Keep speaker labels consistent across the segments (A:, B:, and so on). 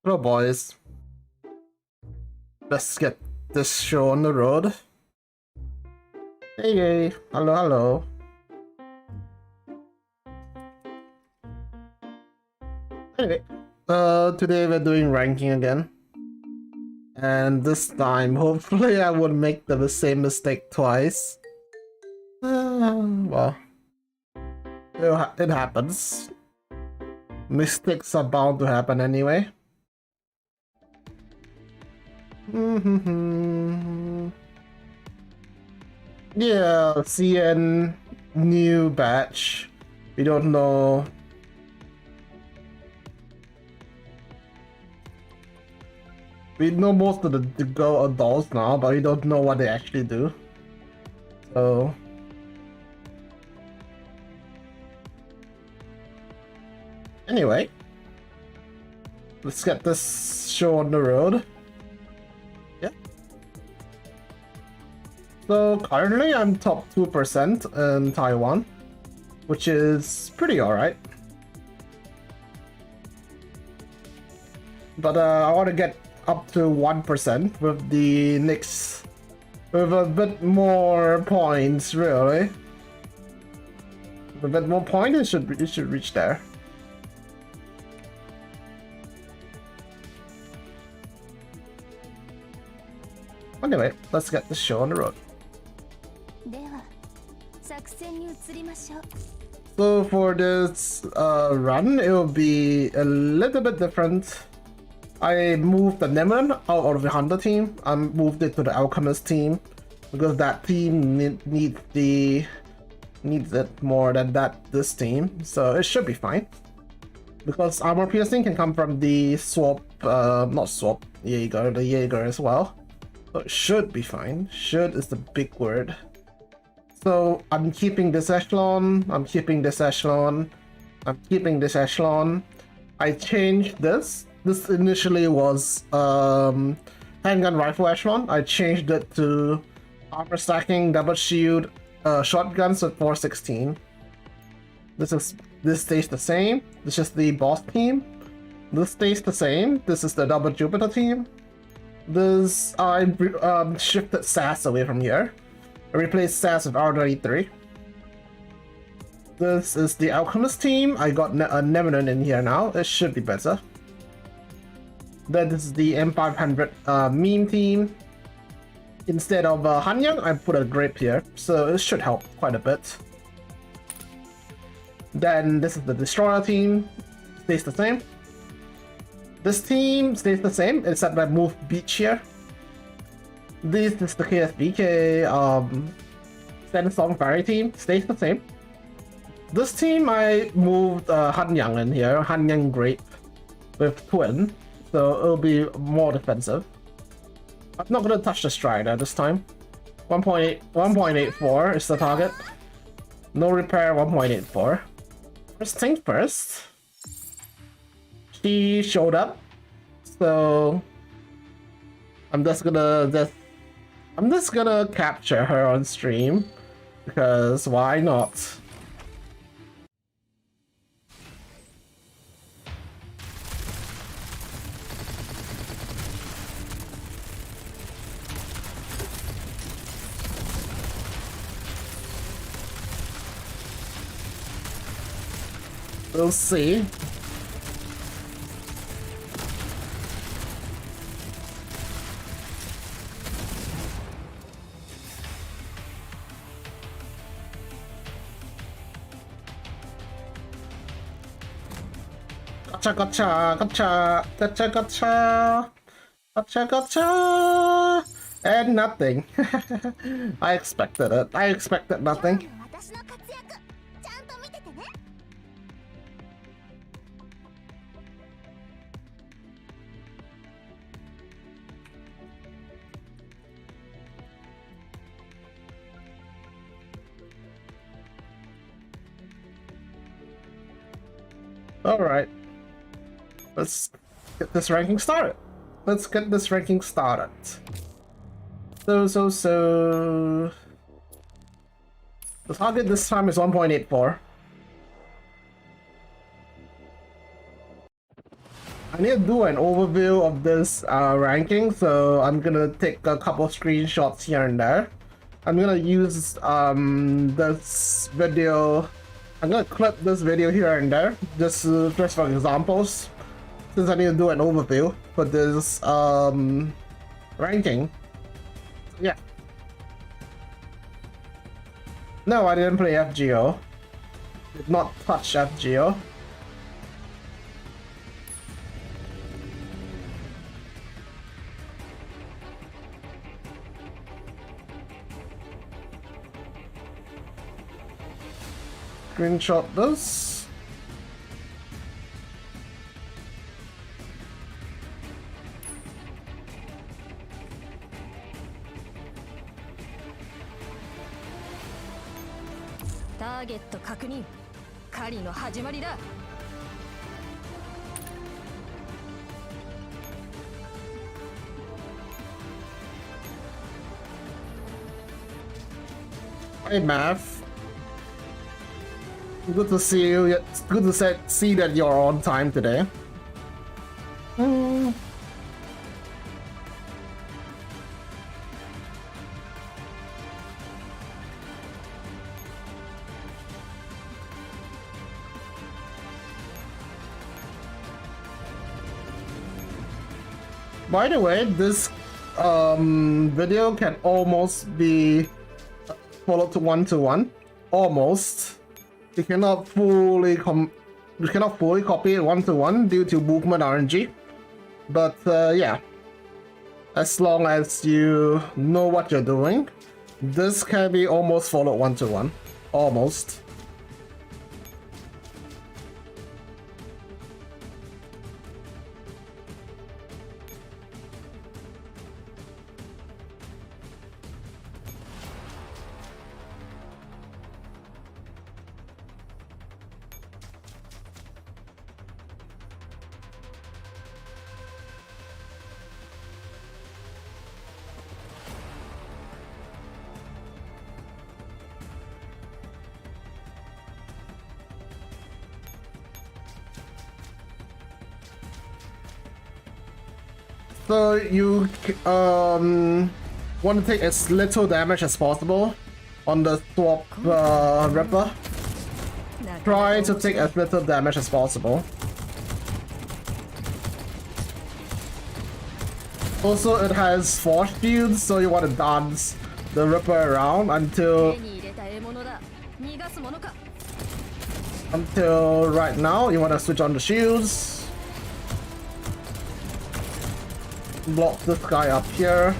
A: Hello, boys. Let's get this show on the road. Hey, hello, hello. Anyway, today we're doing ranking again. And this time, hopefully I won't make the same mistake twice. Well, it happens. Mistakes are bound to happen anyway. Yeah, CN new batch. We don't know. We know most of the girl adults now, but we don't know what they actually do. So anyway, let's get this show on the road. Yeah. So currently I'm top 2% in Taiwan, which is pretty alright. But I want to get up to 1% with the next, with a bit more points, really. With a bit more points, it should reach there. Anyway, let's get this show on the road. So for this run, it will be a little bit different. I moved the Nemeron out of the Hunter team. I moved it to the Alchemist team because that team needs it more than this team. So it should be fine. Because armor piercing can come from the swap, not swap, Jaeger, the Jaeger as well. So it should be fine. Should is the big word. So I'm keeping this echelon, I'm keeping this echelon, I'm keeping this echelon. I changed this. This initially was handgun rifle echelon. I changed it to armor stacking, double shield, shotguns with 416. This stays the same. This is the boss team. This stays the same. This is the double Jupiter team. This I shifted SAS away from here. I replaced SAS with R33. This is the Alchemist team. I got a Nemeron in here now. It should be better. Then this is the M500 meme team. Instead of Hanyang, I put a grape here, so it should help quite a bit. Then this is the Destroyer team. Stays the same. This team stays the same, except I moved Beach here. This is the KSBK Song Fairy team. Stays the same. This team I moved Hanyang in here, Hanyang Grape with Twin. So it'll be more defensive. I'm not gonna touch the Strider this time. 1.84 is the target. No repair, 1.84. First things first. She showed up. So I'm just gonna capture her on stream. Because why not? We'll see. Gotcha, gotcha, gotcha, gotcha, gotcha, gotcha, gotcha, and nothing. I expected it. I expected nothing. Alright, let's get this ranking started. Let's get this ranking started. So... The target this time is 1.84. I need to do an overview of this ranking, so I'm gonna take a couple screenshots here and there. I'm gonna use this video. I'm gonna clip this video here and there, just for examples, since I need to do an overview for this ranking. Yeah. No, I didn't play FGO. Did not touch FGO. Screenshot this.
B: Target 確認。狩りの始まりだ。
A: Hey, Math. Good to see you. It's good to see that you're on time today. By the way, this video can almost be followed to one. Almost. You cannot fully copy it one-to-one due to movement RNG. But yeah, as long as you know what you're doing, this can be almost followed one-to-one. Almost. So you want to take as little damage as possible on the swap Ripper. Try to take as little damage as possible. Also, it has force shields, so you want to dance the Ripper around until right now. You want to switch on the shields. Block this guy up here.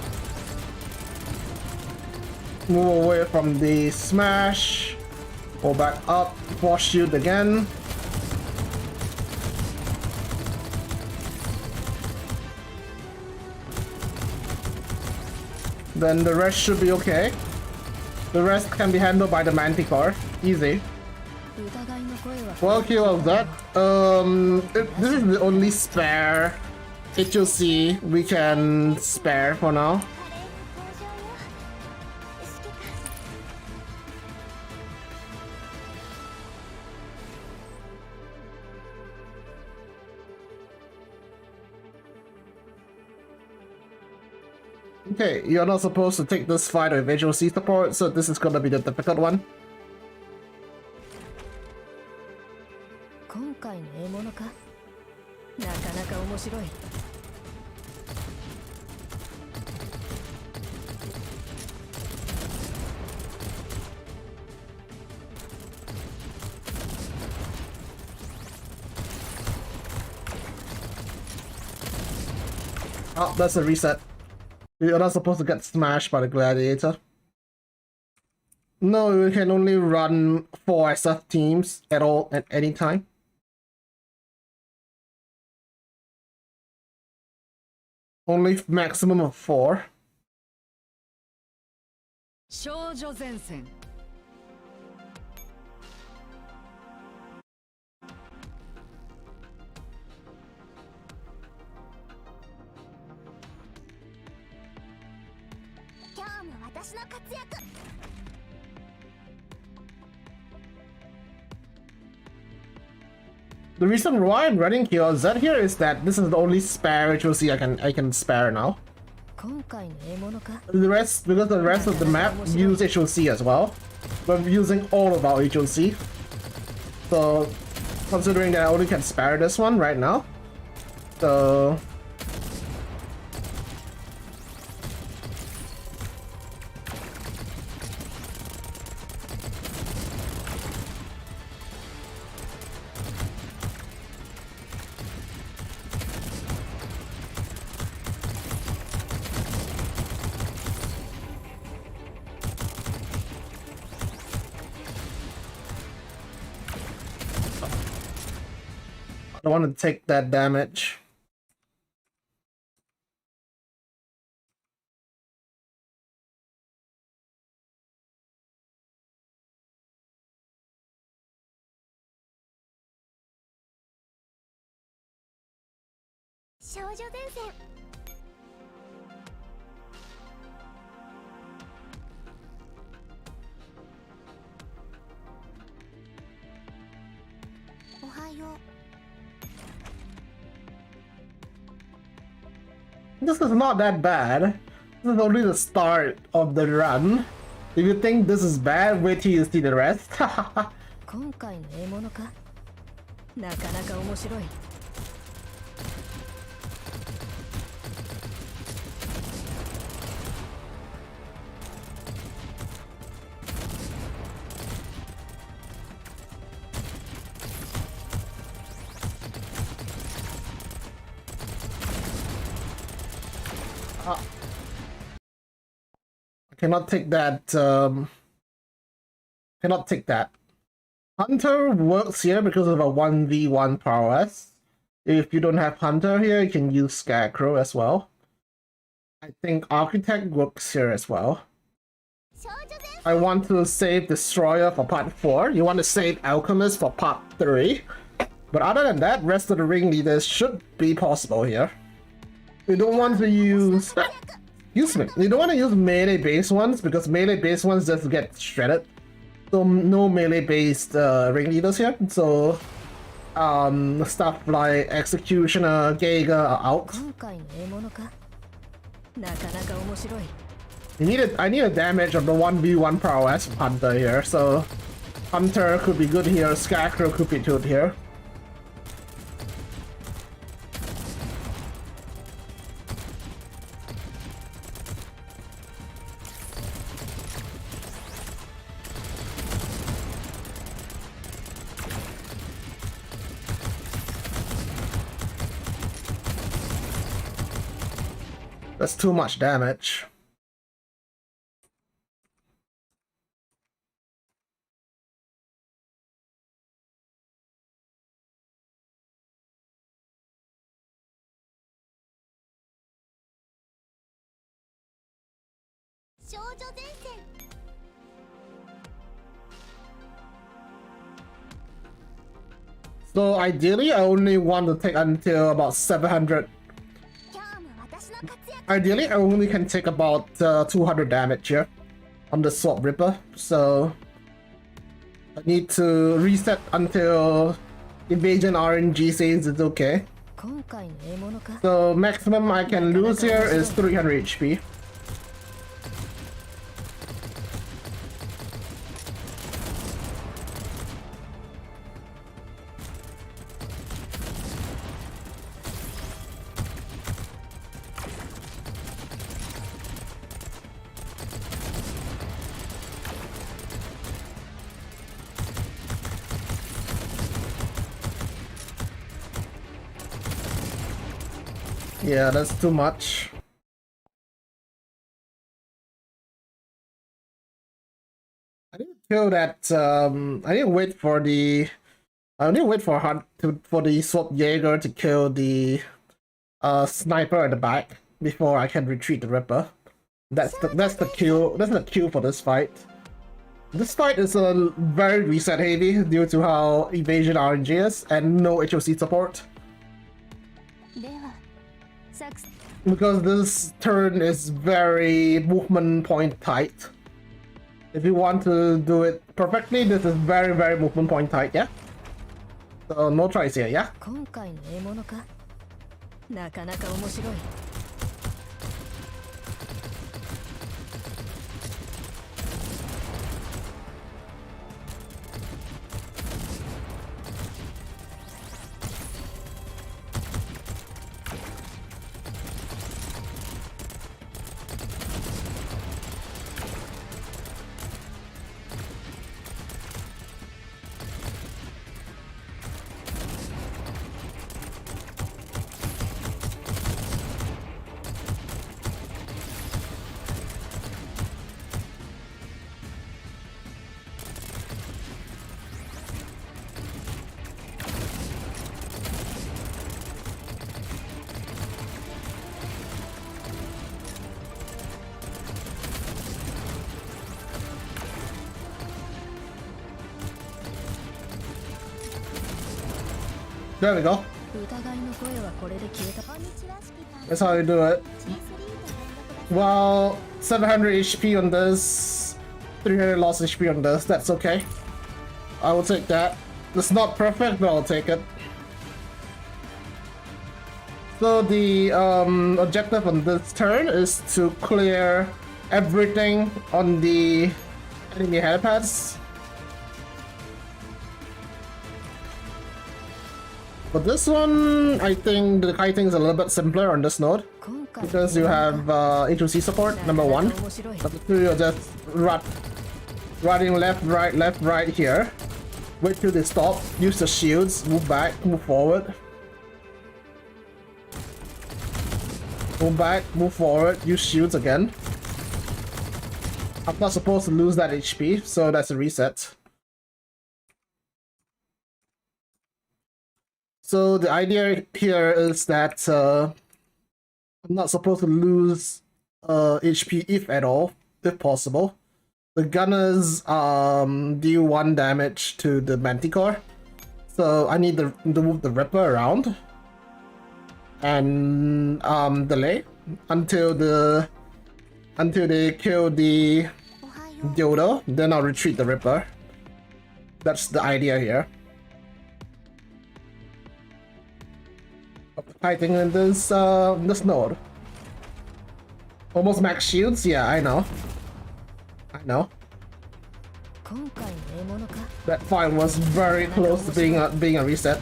A: Move away from the smash. Go back up. Force shield again. Then the rest should be okay. The rest can be handled by the Manticore. Easy. Well, kill of that. This is the only spare HOC we can spare for now. Okay, you're not supposed to take this fight with HOC support, so this is gonna be the difficult one. Oh, that's a reset. You're not supposed to get smashed by the gladiator. No, you can only run 4 SF teams at all at any time. Only maximum of 4. The reason why I'm running QLZ here is that this is the only spare HOC I can spare now.
B: 今回の獲物か
A: The rest, because the rest of the map use HOC as well. We're using all of our HOC. So, considering that I only can spare this one right now. So... I don't want to take that damage. This is not that bad. This is only the start of the run. If you think this is bad, wait till you see the rest.
B: 今回の獲物かなかなか面白い I cannot take that, cannot take that. Hunter works here because of a 1v1 prowess. If you don't have Hunter here, you can use Scarecrow as well. I think Architect works here as well. I want to save Destroyer for part 4. You want to save Alchemist for part 3. But other than that, rest of the ringleaders should be possible here. You don't want to use... Excuse me. You don't want to use melee-based ones because melee-based ones just get shredded. So no melee-based ringleaders here. So stuff like Executioner, Geiger are out. 今回の獲物かなかなか面白い
A: I need a damage of the 1v1 prowess of Hunter here. So Hunter could be good here. Scarecrow could be good here. That's too much damage. So ideally, I only want to take until about 700. Ideally, I only can take about 200 damage here on the Sword Ripper, so I need to reset until Invasion RNG says it's okay.
B: 今回の獲物か
A: So maximum I can lose here is 300 HP. Yeah, that's too much. I need to kill that. I need to wait for the. I need to wait for for the Sword Jaeger to kill the sniper at the back before I can retreat the Ripper. That's the kill. That's the kill for this fight. This fight is a very reset heavy due to how evasion RNG is and no HOC support.
B: では作
A: Because this turn is very movement point tight. If you want to do it perfectly, this is very movement point tight, yeah? So no tries here, yeah?
C: 今回の獲物か。なかなか面白い。
A: There we go.
C: 疑いの声はこれで消えた。
A: That's how you do it. Well, 700 HP on this, 300 lost HP on this, that's okay. I will take that. It's not perfect, but I'll take it. So the objective on this turn is to clear everything on the enemy helipads. For this one, I think the kiting is a little bit simpler on this node because you have A2C support, number one. Number two, you're just riding left, right here. Wait till they stop, use the shields, move back, move forward. Move back, move forward, use shields again. I'm not supposed to lose that HP, so that's a reset. So the idea here is that I'm not supposed to lose HP if at all, if possible. The gunners deal 1 damage to the Manticore, so I need to move the Ripper around and delay until they kill the Dildo, then I'll retreat the Ripper. That's the idea here. Fighting in this node. Almost max shields, yeah, I know. That fight was very close to being a reset.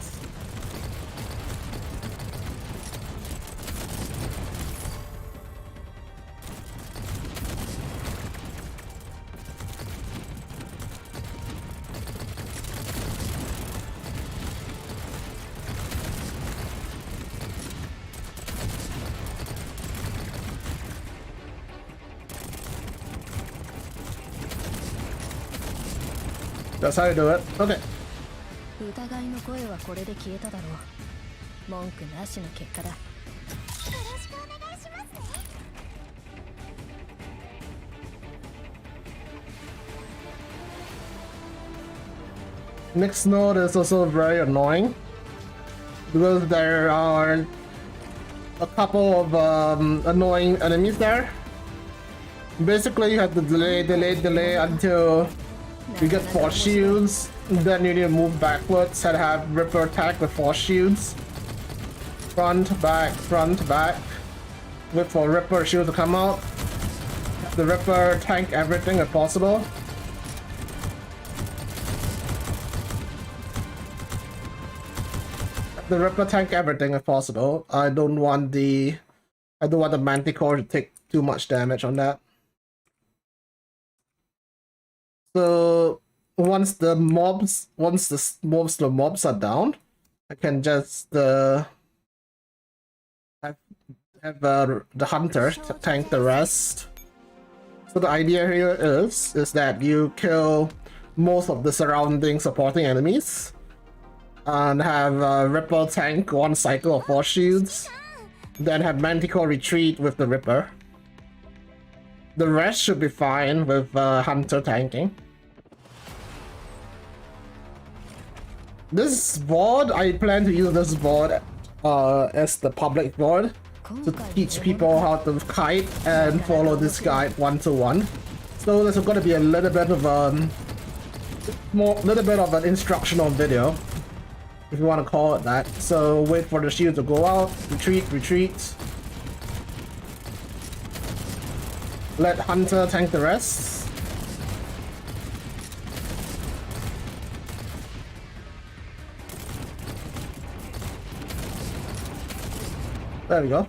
A: That's how you do it. Okay.
C: 疑いの声はこれで消えただろう。文句なしの結果だ。よろしくお願いしますね。
A: Next node is also very annoying because there are a couple of annoying enemies there. Basically, you have to delay until you get 4 shields, then you need to move backwards and have Ripper attack with 4 shields. Front, back, wait for Ripper shield to come out. The Ripper tank everything if possible. The Ripper tank everything if possible. I don't want the Manticore to take too much damage on that. So once the mobs are down, I can just have the hunter tank the rest. So the idea here is that you kill most of the surrounding supporting enemies and have Ripper tank 1 cycle of 4 shields, then have Manticore retreat with the Ripper. The rest should be fine with hunter tanking. This board, I plan to use this board as the public board to teach people how to kite and follow this guide 1-to-1. So there's going to be a little bit of an instructional video if you want to call it that. So wait for the shield to go out, retreat. Let Hunter tank the rest. There we go.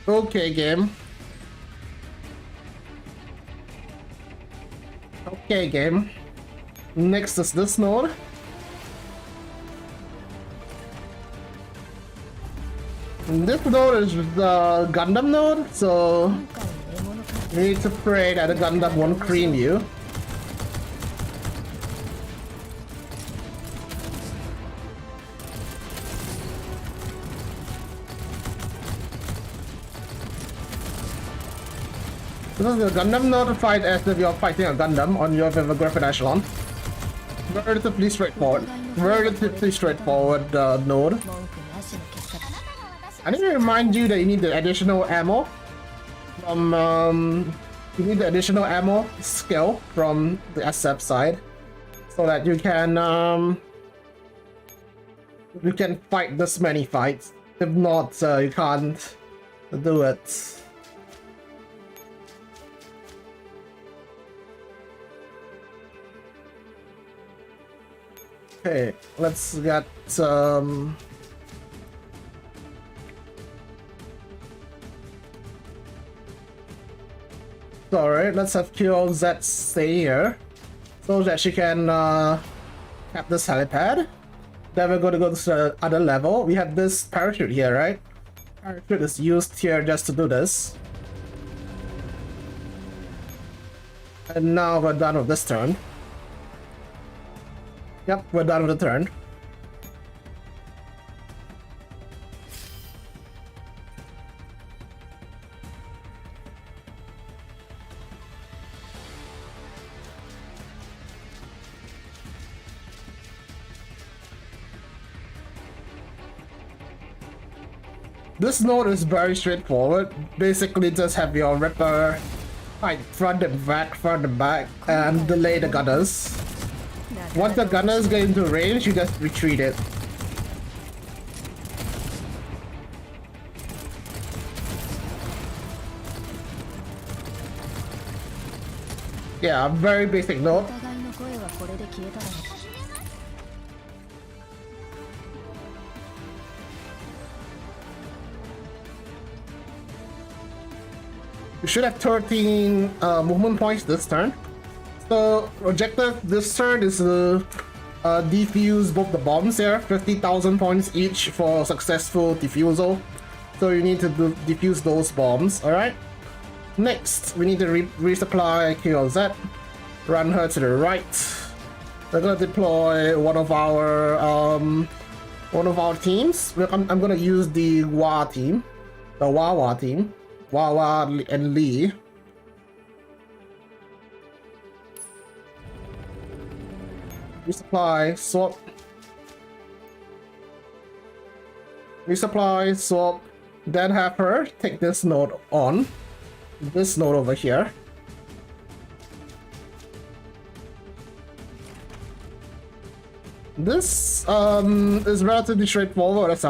A: Okay, game. Okay, game. Next is this node. This node is the Gundam node, so you need to pray that the Gundam won't cream you. This is the Gundam node to fight as if you're fighting a Gundam on your Griffin Echelon. Relatively straightforward node. I need to remind you that you need the additional ammo from skill from the SF side, so that you can fight this many fights. If not, you can't do it. Okay, let's get Alright, let's have QLZ stay here so that she can cap this helipad. Then we're going to go to the other level. We have this parachute here, right? Parachute is used here just to do this. And now we're done with this turn. Yep, we're done with the turn. This node is very straightforward. Basically just have your Ripper fight front and back, and delay the gunners. Once the gunners get into range, you just retreat it. Yeah, very basic node. You should have 13 movement points this turn. So objective this turn is to defuse both the bombs here, 50,000 points each for successful defusal. So you need to defuse those bombs, alright? Next, we need to resupply QLZ, run her to the right. We're gonna deploy one of our teams. I'm gonna use the Wawa team, Wawa and Lee. Resupply, swap, then have her take this node on. This node over here. This is relatively straightforward as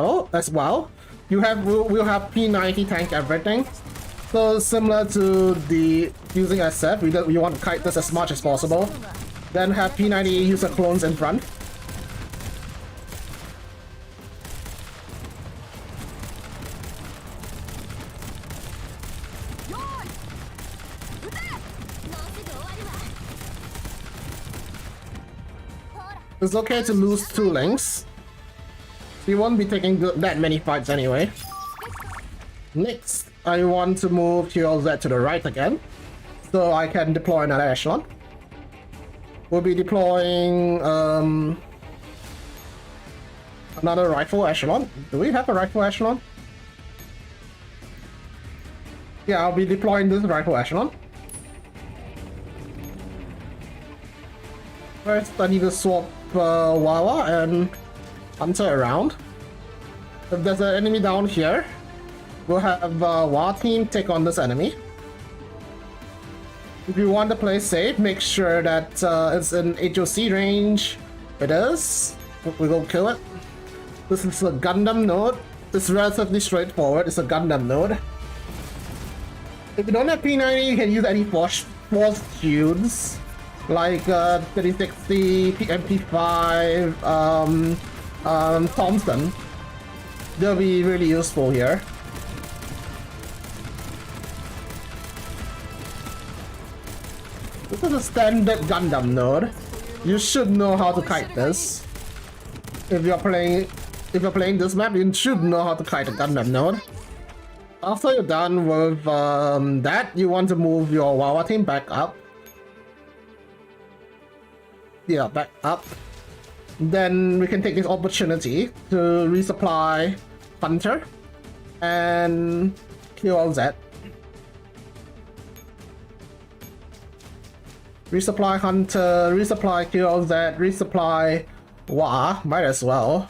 A: well. We'll have P90 tank everything. So similar to the using SF, we want to kite this as much as possible. Then have P90 user clones in front. It's okay to lose 2 links. You won't be taking that many fights anyway. Next, I want to move QLZ to the right again, so I can deploy another echelon. We'll be deploying another rifle echelon. Do we have a rifle echelon? Yeah, I'll be deploying this rifle echelon. First, I need to swap Wawa and Hunter around. If there's an enemy down here, we'll have Wawa team take on this enemy. If you want to play safe, make sure that it's in HOC range. It is. We go kill it. This is a Gundam node. It's relatively straightforward. It's a Gundam node. If you don't have P90, you can use any force shields like 3060, MP5, Thompson. They'll be really useful here. This is a standard Gundam node. You should know how to kite this. If you're playing this map, you should know how to kite a Gundam node. After you're done with that, you want to move your Wawa team back up. Yeah, back up. Then we can take this opportunity to resupply Hunter and QLZ. Resupply Hunter, resupply QLZ, resupply Wa, might as well.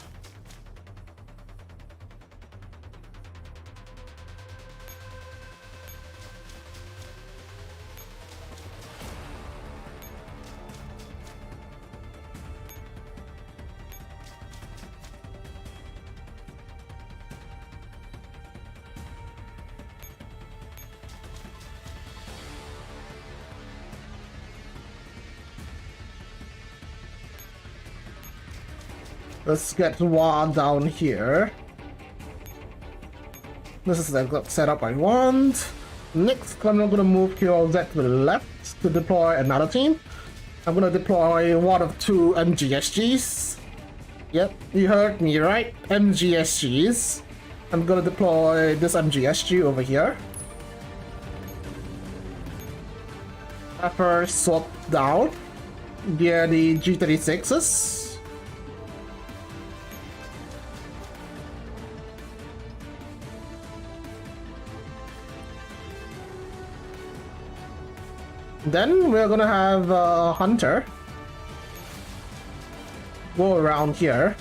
A: Let's get Wa down here. This is the setup I want. Next, I'm not going to move QLZ to the left to deploy another team. I'm going to deploy one of two MGSGs. Yep, you heard me right. MGSGs. I'm going to deploy this MGSG over here. After swap down via the G36s. Then we're gonna have Hunter go around here.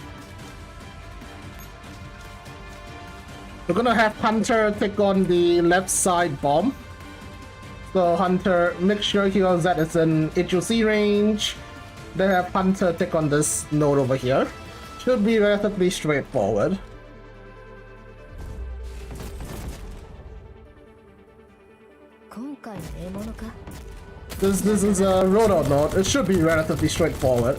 A: We're gonna have Hunter take on the left side bomb. So Hunter, make sure he knows that it's in HOC range. Then have Hunter take on this node over here. Should be relatively straightforward. This is a rotor node. It should be relatively straightforward.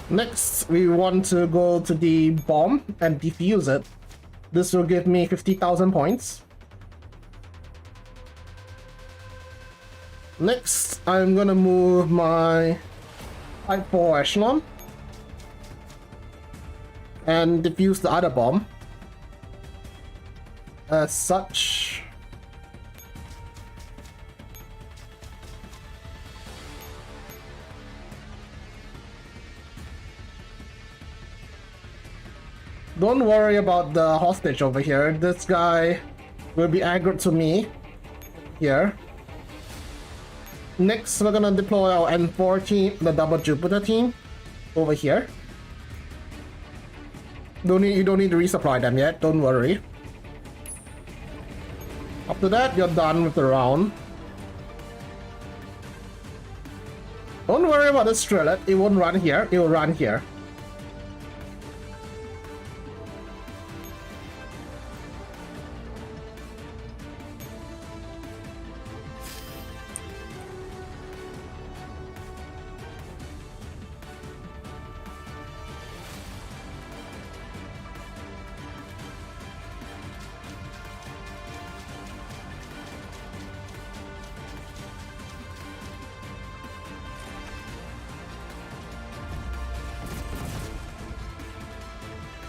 A: Next, we want to go to the bomb and defuse it. This will give me 50,000 points. Next, I'm gonna move my Type 4 Echelon and defuse the other bomb. As such, don't worry about the hostage over here. This guy will be aggroed to me here. Next, we're gonna deploy our N4 team, the double Jupiter team, over here. You don't need to resupply them yet, don't worry. After that, you're done with the round. Don't worry about the Strellet, it won't run here, it will run here.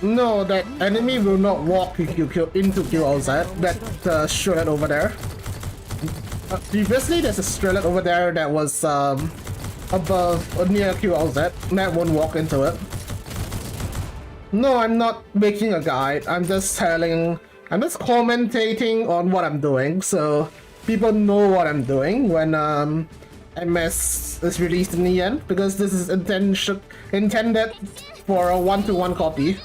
A: No, that enemy will not walk into QLZ. That Strellet over there. Previously, there's a Strellet over there that was above or near QLZ. That won't walk into it. No, I'm not making a guide. I'm just telling I'm just commentating on what I'm doing, so people know what I'm doing when MS is released in the end, because this is intended for a one-to-one copy.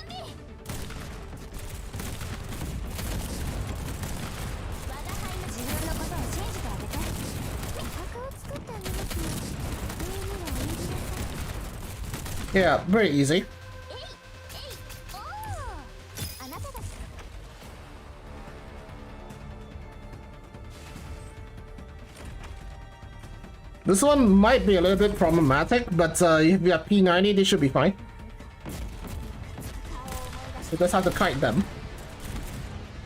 A: Yeah, very easy. This one might be a little bit problematic, but if you have P90, they should be fine. You just have to kite them.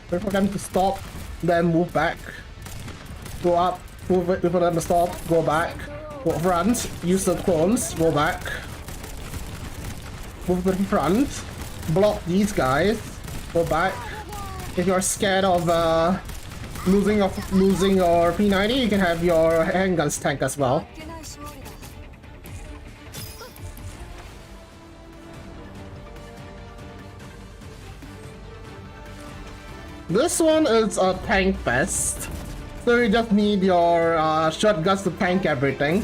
A: Wait for them to stop, then move back. Go up, wait for them to stop, go back. Go front, use the clones, go back. Move to the front, block these guys, go back. If you're scared of losing your P90, you can have your handguns tank as well. This one is a tank fest, so you just need your shotguns to tank everything.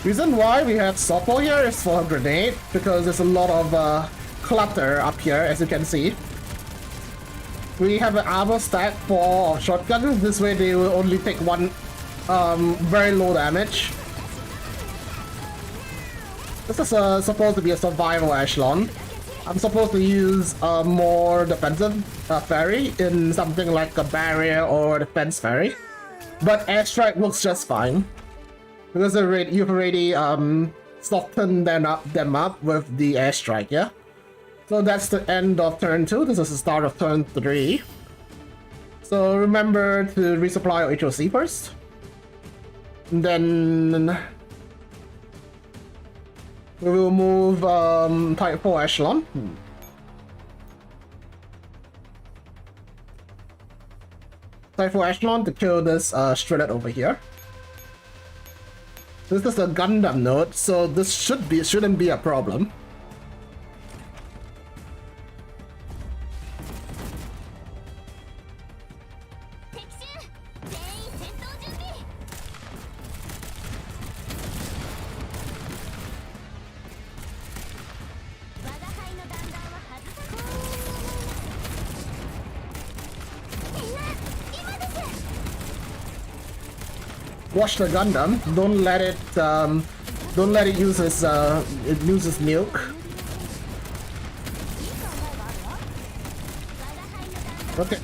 A: Reason why we have support here is for a grenade, because there's a lot of clutter up here, as you can see. We have an armor stack for shotguns, this way they will only take one very low damage. This is supposed to be a survival echelon. I'm supposed to use a more defensive fairy in something like a barrier or defense fairy. But airstrike works just fine, because you've already softened them up with the airstrike, yeah? So that's the end of turn 2, this is the start of turn 3. So remember to resupply your HOC first. And then we will move Type 4 Echelon. Type 4 Echelon to kill this Shredded over here. This is a Gundam node, so this shouldn't be a problem. Watch the Gundam. Don't let it use its nuke. Okay.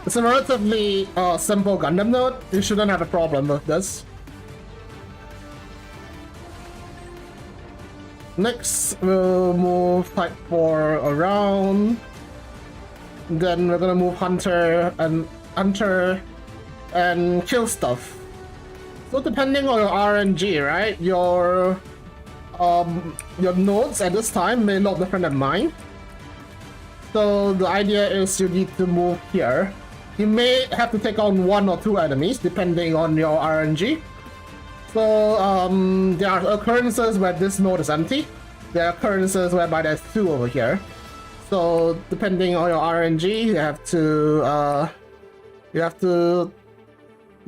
A: It's a relatively simple Gundam node. You shouldn't have a problem with this. Next, we'll move Type 4 around. Then we're gonna move Hunter and kill stuff. So depending on your RNG, right? Your nodes at this time may look different than mine. So the idea is you need to move here. You may have to take on 1 or 2 enemies depending on your RNG. So there are occurrences where this node is empty. There are occurrences whereby there's 2 over here. So depending on your RNG, you have to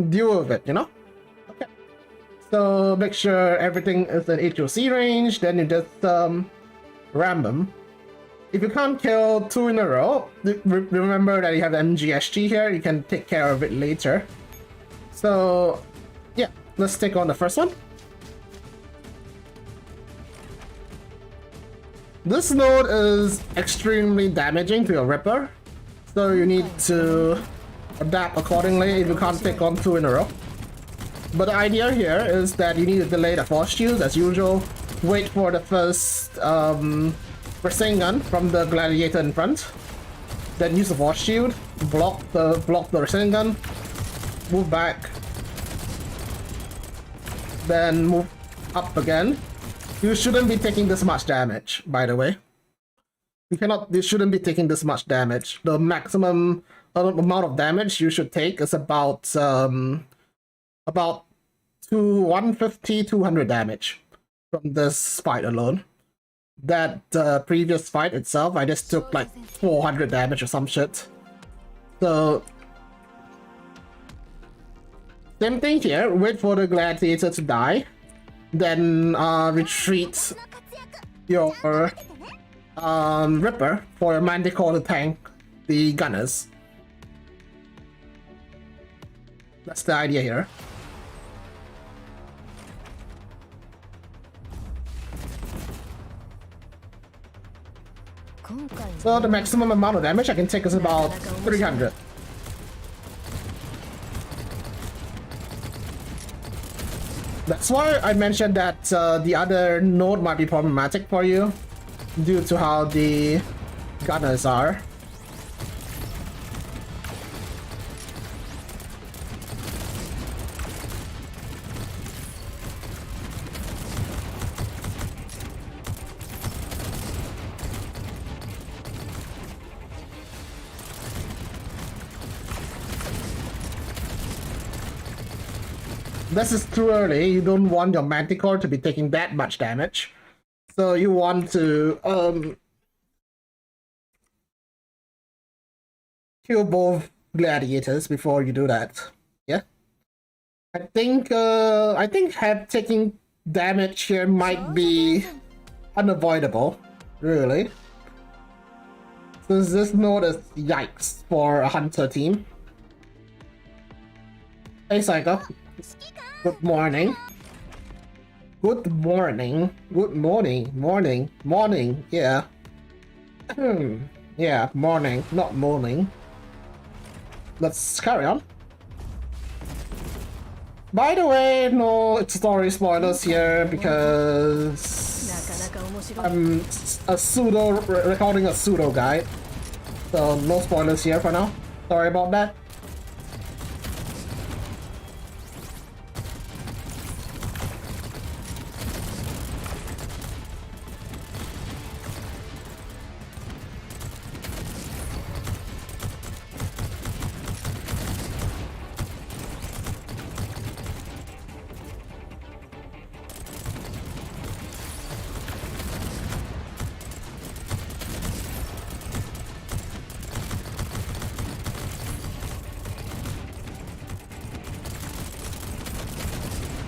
A: deal with it, you know? Okay. So make sure everything is in HOC range, then you just ram them. If you can't kill 2 in a row, remember that you have the MGSG here, you can take care of it later. So yeah, let's take on the first one. This node is extremely damaging to your Ripper, so you need to adapt accordingly if you can't take on 2 in a row. But the idea here is that you need to delay the force shield as usual, wait for the first Rasengan from the gladiator in front, then use the force shield, block the Rasengan, move back, then move up again. You shouldn't be taking this much damage, by the way. You shouldn't be taking this much damage. The maximum amount of damage you should take is about 150, 200 damage from this fight alone. That previous fight itself, I just took like 400 damage or some shit. So same thing here. Wait for the gladiator to die, then retreat your Ripper for a Manticore to tank the gunners. That's the idea here. So the maximum amount of damage I can take is about 300. That's why I mentioned that the other node might be problematic for you due to how the gunners are. This is too early. You don't want your Manticore to be taking that much damage. So you want to kill both gladiators before you do that. Yeah. I think taking damage here might be unavoidable, really. Since this node is yikes for a hunter team. Hey Psycho. Good morning. Good morning. Good morning. Morning. Morning. Yeah. Yeah, morning, not morning. Let's carry on. By the way, no story spoilers here because I'm recording a pseudo guide. So no spoilers here for now. Sorry about that.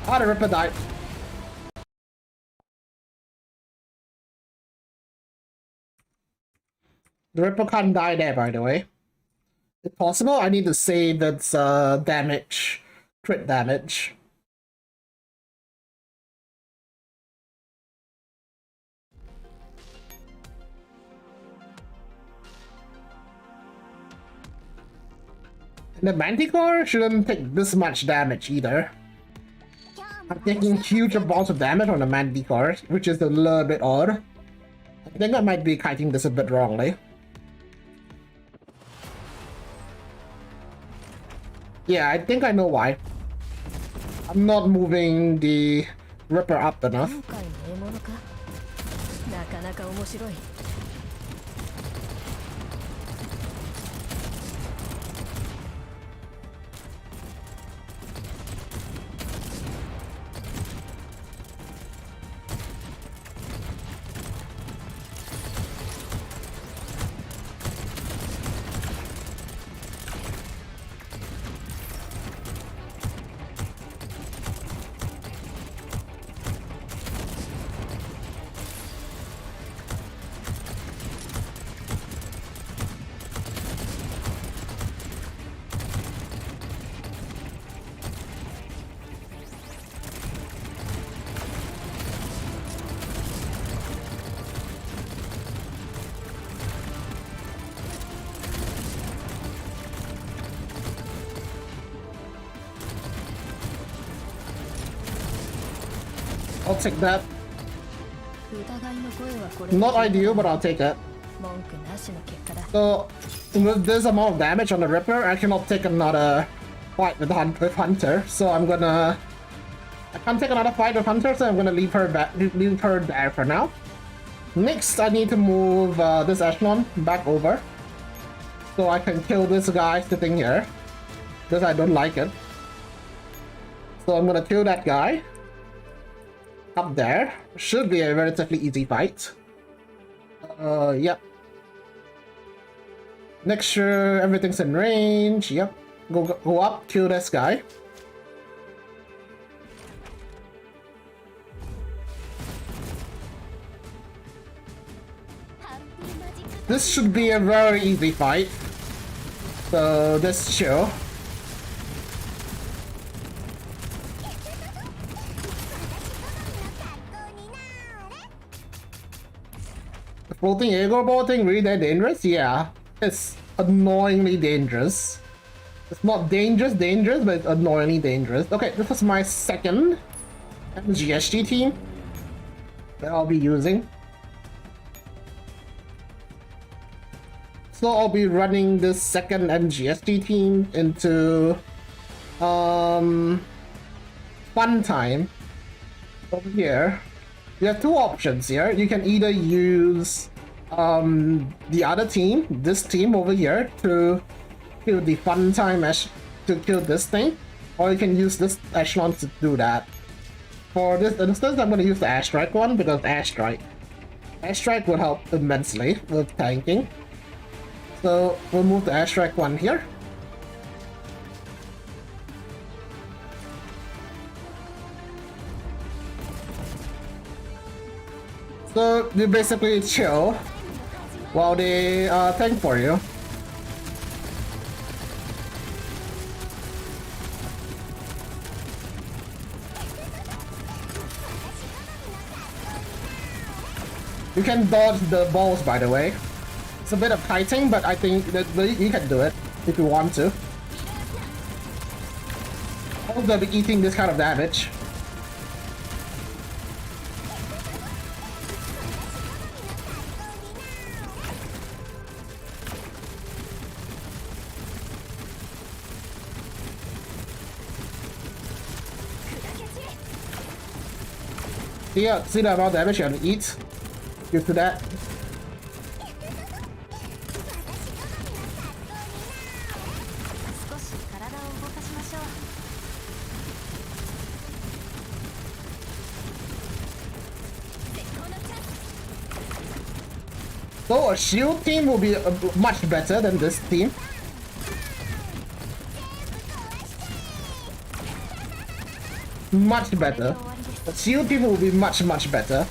A: Ah, the Ripper died. The Ripper can't die there, by the way. If possible, I need to save its damage, crit damage. And the Manticore shouldn't take this much damage either. I'm taking huge amounts of damage on the Manticore, which is a little bit odd. I think I might be kiting this a bit wrongly. Yeah, I think I know why. I'm not moving the Ripper up enough. I'll take that. Not ideal, but I'll take it. So, with this amount of damage on the Ripper, I cannot take another fight with Hunter. So I can't take another fight with Hunter, so I'm gonna leave her there for now. Next, I need to move this echelon back over so I can kill this guy sitting here because I don't like it. So I'm gonna kill that guy up there. Should be a relatively easy fight. Yep. Make sure everything's in range. Yep. Go up, kill this guy. This should be a very easy fight. So just chill. Floating ego bolting really that dangerous? Yeah, it's annoyingly dangerous. It's not dangerous, but it's annoyingly dangerous. Okay, this is my second MGSG team that I'll be using. So I'll be running this second MGSG team into fun time over here. You have two options here. You can either use the other team, this team over here, to kill the fun time to kill this thing, or you can use this echelon to do that. For this instance, I'm going to use the airstrike one because airstrike will help immensely with tanking. So we'll move the airstrike one here. So you basically chill while they tank for you. You can dodge the balls, by the way. It's a bit of kiting, but I think that you can do it if you want to. I'll be eating this kind of damage. Yeah, see the amount of damage you can eat due to that. So a shield team will be much better than this team. Much better. The shield team will be much better.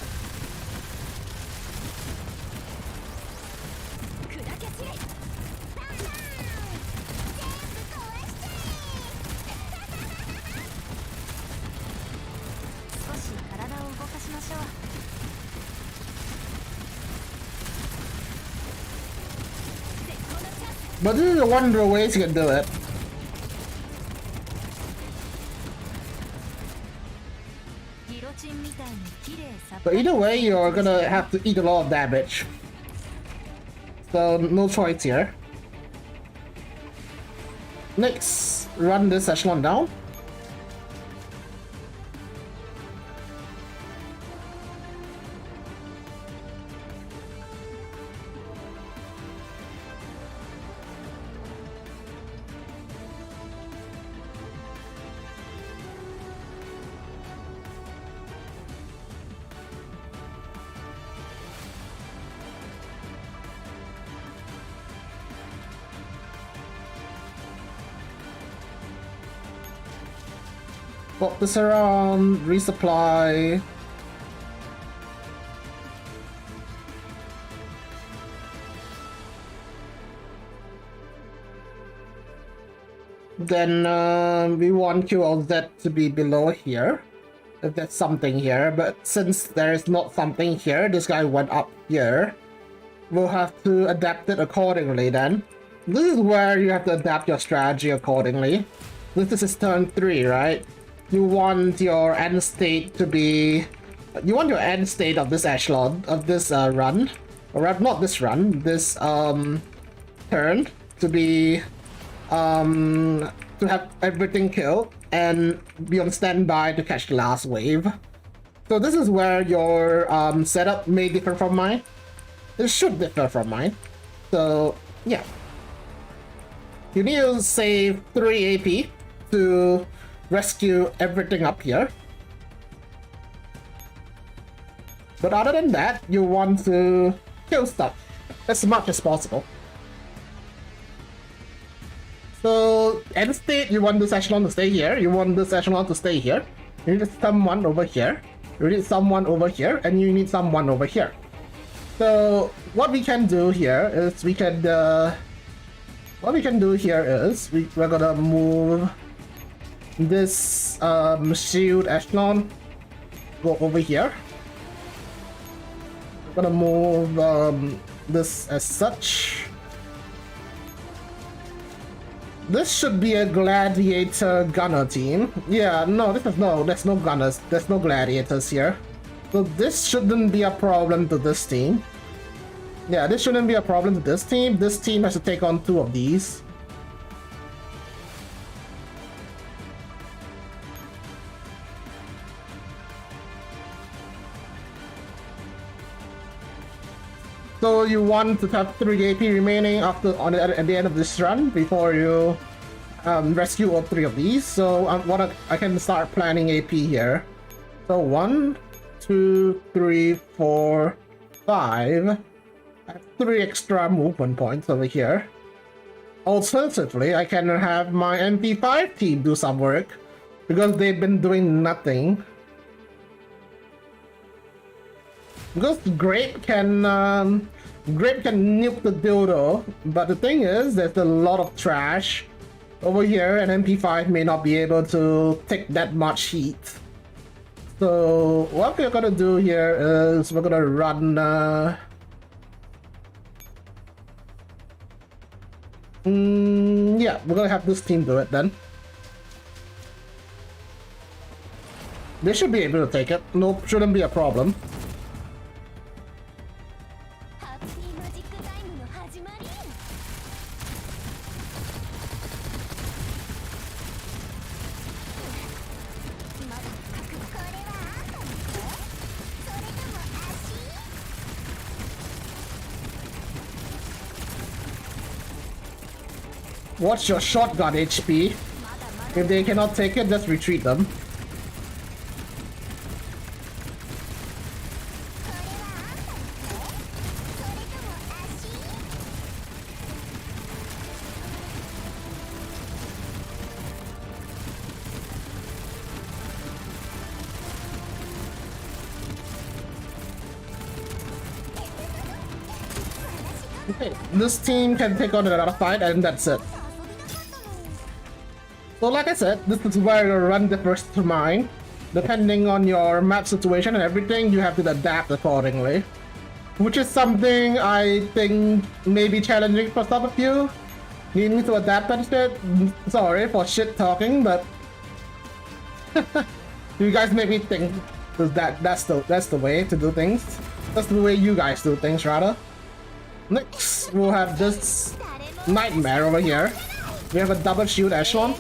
A: But this is one of the ways you can do it. But either way, you're gonna have to eat a lot of damage. So no choice here. Next, run this echelon down. Swap this around, resupply. Then we want QLZ to be below here, if there's something here, but since there is not something here, this guy went up here. We'll have to adapt it accordingly then. This is where you have to adapt your strategy accordingly. This is turn 3, right? You want your end state to be... You want your end state of this echelon, of this run, or not this run, this turn, to be... to have everything killed and be on standby to catch the last wave. So this is where your setup may differ from mine. It should differ from mine. So yeah. You need to save 3 AP to rescue everything up here. But other than that, you want to kill stuff as much as possible. So end state, you want this echelon to stay here, you want this echelon to stay here. You need someone over here, you need someone over here, and you need someone over here. So what we can do here is we're gonna move this shield echelon, go over here. We're gonna move this as such. This should be a gladiator gunner team. Yeah, no, there's no gunners, there's no gladiators here. So this shouldn't be a problem to this team. Yeah, this shouldn't be a problem to this team. This team has to take on 2 of these. So you want to have 3 AP remaining at the end of this run before you rescue all 3 of these. So I can start planning AP here. So 1, 2, 3, 4, 5. I have 3 extra movement points over here. Alternatively, I can have my MP5 team do some work because they've been doing nothing. Because Grape can nuke the dildo, but the thing is, there's a lot of trash over here, and MP5 may not be able to take that much heat. So what we're gonna do here is we're gonna run. Yeah, we're gonna have this team do it then. They should be able to take it. Nope, shouldn't be a problem. What's your shotgun HP? If they cannot take it, just retreat them. Okay, this team can take on another fight and that's it. So like I said, this is where your run differs to mine. Depending on your map situation and everything, you have to adapt accordingly. Which is something I think may be challenging for some of you. Needing to adapt and shit. Sorry for shit talking, but you guys make me think that's the way to do things. That's the way you guys do things, rather. Next, we'll have this nightmare over here. We have a double shield echelon.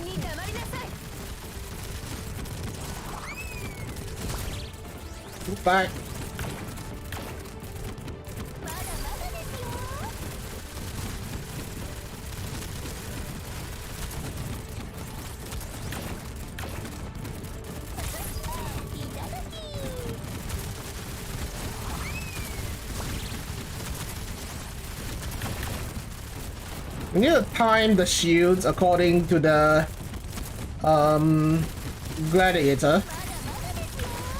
A: Move back. We need to time the shields according to the gladiator,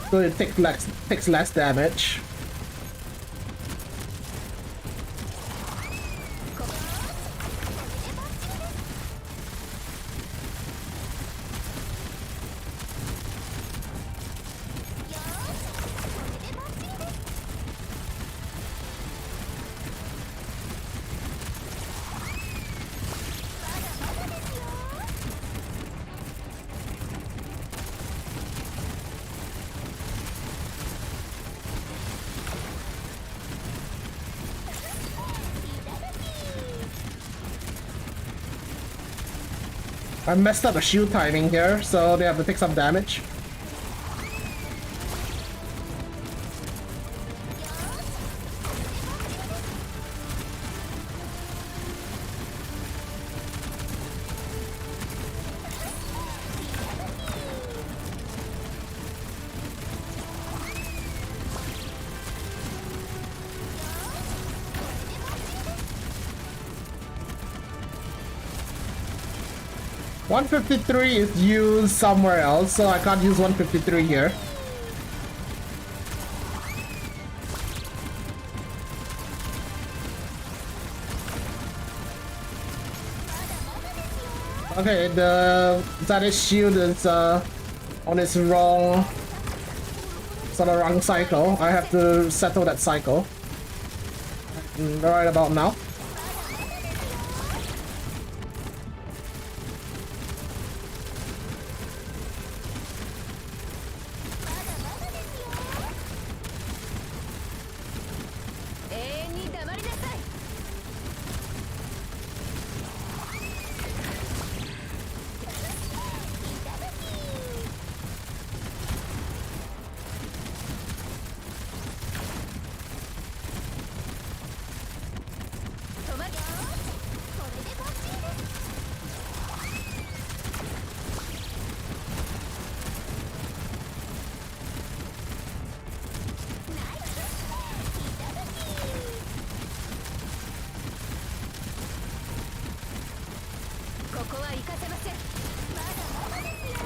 A: so it takes less damage. I messed up the shield timing here, so they have to take some damage. 153 is used somewhere else, so I can't use 153 here. Okay, the Zadis shield is on its wrong cycle. I have to settle that cycle right about now.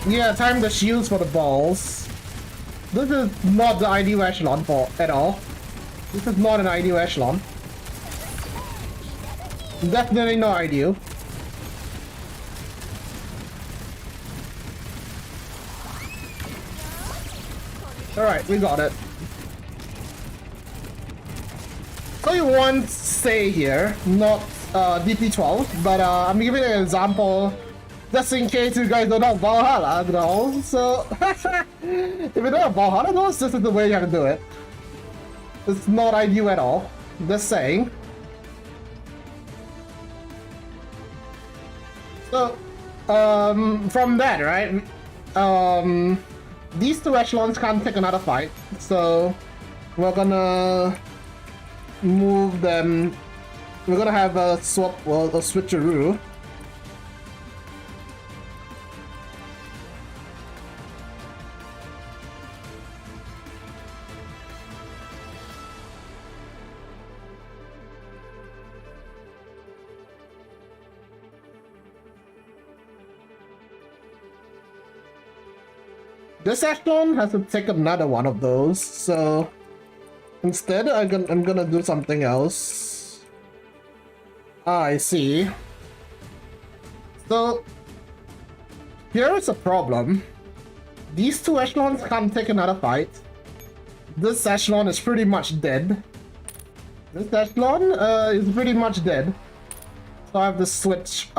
A: Yeah, time the shields for the balls. This is not the ideal echelon for at all. This is not an ideal echelon. Definitely not ideal. Alright, we got it. So you want Ceia here, not DP12, but I'm giving an example just in case you guys don't have Valhalla, you know? So, if you don't have Valhalla, no, this is the way you have to do it. It's not ideal at all. Just saying. So, from that, right? These two echelons can't take another fight, so we're gonna move them. We're gonna have a swap, well, a switcheroo. This echelon has to take another one of those, so instead I'm gonna do something else. Ah, I see. So here is a problem. These two echelons can't take another fight. This echelon is pretty much dead. This echelon is pretty much dead. So I have to switch.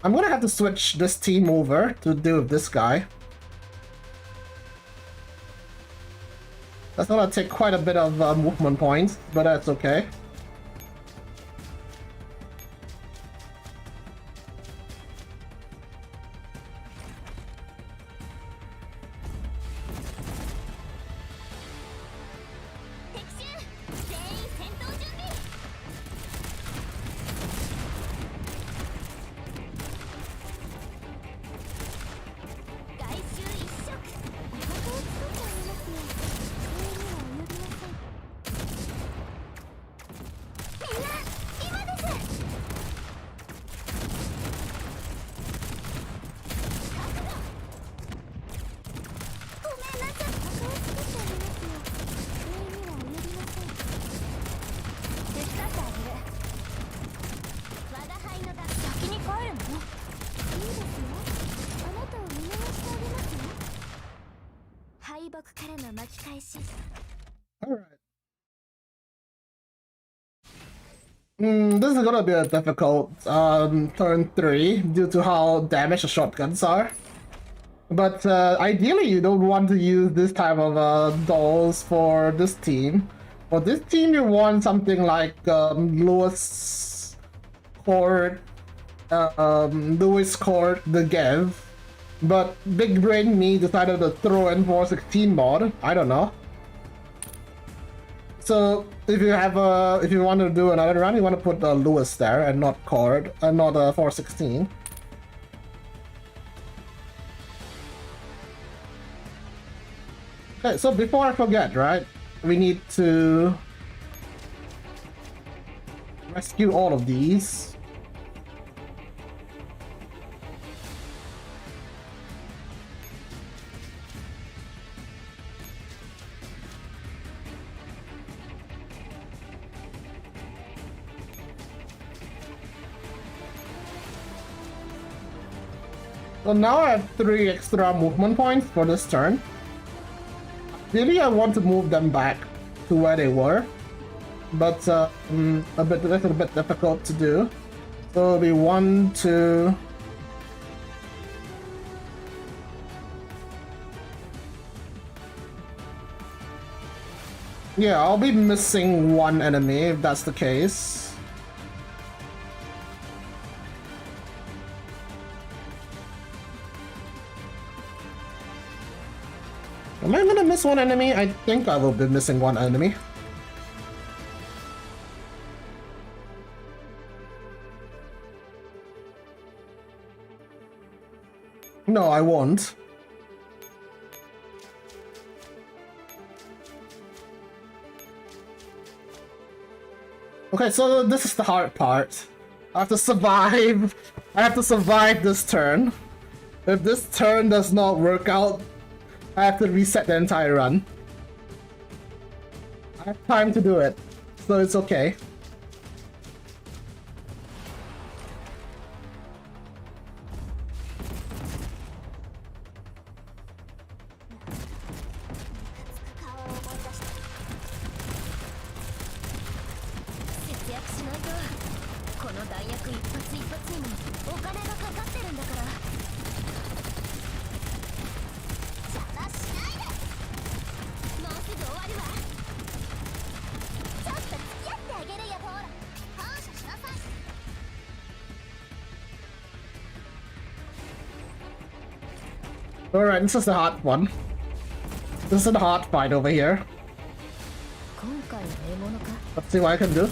A: I'm gonna have to switch this team over to deal with this guy. That's gonna take quite a bit of movement points, but that's okay. This is gonna be a difficult turn 3 due to how damaged the shotguns are. But ideally you don't want to use this type of dolls for this team. For this team you want something like Lewis Court, the Gev. But Big Brain Me decided to throw in 416 mod. I don't know. So if you want to do another run, you want to put Lewis there and not Cord and not 416. Okay, so before I forget, right, we need to rescue all of these. So now I have 3 extra movement points for this turn. Really, I want to move them back to where they were, but that's a bit difficult to do. So it'll be 1, 2. Yeah, I'll be missing 1 enemy if that's the case. Am I gonna miss 1 enemy? I think I will be missing 1 enemy. No, I won't. Okay, so this is the hard part. I have to survive. I have to survive this turn. If this turn does not work out, I have to reset the entire run. I have time to do it, so it's okay. Alright, this is the hard one. This is the hard fight over here. Let's see what I can do.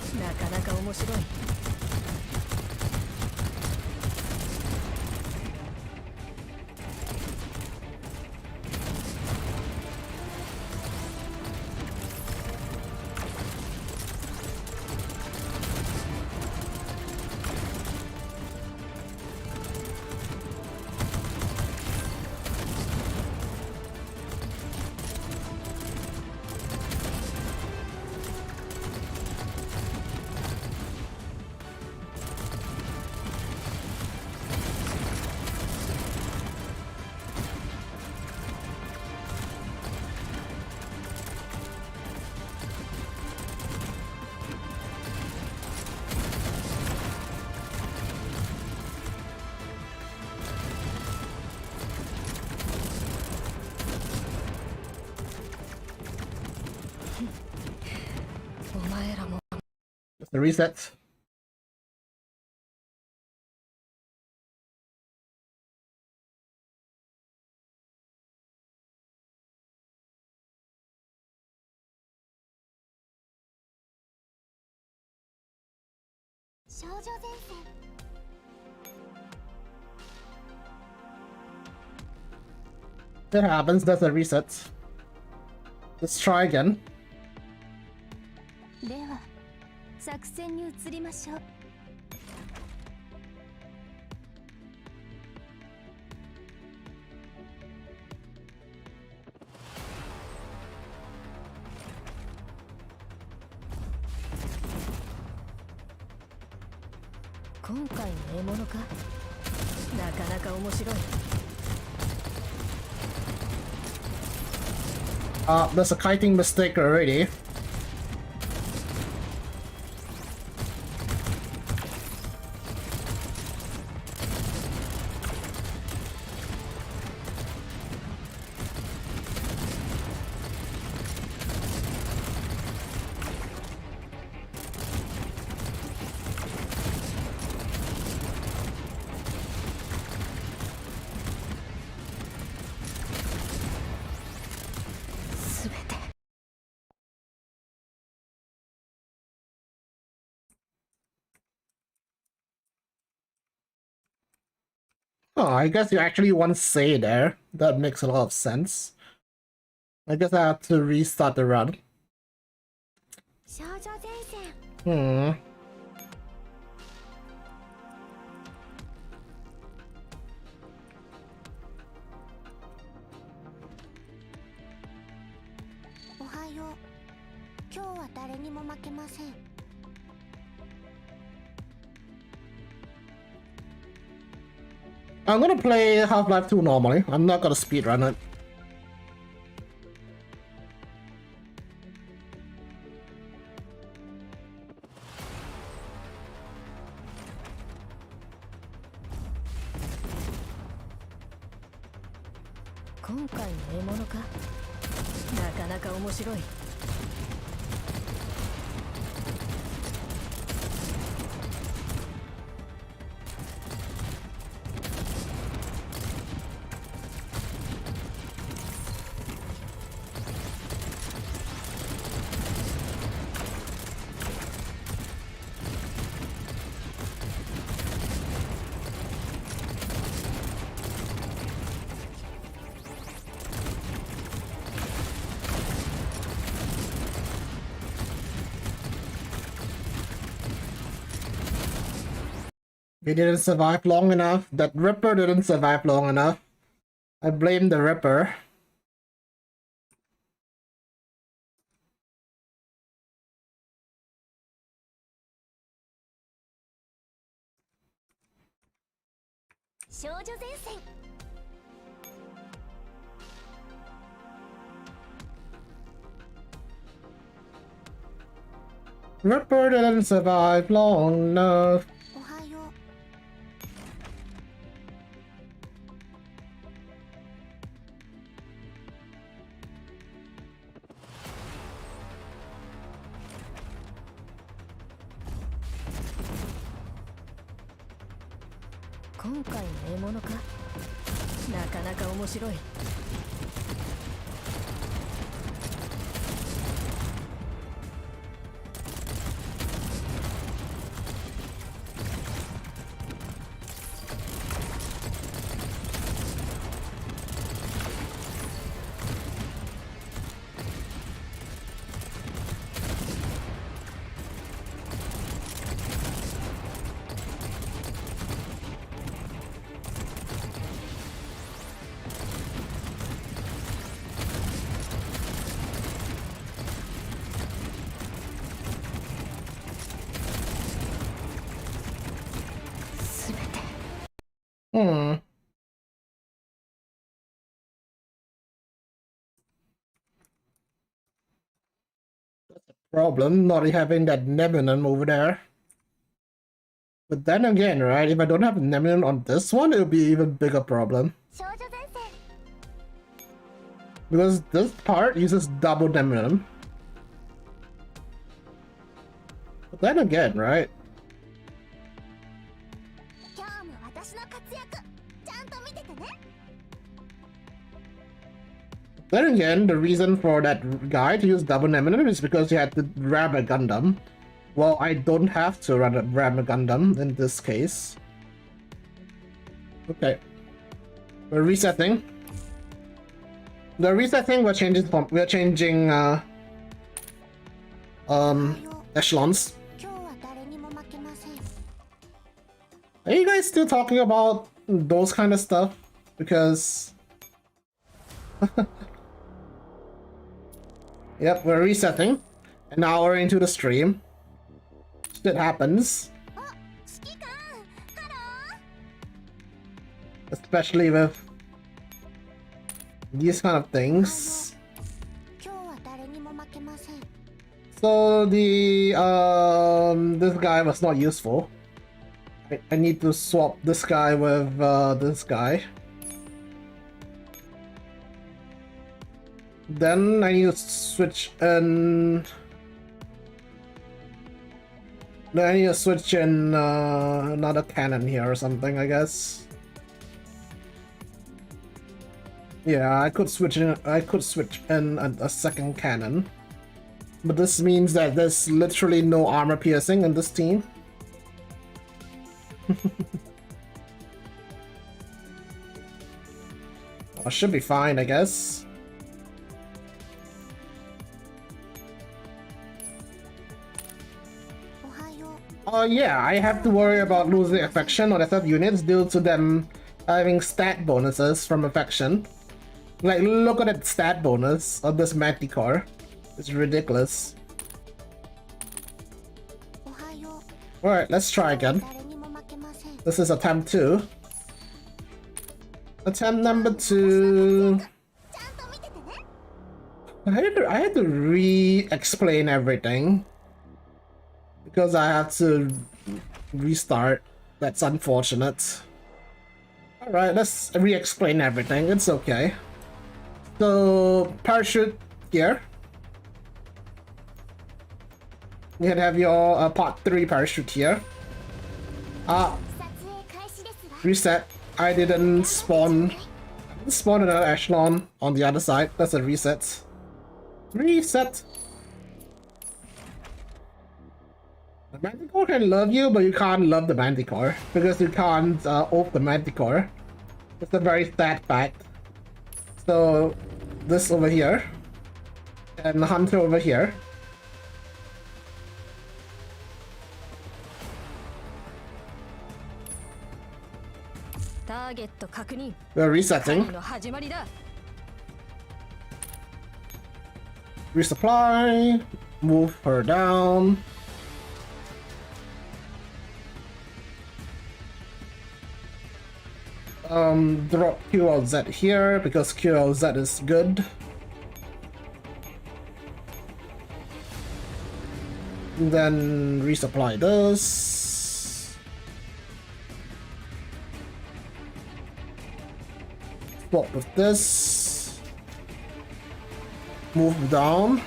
A: Just the reset. It happens, that's a reset. Let's try again.
C: では作戦に移りましょう。今回の獲物か。なかなか面白い。
A: There's a kiting mistake already. Oh, I guess you actually want to say there. That makes a lot of sense. I guess I have to restart the run. Hmm. I'm gonna play Half-Life 2 normally. I'm not gonna speedrun it. He didn't survive long enough. That Ripper didn't survive long enough. I blame the Ripper. Ripper didn't survive long enough. That's the problem, not having that Nemenon over there. But then again, right, if I don't have Nemenon on this one, it'll be even bigger problem. Because this part uses double Nemenon. But then again, right? Then again, the reason for that guy to use double Nemenon is because he had to ram a Gundam. Well, I don't have to ram a Gundam in this case. Okay. We're resetting. The resetting, we're changing echelons. Are you guys still talking about those kind of stuff? Because yep, we're resetting. An hour into the stream. Shit happens. Especially with these kind of things. So the this guy was not useful. I need to swap this guy with this guy. Then I need to switch in. Then I need to switch in another cannon here or something, I guess. Yeah, I could switch in. I could switch in a second cannon, but this means that there's literally no armor piercing in this team. I should be fine, I guess. Yeah, I have to worry about losing affection on SF units due to them having stat bonuses from affection. Like, look at that stat bonus on this Manticore. It's ridiculous. Alright, let's try again. This is attempt 2. Attempt number 2. I had to re-explain everything because I had to restart. That's unfortunate. Alright, let's re-explain everything. It's okay. So, parachute here. You can have your part 3 parachute here. Reset. I didn't spawn another echelon on the other side. That's a reset. Reset. The Manticore can love you, but you can't love the Manticore because you can't off the Manticore. It's a very sad fact. So this over here and the Hunter over here. We're resetting. Resupply. Move her down. Drop QLZ here because QLZ is good. Then resupply this. Swap with this. Move down.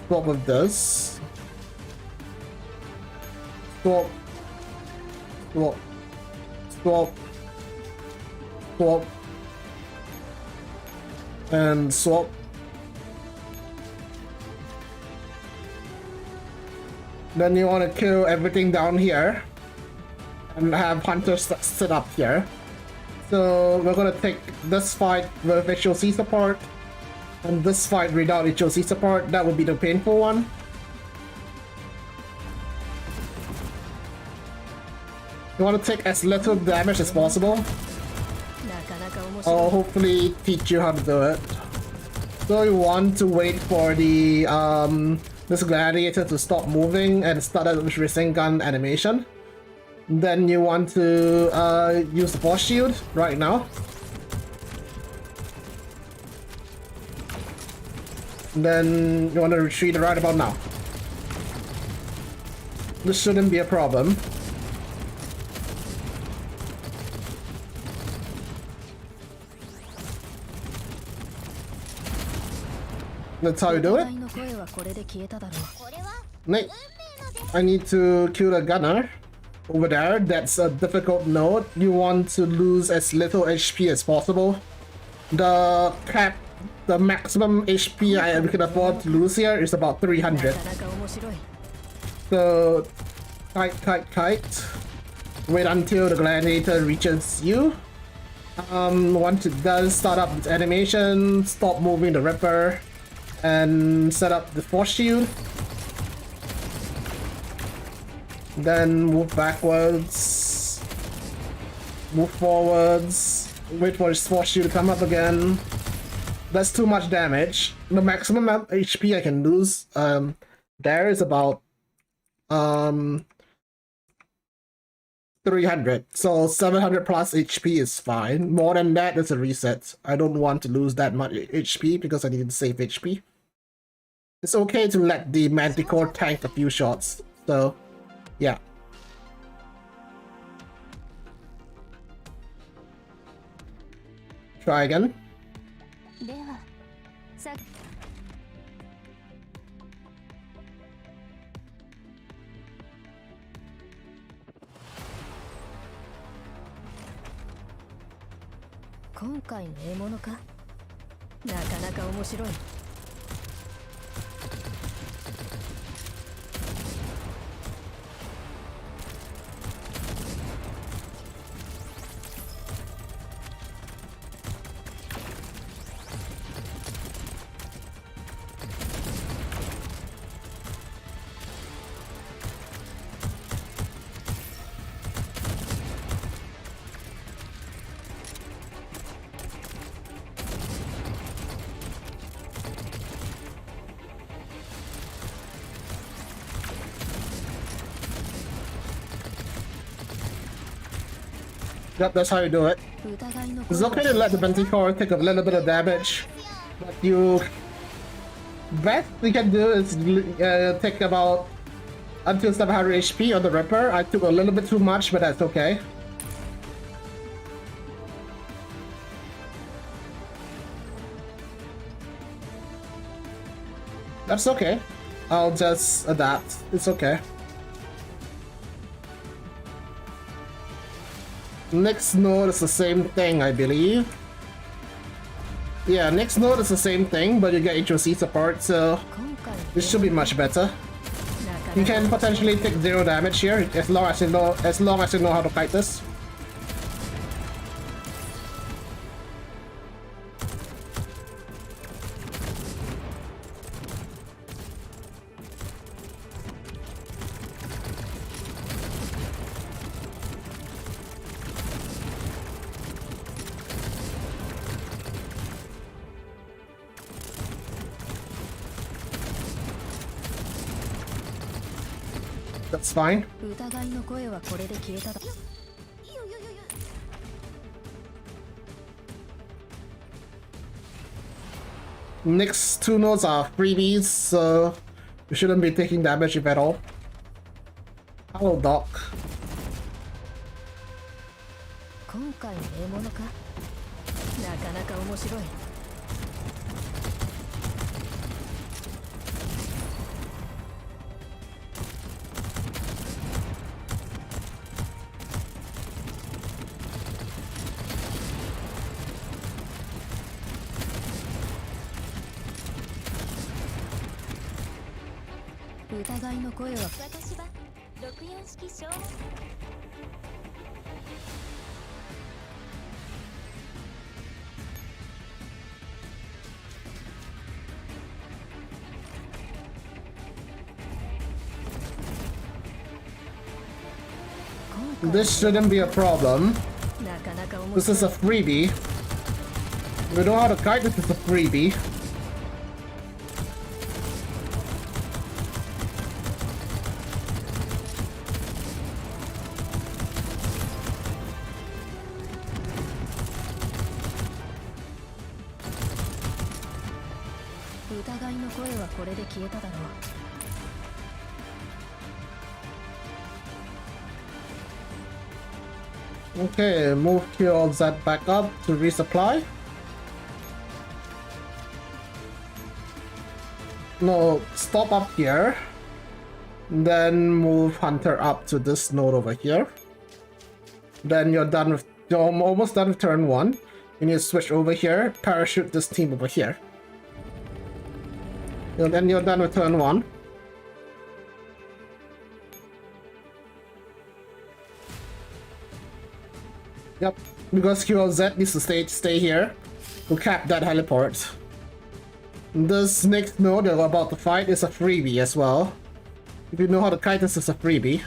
A: Swap with this. Swap. Swap. Swap. Swap. And swap. Then you want to kill everything down here and have hunters sit up here. So we're gonna take this fight with HOC support and this fight without HOC support. That would be the painful one. You want to take as little damage as possible. I'll hopefully teach you how to do it. So you want to wait for the this gladiator to stop moving and start a Rasengan animation. Then you want to use the force shield right now. Then you want to retreat right about now. This shouldn't be a problem. That's how you do it. Next, I need to kill the gunner over there. That's a difficult node. You want to lose as little HP as possible. The cap, the maximum HP I can afford to lose here is about 300. So, kite. Wait until the gladiator reaches you. Once it does, start up its animation, stop moving the Ripper, and set up the force shield. Then move backwards, move forwards, wait for his force shield to come up again. That's too much damage. The maximum HP I can lose there is about 300, so 700 plus HP is fine. More than that is a reset. I don't want to lose that much HP because I need to save HP. It's okay to let the Manticore tank a few shots, so yeah. Try again. Yep, that's how you do it. It's okay to let the Manticore take a little bit of damage, but you best you can do is take about until 700 HP on the Ripper. I took a little bit too much, but that's okay. That's okay. I'll just adapt. It's okay. Next node is the same thing, I believe. Yeah, next node is the same thing, but you get HOC support, so it should be much better. You can potentially take 0 damage here as long as you know how to fight this. That's fine. Next 2 nodes are freebies, so you shouldn't be taking damage if at all. Hello, Doc.
C: 今回の獲物かなかなか面白い 疑いの声は私は64式小
A: This shouldn't be a problem. This is a freebie. If you know how to kite, this is a freebie. Okay, move QLZ back up to resupply. No, stop up here. Then move Hunter up to this node over here. Then you're almost done with turn 1. You need to switch over here, parachute this team over here. And then you're done with turn 1. Yep, because QLZ needs to stay here to cap that heliport. This next node that we're about to fight is a freebie as well. If you know how to kite, this is a freebie.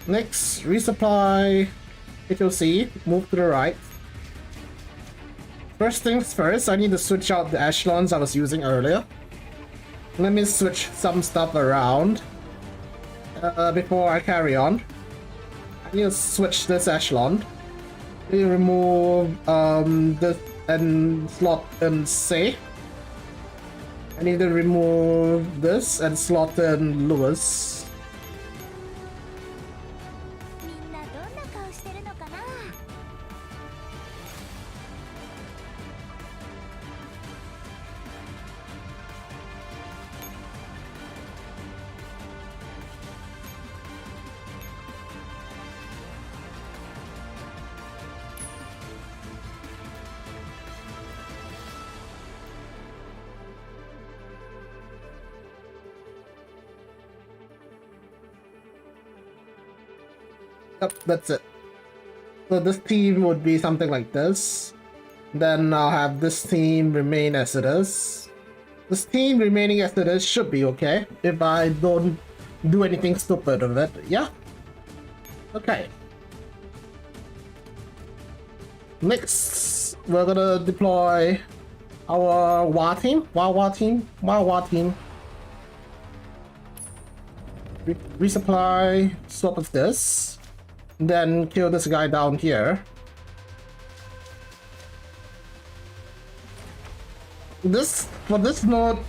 A: Next, resupply HOC, move to the right. First things first, I need to switch out the echelons I was using earlier. Let me switch some stuff around before I carry on. I need to switch this echelon. I need to remove this and slot in C. I need to remove this and slot in Lewis. Yep, that's it. So this team would be something like this. Then I'll have this team remain as it is. This team remaining as it is should be okay if I don't do anything stupid with it. Yeah? Okay. Next, we're gonna deploy our WA team. WA team. Resupply, swap with this. Then kill this guy down here. For this node,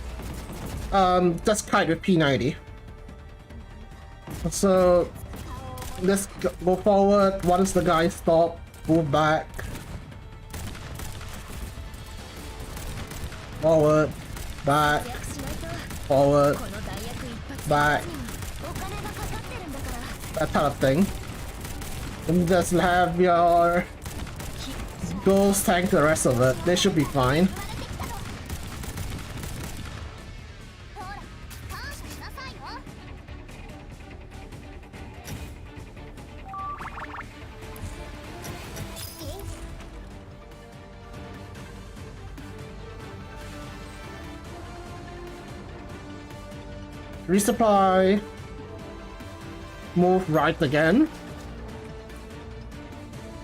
A: just kite with P90. So let's go forward. Once the guy stop, move back. Forward, back, forward, back. That kind of thing. And just have your girls tank the rest of it. They should be fine. Resupply. Move right again.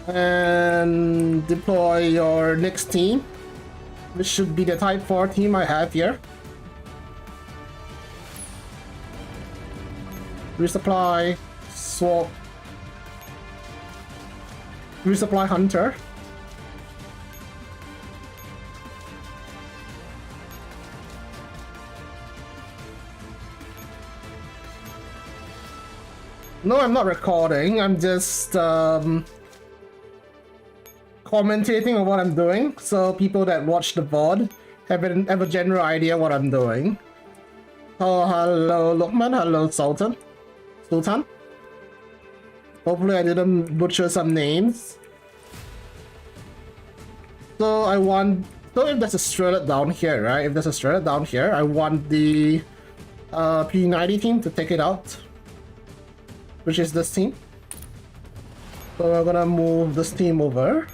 A: And deploy your next team. This should be the Type 4 team I have here. Resupply. Swap. Resupply Hunter. No, I'm not recording. I'm just commentating on what I'm doing, so people that watch the VOD have a general idea what I'm doing. Oh, hello Lukman, hello Sultan. Hopefully I didn't butcher some names. So if there's a strata down here, right? If there's a strata down here, I want the P90 team to take it out. Which is this team. So we're gonna move this team over.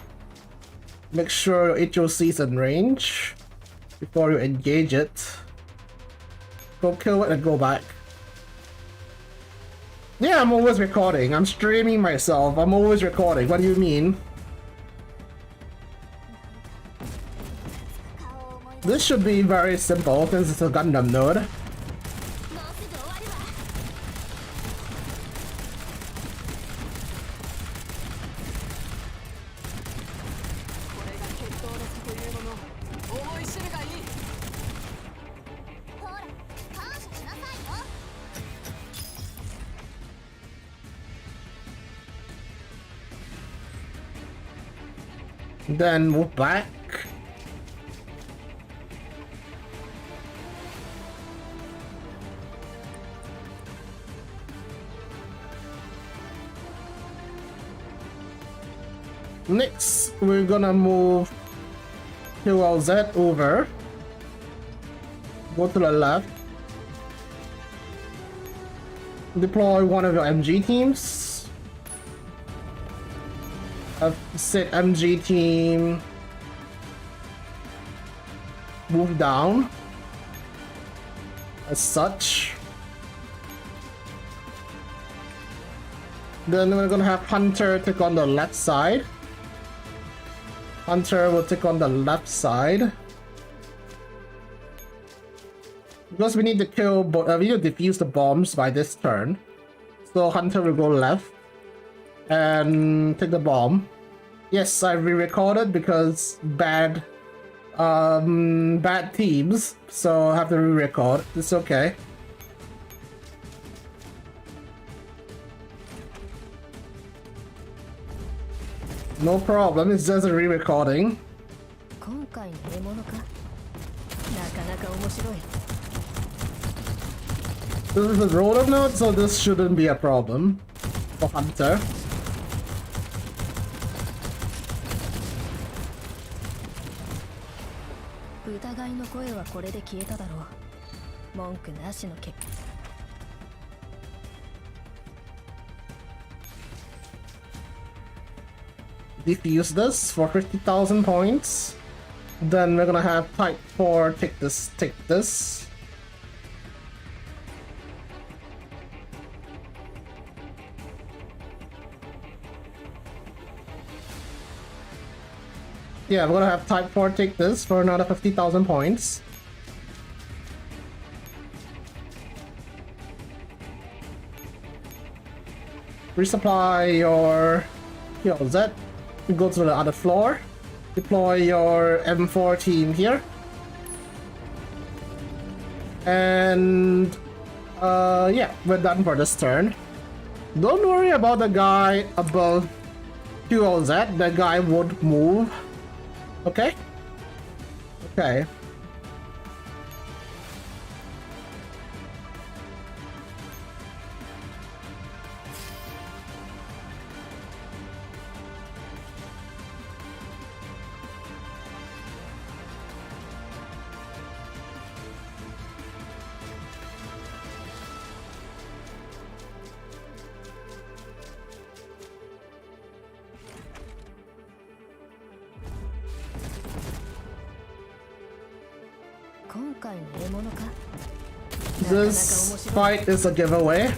A: Make sure HOC is in range before you engage it. Go kill it and go back. Yeah, I'm always recording. I'm streaming myself. I'm always recording. What do you mean? This should be very simple since it's a Gundam node. Then move back. Next, we're gonna move QLZ over. Go to the left. Deploy one of your MG teams. Set MG team. Move down. As such. Then we're gonna have Hunter take on the left side. Hunter will take on the left side. Because we need to kill, we need to defuse the bombs by this turn. So Hunter will go left and take the bomb. Yes, I re-recorded because bad teams, so I have to re-record. It's okay. No problem, it's just a re-recording. This is a roller node, so this shouldn't be a problem for Hunter. defuse this for 50,000 points. Then we're gonna have Type 4 take this. Yeah, we're gonna have Type 4 take this for another 50,000 points. Resupply your Z. Go to the other floor. Deploy your M4 team here. And yeah, we're done for this turn. Don't worry about the guy above QLZ. That guy won't move. Okay? Okay. This fight is a giveaway.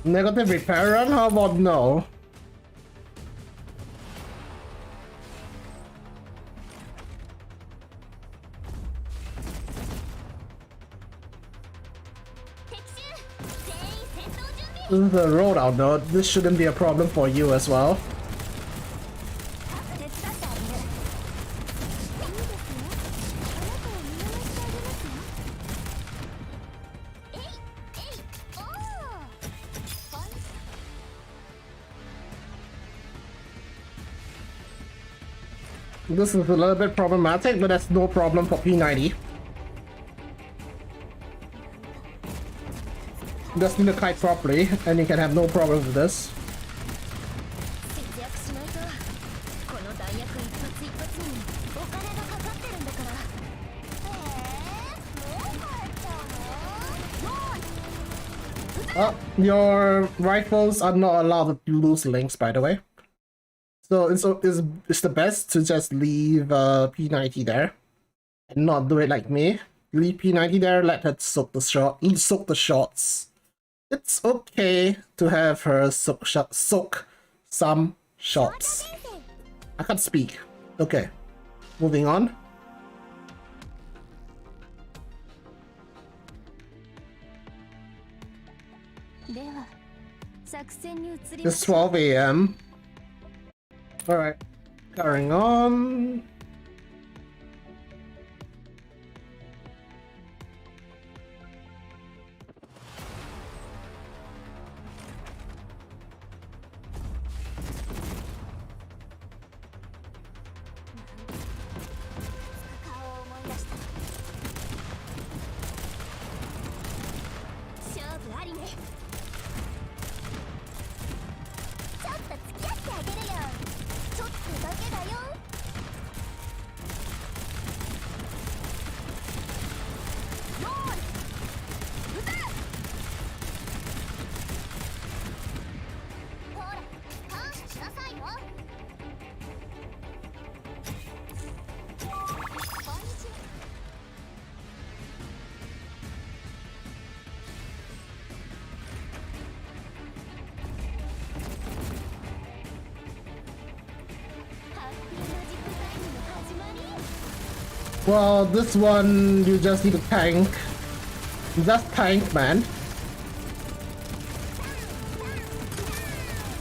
A: Negative repair run? How about no? This is a road out though. This shouldn't be a problem for you as well. This is a little bit problematic, but that's no problem for P90. Just need to kite properly, and you can have no problem with this. Your rifles are not allowed to lose links, by the way. So it's the best to just leave P90 there and not do it like me. Leave P90 there, let her soak the shots. It's okay to have her soak some shots. I can't speak. Okay, moving on. It's 12 AM. Alright, carrying on. Well, this one you just need to tank. Just tank, man.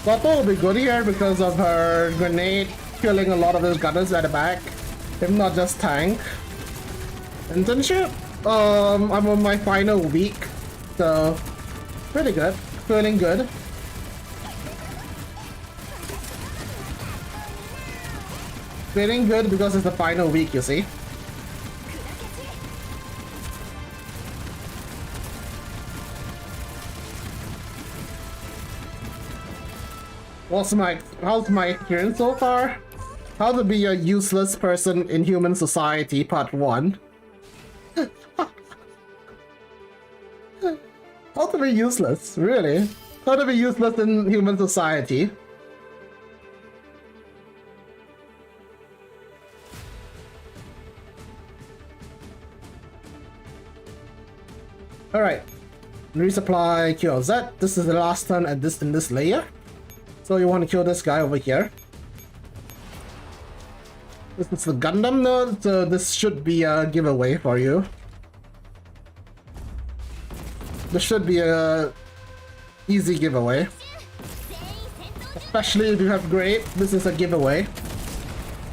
A: Sato will be good here because of her grenade killing a lot of his gunners at the back. If not, just tank. Internship? I'm on my final week, so pretty good. Feeling good. Feeling good because it's the final week, you see. How's my experience so far? How to be a useless person in human society, part 1. How to be useless, really? How to be useless in human society? Alright. Resupply, kill Z. This is the last turn at this in this layer. So you want to kill this guy over here. This is the Gundam node, so this should be a giveaway for you. This should be a easy giveaway. Especially if you have great, this is a giveaway.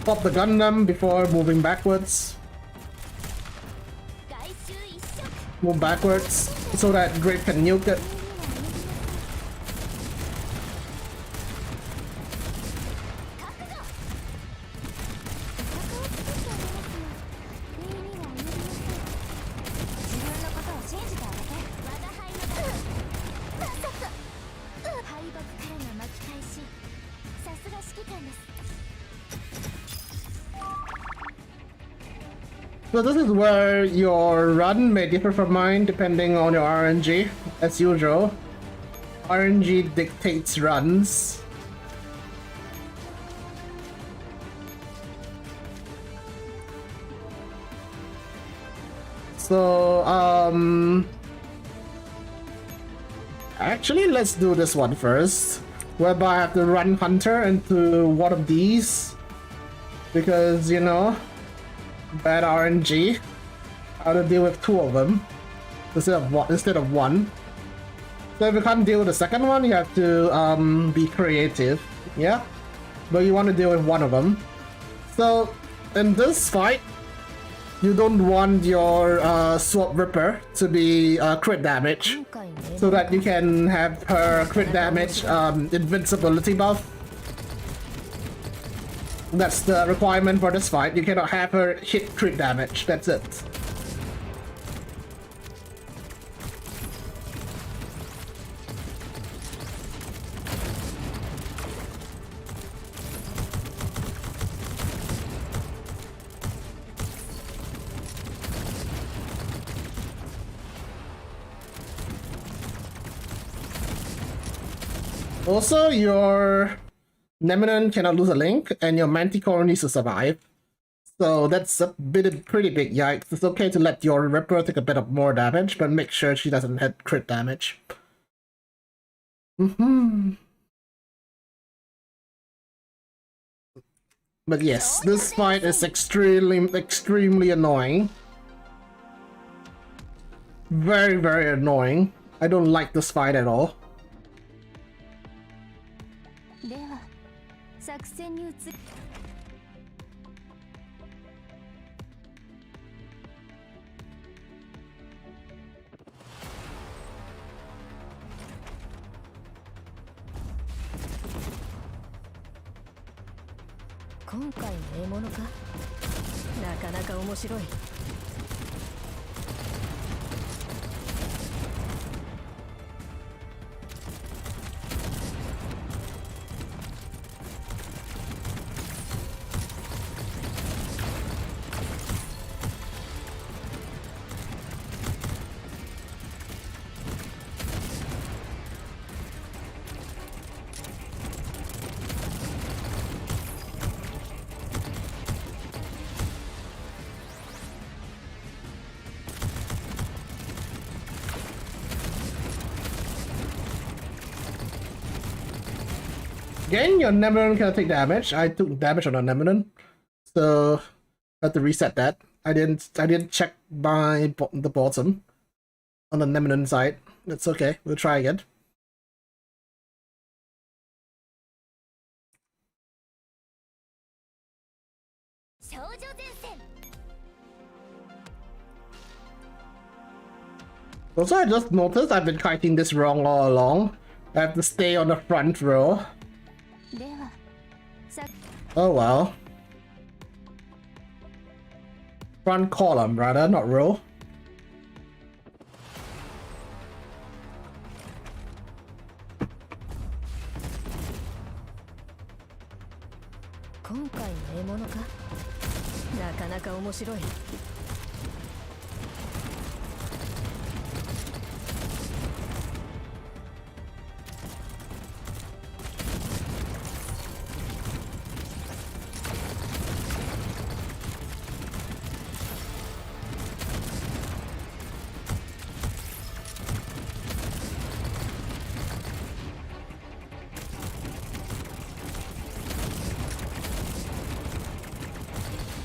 A: Pop the Gundam before moving backwards. Move backwards so that Grape can nuke it. So this is where your run may differ from mine depending on your RNG. As usual, RNG dictates runs. So, actually let's do this one first, whereby I have to run Hunter into one of these, because, you know, bad RNG. How to deal with 2 of them instead of one. So if you can't deal with the second one, you have to be creative, yeah? But you want to deal with one of them. So in this fight, you don't want your Sword Ripper to be crit damage, so that you can have her crit damage invincibility buff. That's the requirement for this fight. You cannot have her hit crit damage. That's it. Also, your Neminon cannot lose a link, and your Manticore needs to survive. So that's a pretty big yikes. It's okay to let your Ripper take a bit of more damage, but make sure she doesn't hit crit damage. But yes, this fight is extremely annoying. Very, very annoying. I don't like this fight at all. Again, your Neminon cannot take damage. I took damage on a Neminon, so I have to reset that. I didn't check the bottom on the Neminon side. That's okay. We'll try again. Also, I just noticed I've been kiting this wrong all along. I have to stay on the front row. Oh well. Front column, rather, not row.
C: 今回の獲物か。なかなか面白い。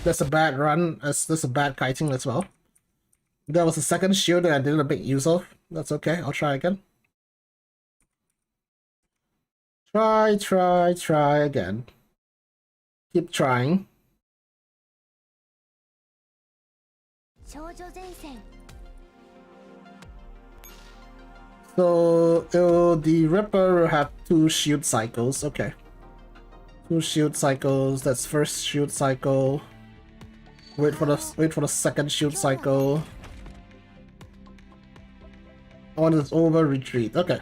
B: That's a bad run. That's a bad kiting as well. That was the second shield that I didn't make use of. That's okay. I'll try again. Try again. Keep trying. So the Ripper will have 2 shield cycles. Okay. 2 shield cycles. That's first shield cycle. Wait for the second shield cycle. When it's over, retreat. Okay.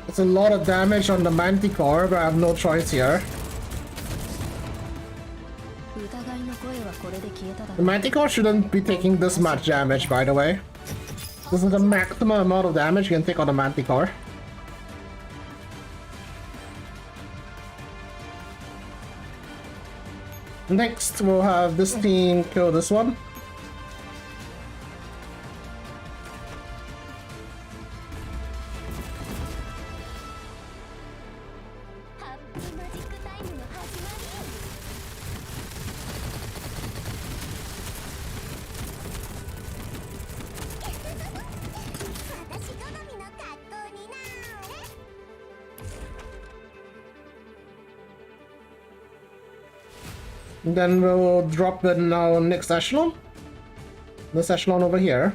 B: It's a lot of damage on the Manticore, but I have no choice here. The Manticore shouldn't be taking this much damage, by the way. This is the maximum amount of damage you can take on the Manticore. Next, we'll have this team kill this one. Then we'll drop in our next echelon. This echelon over here.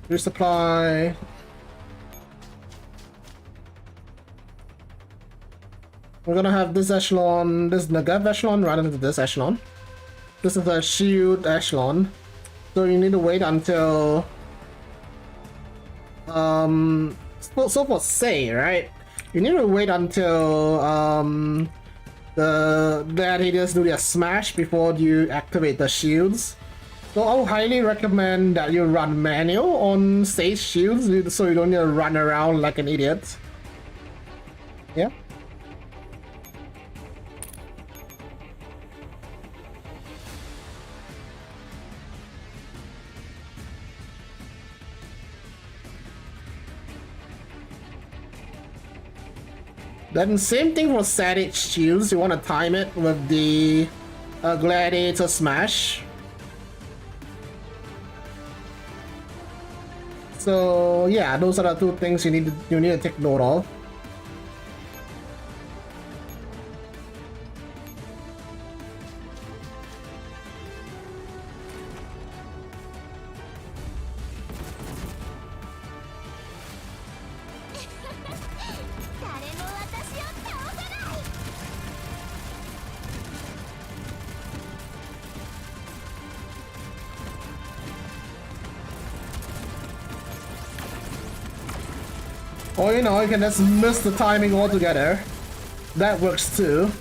B: Resupply. We're gonna have this echelon, this Nagav echelon right into this echelon. This is a shield echelon. So you need to wait until so for Ceia, right? You need to wait until the gladiators do their smash before you activate the shields. So I would highly recommend that you run manual on stage shields so you don't need to run around like an idiot. Yeah. Then same thing for static shields, you want to time it with the gladiator smash. So yeah, those are the 2 things you need to take note of. Or you know, you can just miss the timing altogether. That works too.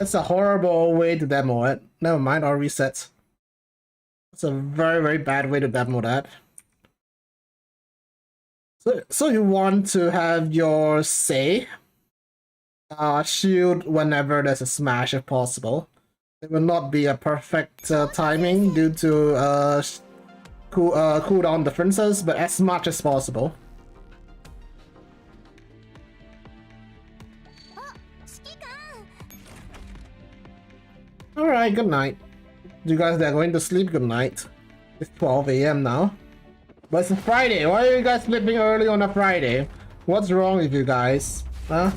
A: That's a horrible way to demo it. Never mind, I'll reset. That's a very, very bad way to demo that. So you want to have your Ceia shield whenever there's a smash if possible. It will not be a perfect timing due to cooldown differences, but as much as possible. Alright, good night. You guys that are going to sleep, good night. It's 12 AM now. But it's a Friday. Why are you guys sleeping early on a Friday? What's wrong with you guys? Huh?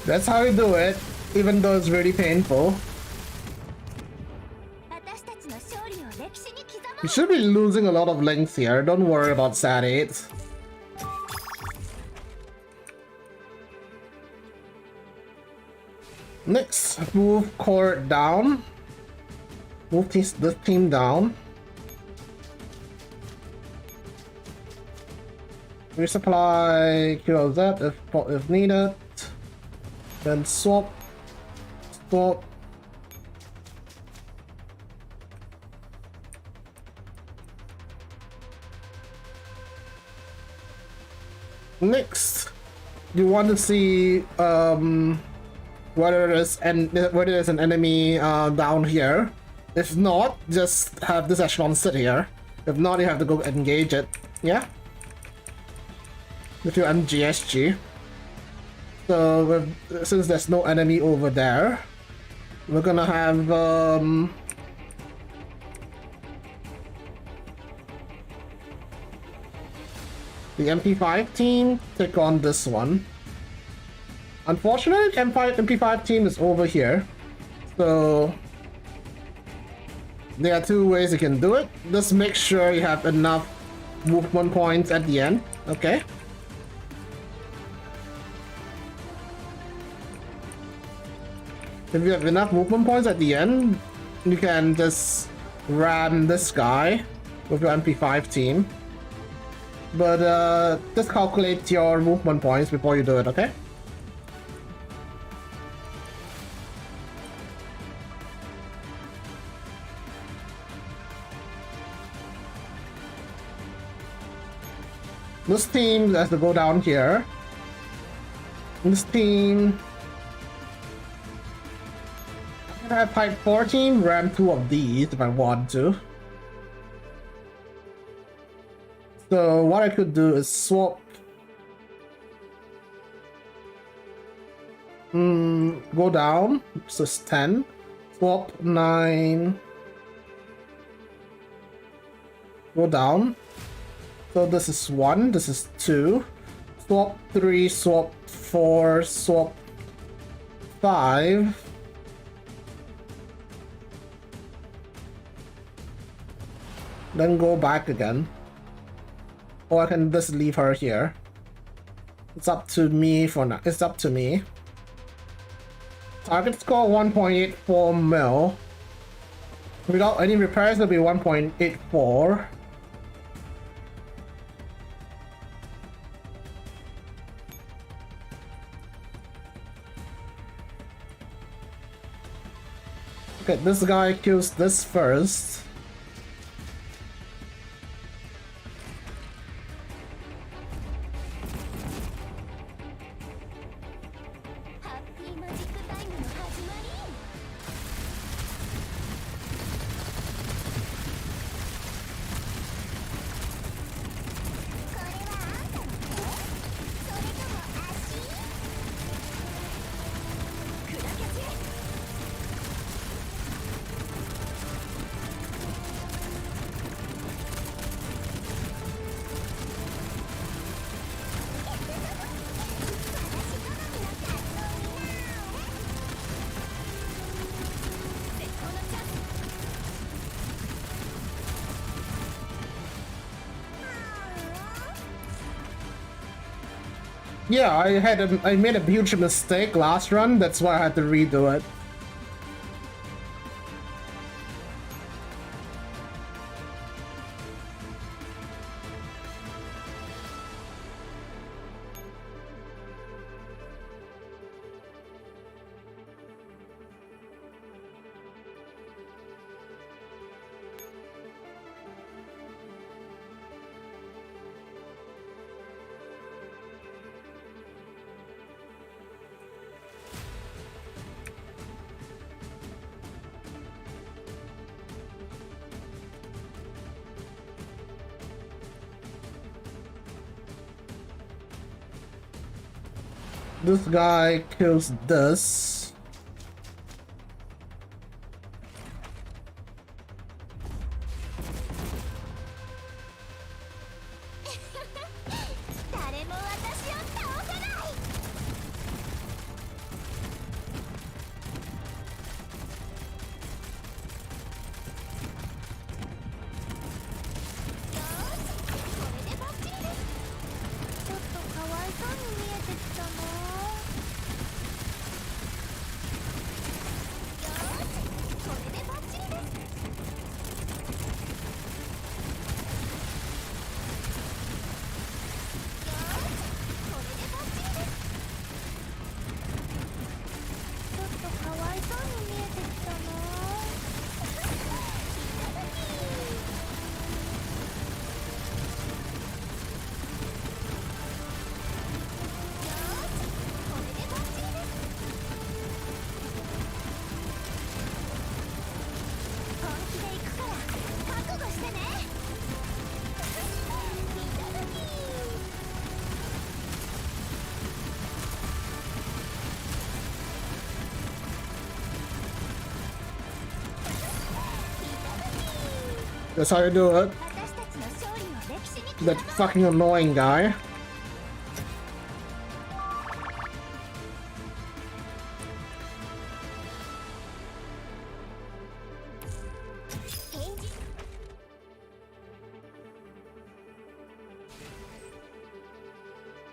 A: That's how you do it, even though it's really painful. You should be losing a lot of length here, don't worry about Sat 8. Next, move core down. Move this team down. Resupply QLZ if needed. Then swap. Next, you want to see whether there's an enemy down here. If not, just have this echelon sit here. If not, you have to go engage it. Yeah. With your MGSG. So since there's no enemy over there, we're gonna have the MP5 team take on this one. Unfortunately, MP5 team is over here, so there are two ways you can do it. Just make sure you have enough movement points at the end. Okay. If you have enough movement points at the end, you can just ram this guy with your MP5 team. But just calculate your movement points before you do it, okay? This team has to go down here. This team... I have type 14, ram 2 of these if I want to. So what I could do is swap. Go down, so it's 10. Swap 9. Go down. So this is 1, this is 2. Swap 3, swap 4, swap 5. Then go back again. Or I can just leave her here. It's up to me for now. It's up to me. Target score 1.84 mil. Without any repairs, it'll be 1.84. Okay, this guy kills this first. Yeah, I made a huge mistake last run, that's why I had to redo it. This guy kills this. That's how you do it. That fucking annoying guy.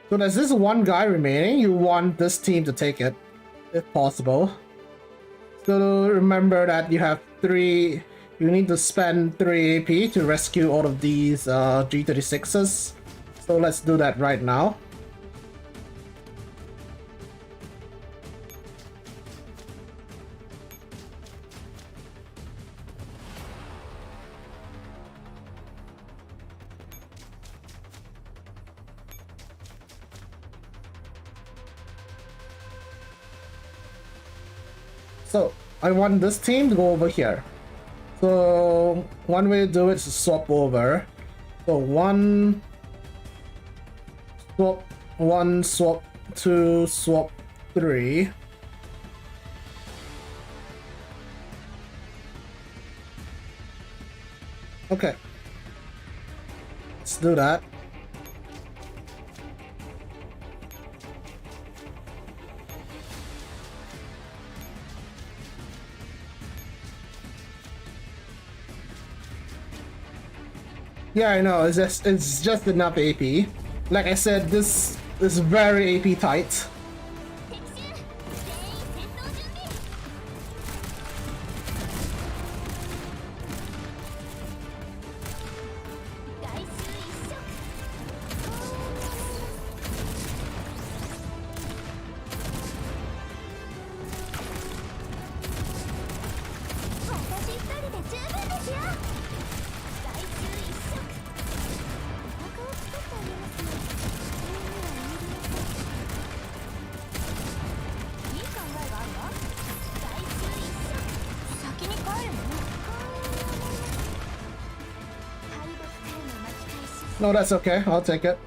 A: So there's this one guy remaining. You want this team to take it, if possible. So remember that you have three. You need to spend 3 AP to rescue all of these G36s. So let's do that right now. So I want this team to go over here. So one way to do it is to swap over. So one, swap two, swap three. Okay. Let's do that. Yeah, I know, it's just enough AP. Like I said, this is very AP tight. No, that's okay. I'll take it.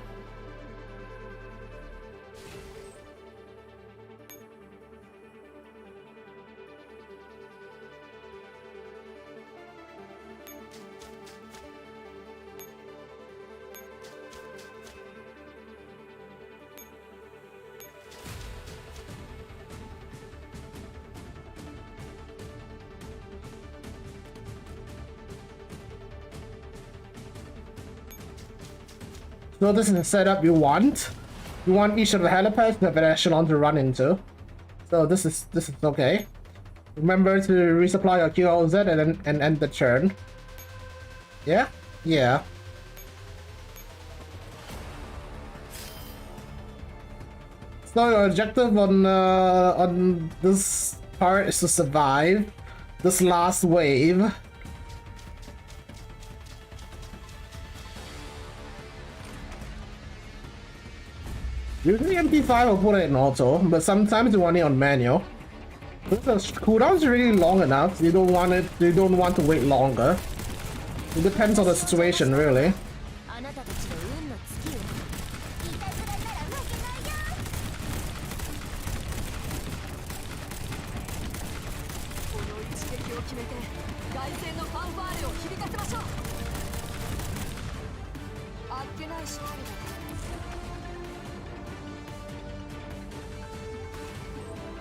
A: So this is the setup you want. You want each of the helipads to have an echelon to run into. So this is okay. Remember to resupply your QLZ and end the churn. Yeah? Yeah. So your objective on this part is to survive this last wave. Usually MP5 will put it in auto, but sometimes you want it on manual. Because the cooldown's really long enough, you don't want to wait longer. It depends on the situation, really.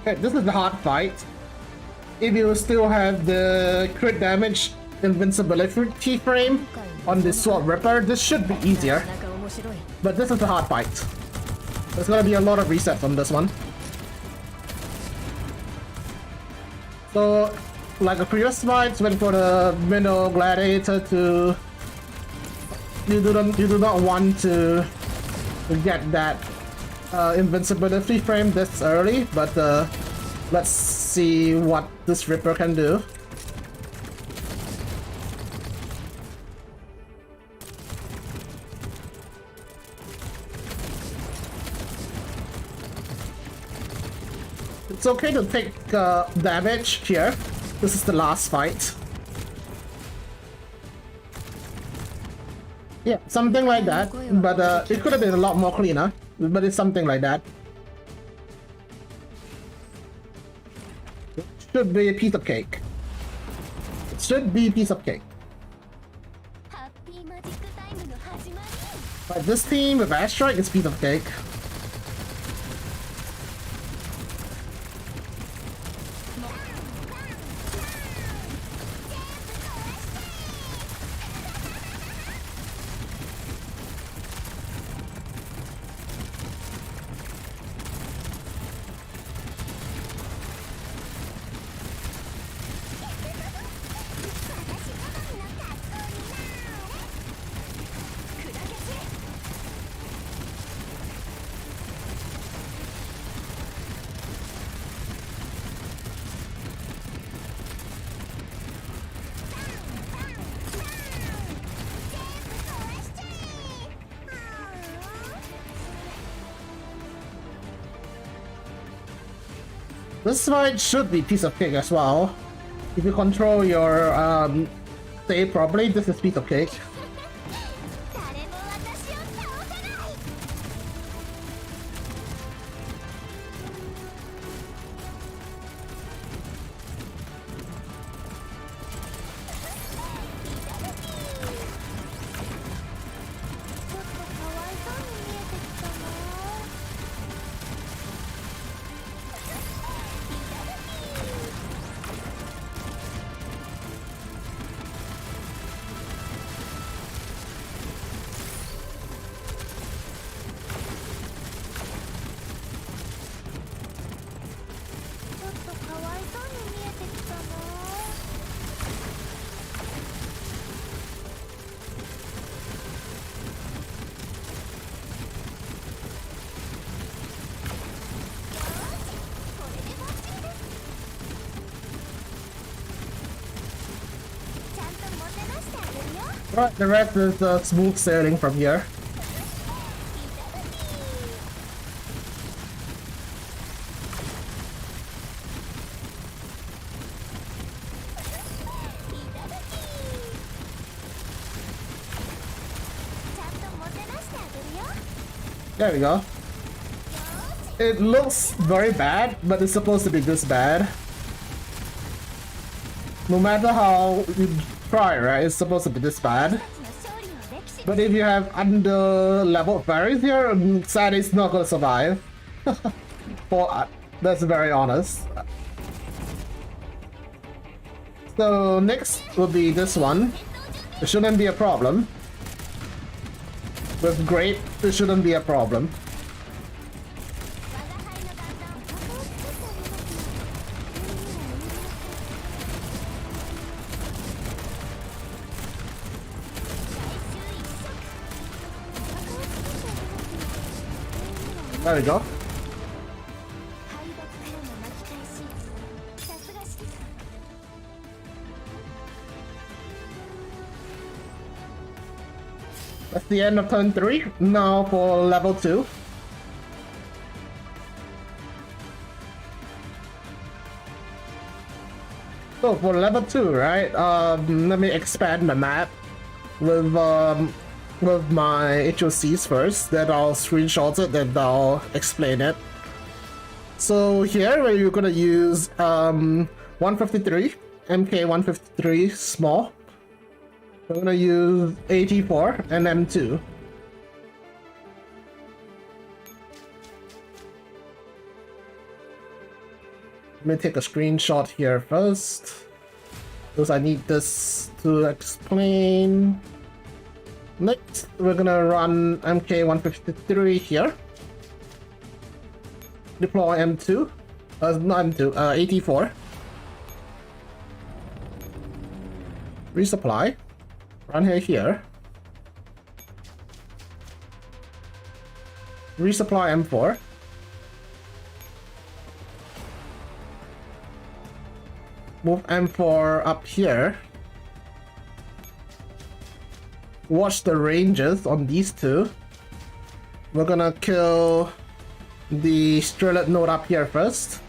A: Okay, this is the hard fight. If you still have the crit damage invincibility frame on the Sword Ripper, this should be easier. But this is the hard fight. There's gonna be a lot of resets on this one. So, like a previous fight, went for the middle gladiator to... You do not want to get that invincibility frame this early, but let's see what this Ripper can do. It's okay to take damage here. This is the last fight. Yeah, something like that, but it could have been a lot more cleaner, but it's something like that. It should be a piece of cake. It should be a piece of cake. But this team with Airstrike is piece of cake. This fight should be piece of cake as well. If you control your save properly, this is piece of cake. Right, the rest is smooth sailing from here. There we go. It looks very bad, but it's supposed to be this bad. No matter how you try, right, it's supposed to be this bad. But if you have under level berries here, sadly it's not gonna survive. That's very honest. So next will be this one. It shouldn't be a problem. With grape, it shouldn't be a problem. There we go. That's the end of turn 3. Now for level 2. So for level 2, right? Let me expand the map with my HOCs first. Then I'll screenshot it. Then I'll explain it. So here, where you're gonna use 153 MK153 small. We're gonna use AT4 and M2. Let me take a screenshot here first, because I need this to explain. Next, we're gonna run MK153 here. Deploy M2. Not M2, AT4. Resupply. Run here. Resupply M4. Move M4 up here. Watch the ranges on these two. We're gonna kill the Strellet node up here first.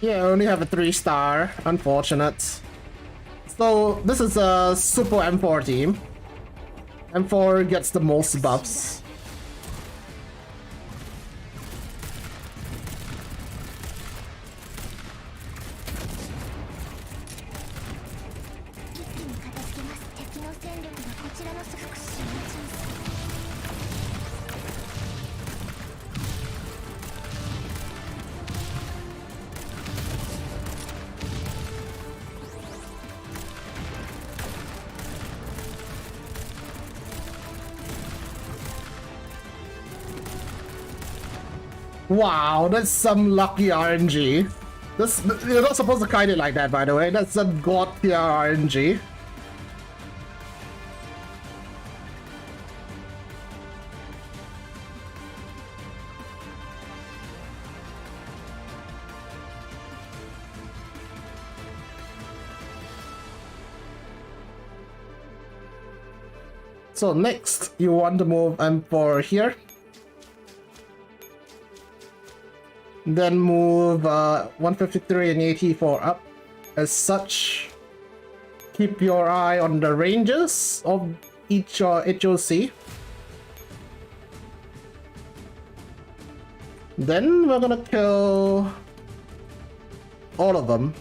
A: Yeah, I only have a 3-star. Unfortunate. So this is a super M4 team. M4 gets the most buffs. Wow, that's some lucky RNG. You're not supposed to kite it like that, by the way. That's some god tier RNG. So next, you want to move M4 here. Then move 153 and AT4 up. As such, keep your eye on the ranges of each HOC. Then we're gonna kill all of them.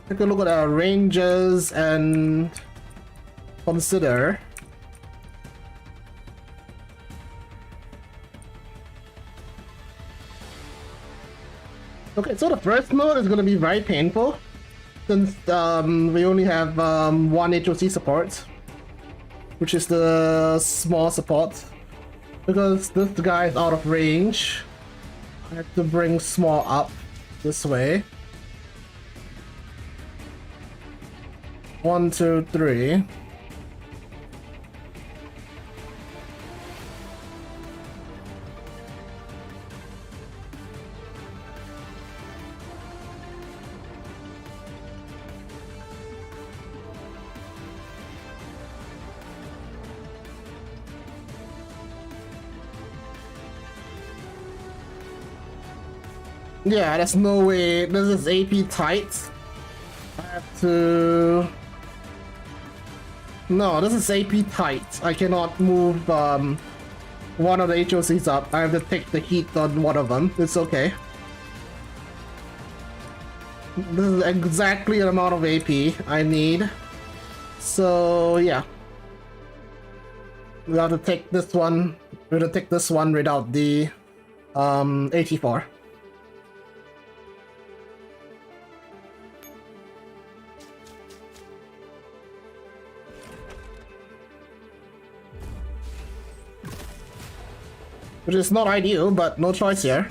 A: Take a look at our ranges and consider. Okay, so the first mode is going to be very painful since we only have one HOC support, which is the small support. Because this guy is out of range, I have to bring small up this way. 1, 2, 3. Yeah, there's no way. This is AP tight. I have to... No, this is AP tight. I cannot move one of the HOCs up. I have to take the heat on one of them. It's okay. This is exactly the amount of AP I need. So yeah. We have to take this one. We have to take this one without the 84. Which is not ideal, but no choice here.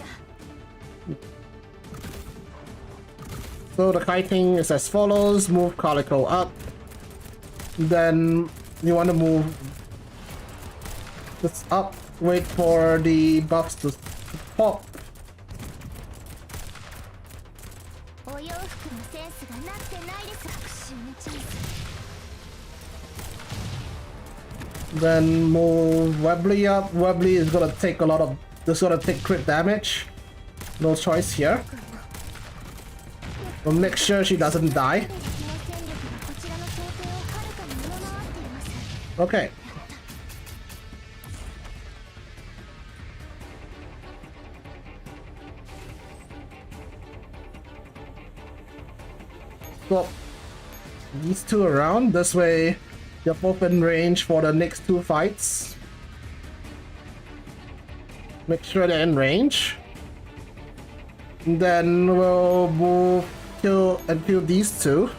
A: So the kiting is as follows: move Calico up. Then you want to move this up, wait for the buffs to pop. Then move Webley up. Webley is gonna take a lot of... Just gonna take crit damage. No choice here. We'll make sure she doesn't die. Okay. Swap these two around. This way you're both in range for the next two fights. Make sure they're in range. And then we'll move kill these two.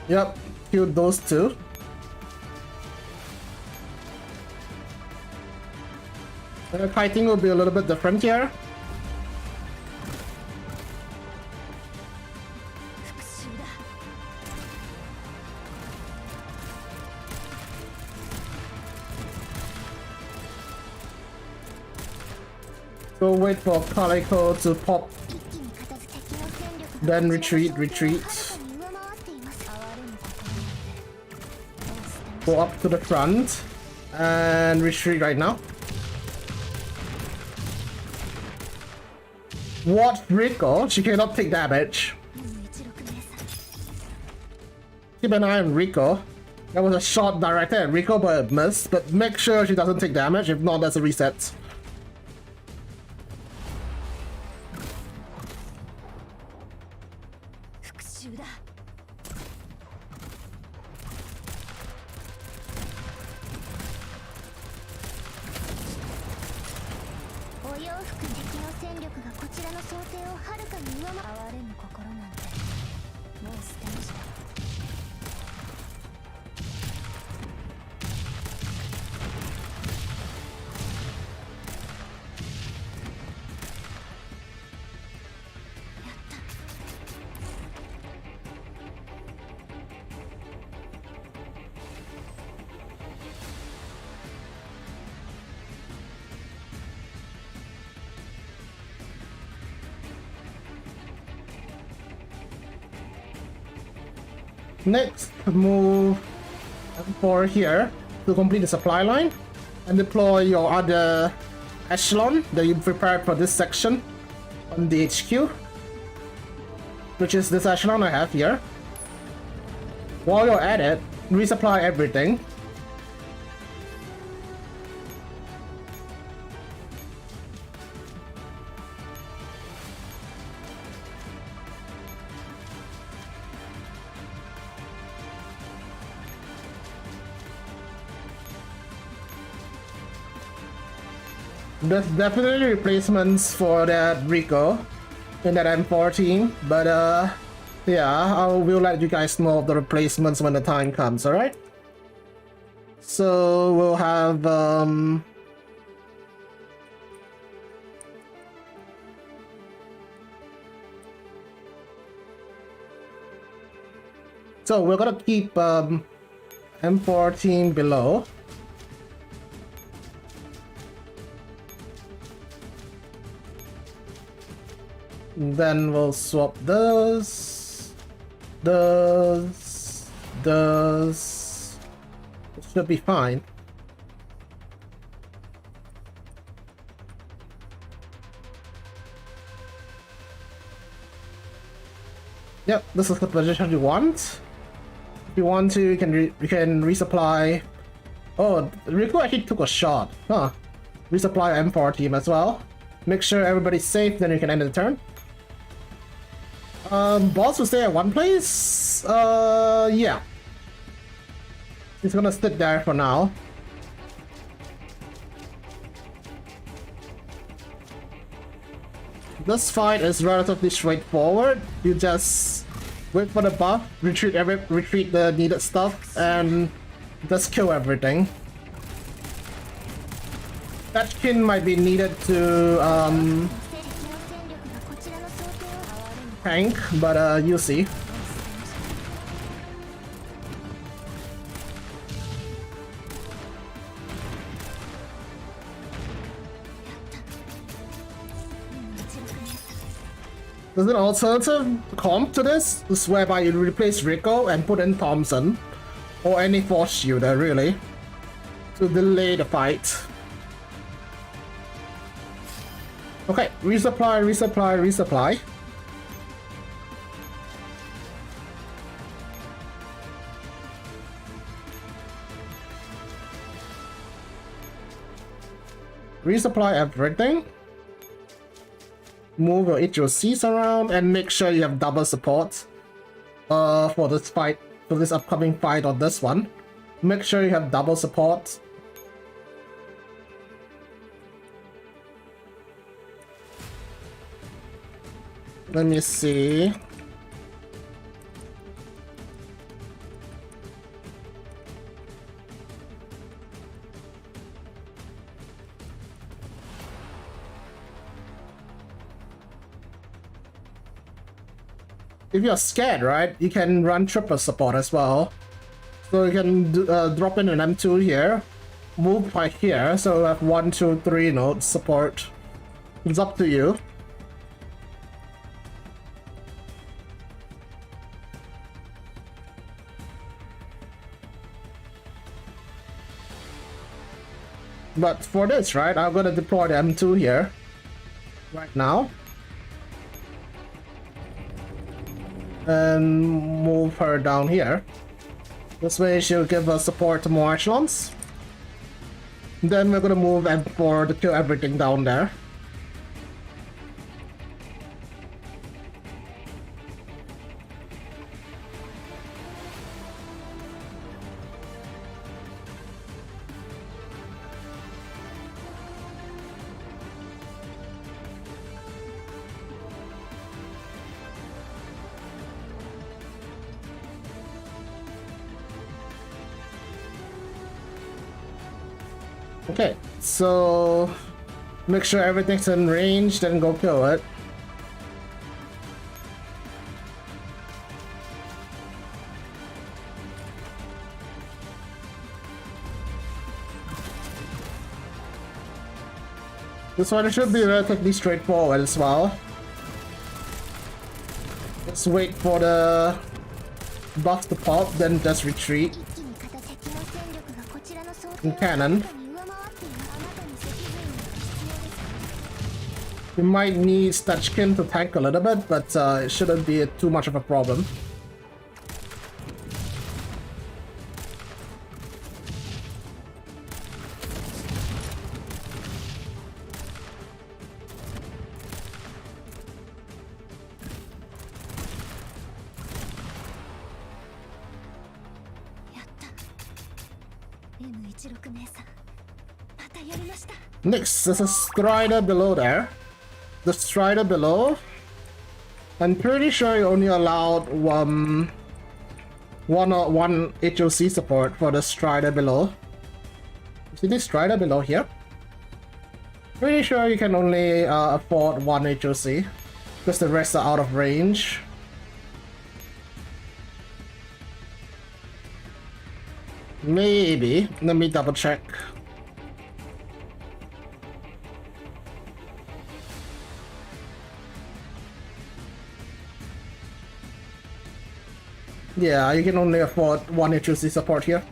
A: Yep, killed those two. The kiting will be a little bit different here. So wait for Calico to pop. Then retreat. Go up to the front and retreat right now. Watch Rico, she cannot take damage. Keep an eye on Rico. That was a shot directed at Rico but it missed, but make sure she doesn't take damage, if not that's a reset. Next, move M4 here to complete the supply line and deploy your other echelon that you prepared for this section on the HQ, which is this echelon I have here. While you're at it, resupply everything. There's definitely replacements for that Rico in that M4 team, but yeah, I will let you guys know of the replacements when the time comes, alright? So we'll have so we're gonna keep M4 team below. Then we'll swap those. Those. It should be fine. Yep, this is the position you want. If you want to, you can resupply. Oh, Riku actually took a shot. Huh. Resupply M4 team as well. Make sure everybody's safe, then you can end the turn. Boss will stay at one place? Yeah. He's gonna sit there for now. This fight is relatively straightforward. You just wait for the buff, retreat the needed stuff, and just kill everything. Fetchkin might be needed to tank, but you'll see. There's an alternative comp to this. This is whereby you replace Rico and put in Thompson, or any force shooter really, to delay the fight. Okay, resupply. Resupply everything. Move your HOCs around and make sure you have double support for this fight, for this upcoming fight on this one. Make sure you have double support. Let me see. If you're scared, right, you can run triple support as well. So you can drop in an M2 here, move by here, so you have 1, 2, 3 nodes support. It's up to you. But for this, right, I'm gonna deploy the M2 here right now. And move her down here. This way she'll give us support to more echelons. Then we're gonna move M4 to kill everything down there. Okay, so make sure everything's in range, then go kill it. This one should be relatively straightforward as well. Just wait for the buff to pop, then just retreat. And cannon. You might need Stachkin to tank a little bit, but it shouldn't be too much of a problem. Next, there's a Strider below there. The Strider below, I'm pretty sure you're only allowed one HOC support for the Strider below. See this Strider below here? Pretty sure you can only afford one HOC because the rest are out of range. Maybe. Let me double check. Yeah, you can only afford one HUC support here.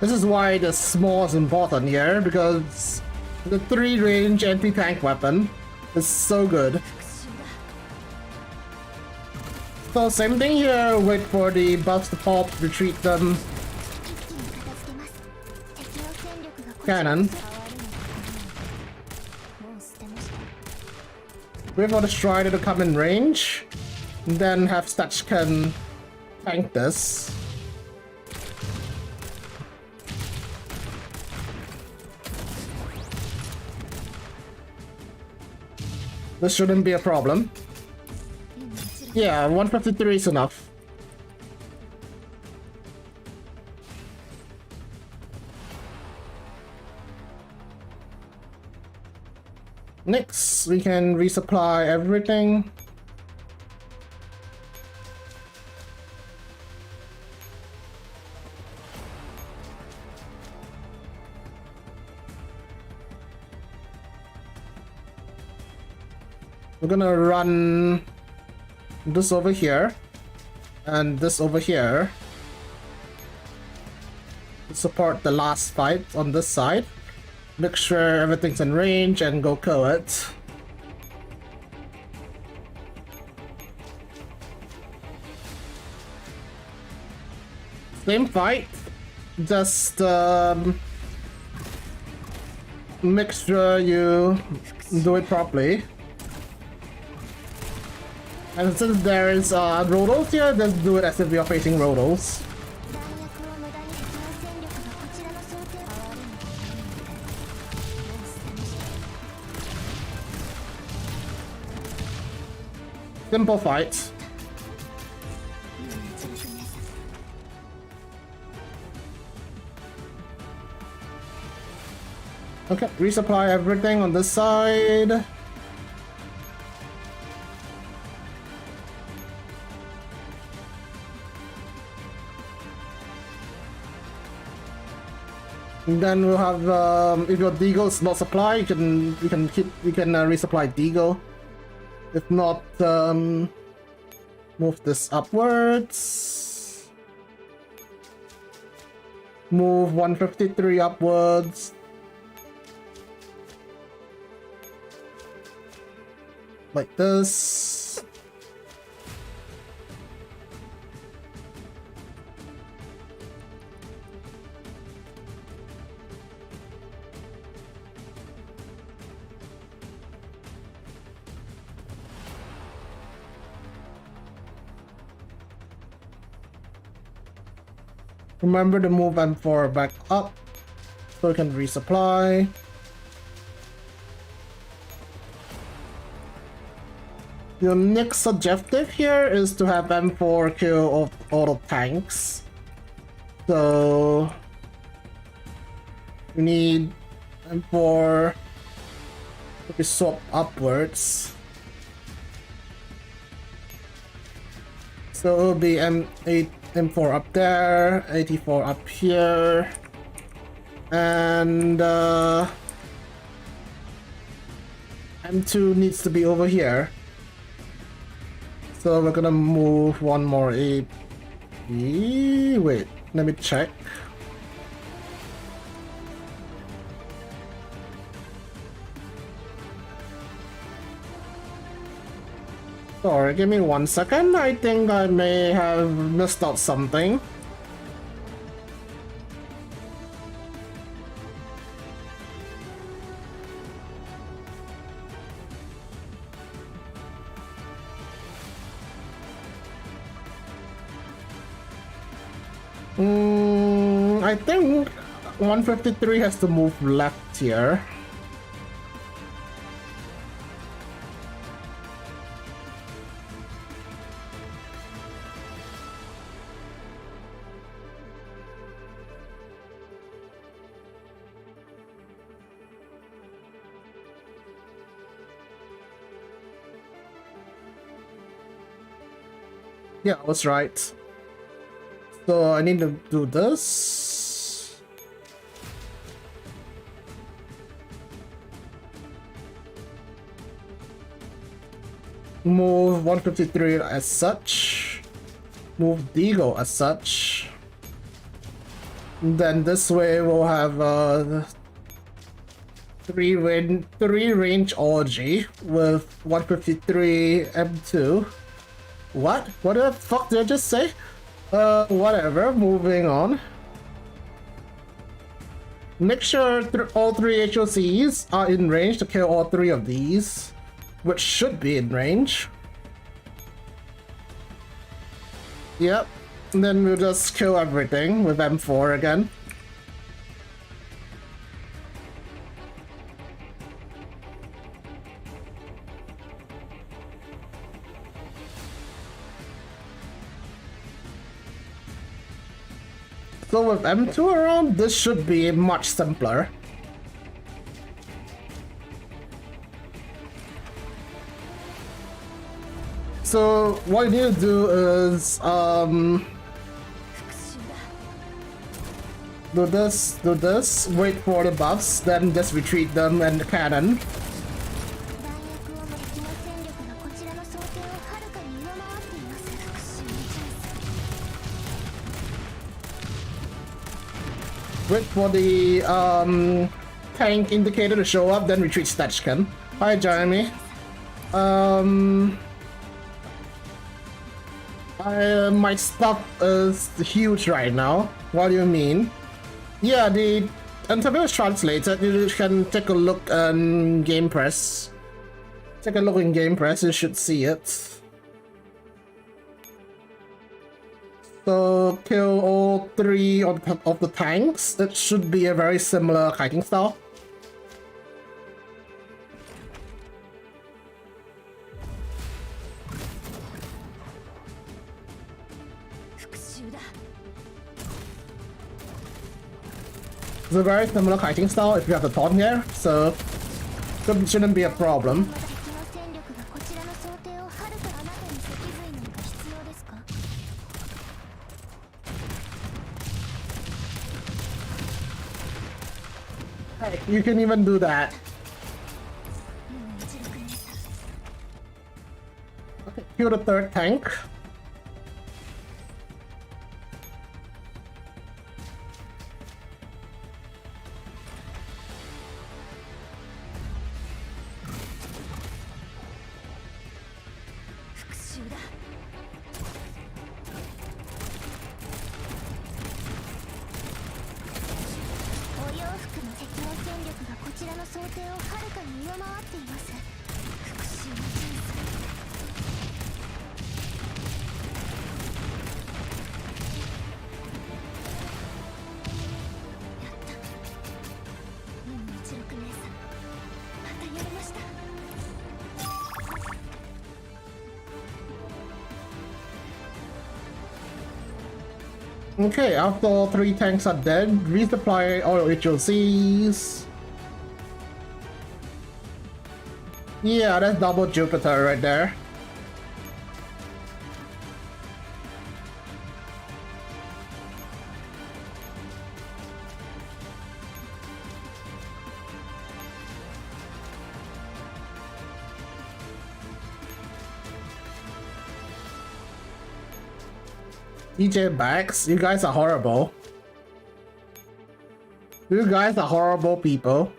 A: This is why the small is important here, because the 3-range anti-tank weapon is so good. So same thing here, wait for the buffs to pop, retreat them. Cannon. Wait for the Strider to come in range, then have Stachkan tank this. This shouldn't be a problem. Yeah, 153 is enough. Next, we can resupply everything. We're gonna run this over here and this over here to support the last fight on this side. Make sure everything's in range and go kill it. Same fight, just make sure you do it properly. And since there is Rodals here, let's do it as if we are facing Rodals. Simple fight. Okay, resupply everything on this side. And then we'll have if your Deagle is not supplied, you can resupply Deagle. If not, move this upwards. Move 153 upwards. Like this. Remember to move M4 back up so we can resupply. Your next objective here is to have M4 kill all the tanks. So we need M4 to be swapped upwards. So it'll be M4 up there, 84 up here, and M2 needs to be over here. So we're gonna move one more AP. Wait, let me check. Sorry, give me 1 second. I think I may have missed out something. I think 153 has to move left here. Yeah, I was right. So I need to do this. Move 153 as such. Move Deagle as such. Then this way we'll have three range orgy with 153 M2. What? What the fuck did I just say? Whatever, moving on. Make sure all 3 HOCs are in range to kill all 3 of these, which should be in range. Yep, and then we'll just kill everything with M4 again. So with M2 around, this should be much simpler. So what you need to do is do this, wait for the buffs, then just retreat them and the cannon. Wait for the tank indicator to show up, then retreat Stetchkin. Hi Jeremy. My stuff is huge right now. What do you mean? Yeah, the interview is translated. You can take a look in Game Press. Take a look in Game Press, you should see it. So kill all 3 of the tanks. It should be a very similar kiting style. It's a very similar kiting style if you have the taunt here, so it shouldn't be a problem. Hey, you can even do that. Okay, kill the 3rd tank. Okay, after all 3 tanks are dead, resupply all HOCs. Yeah, that's double Jupiter right there. DJ Bax, you guys are horrible. You guys are horrible people.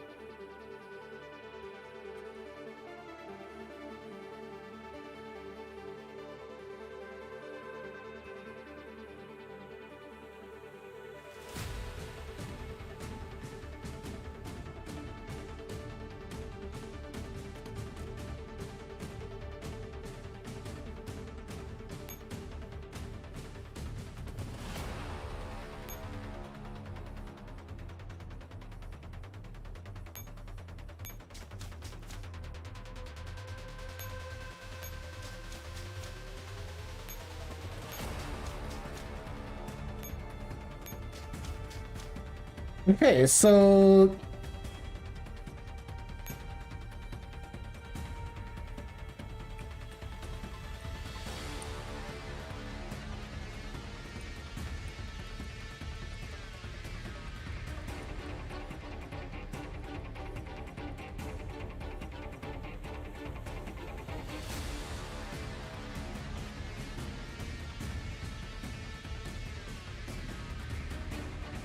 A: Okay, so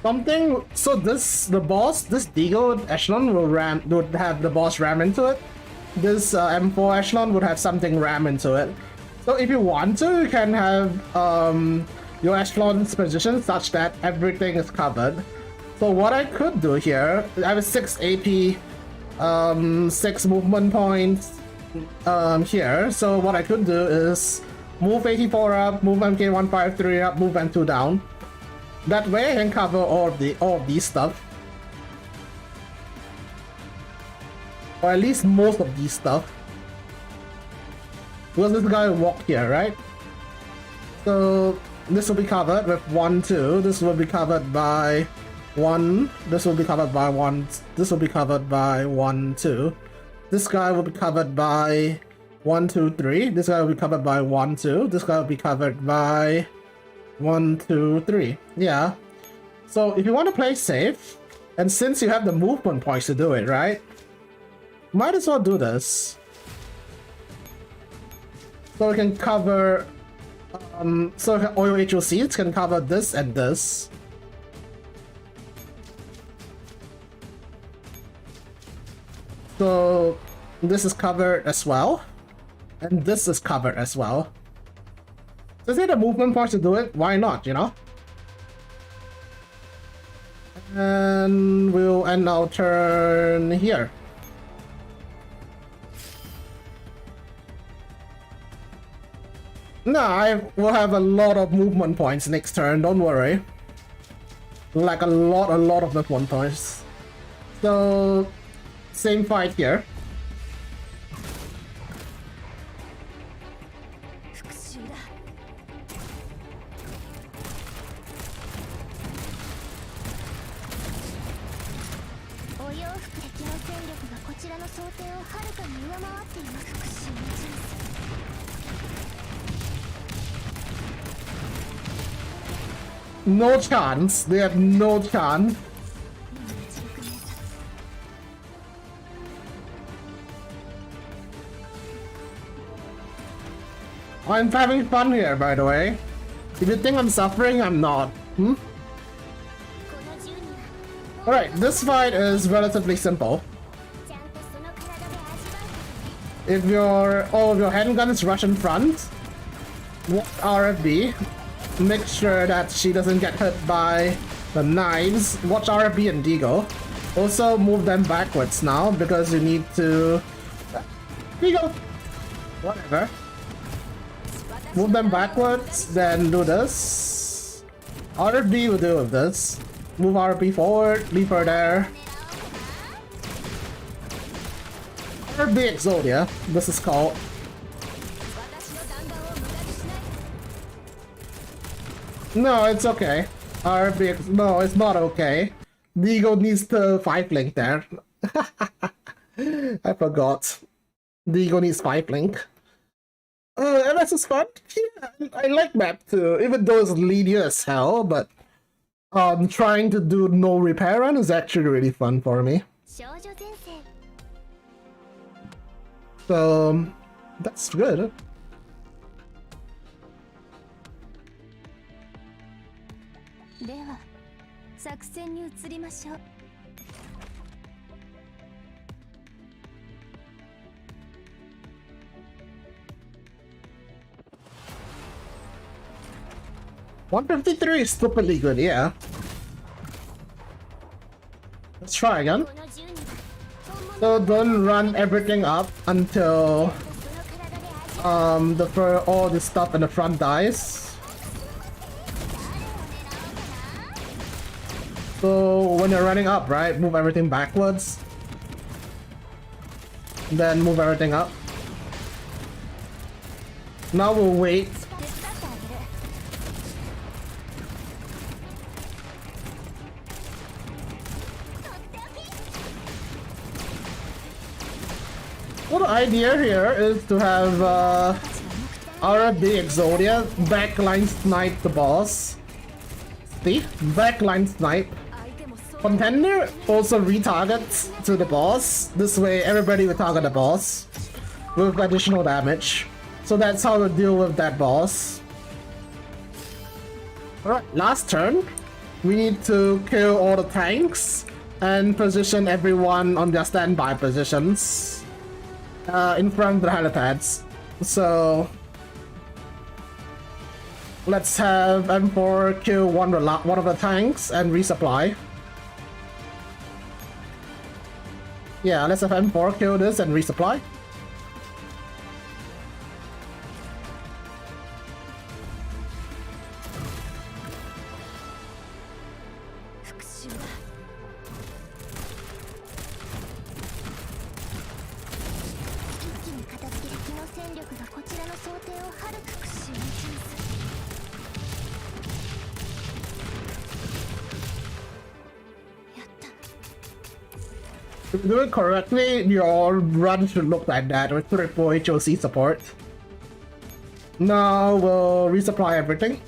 A: Something, so the boss, this Deagle echelon would have the boss ram into it. This M4 echelon would have something ram into it. So if you want to, you can have your echelon's position such that everything is covered. So what I could do here, I have 6 AP, 6 movement points here. So what I could do is move 84 up, move MK153 up, move M2 down. That way I can cover all of these stuff. Or at least most of these stuff. Because this guy walked here, right? So this will be covered with 1, 2. This will be covered by 1. This will be covered by 1. This will be covered by 1, 2. This guy will be covered by 1, 2, 3. This guy will be covered by 1, 2. This guy will be covered by 1, 2, 3. Yeah. So if you want to play safe, and since you have the movement points to do it, right? Might as well do this. So we can cover so oil HOCs can cover this and this. So this is covered as well. And this is covered as well. So is it a movement point to do it? Why not, you know? And we'll end our turn here. No, I will have a lot of movement points next turn, don't worry. Like a lot of movement points. So, same fight here. No chance. They have no chance. I'm having fun here, by the way. If you think I'm suffering, I'm not. Alright, this fight is relatively simple. If all of your handguns rush in front, watch RFB. Make sure that she doesn't get hit by the knives. Watch RFB and Deagle. Also move them backwards now because you need to... Deagle! Whatever. Move them backwards, then do this. RFB will deal with this. Move RFB forward, leave her there. RFB Exodia, this is called. No, it's okay. RFB, no, it's not okay. Deagle needs to 5-link there. I forgot. Deagle needs 5-link. MS is fun. Yeah, I like map too, even though it's linear as hell, but trying to do no repair run is actually really fun for me. So that's good. $153 is stupidly good, yeah. Let's try again. So don't run everything up until all the stuff in the front dies. So when you're running up, right, move everything backwards. Then move everything up. Now we'll wait. Well, the idea here is to have RFB Exodia backline snipe the boss. See? Backline snipe. Contender also retargets to the boss. This way everybody will target the boss with additional damage. So that's how we deal with that boss. Alright, last turn. We need to kill all the tanks and position everyone on their standby positions in front of the helipads. So let's have M4 kill one of the tanks and resupply. Yeah, let's have M4 kill this and resupply. If you do it correctly, your run should look like that with triple HOC support. Now we'll resupply everything.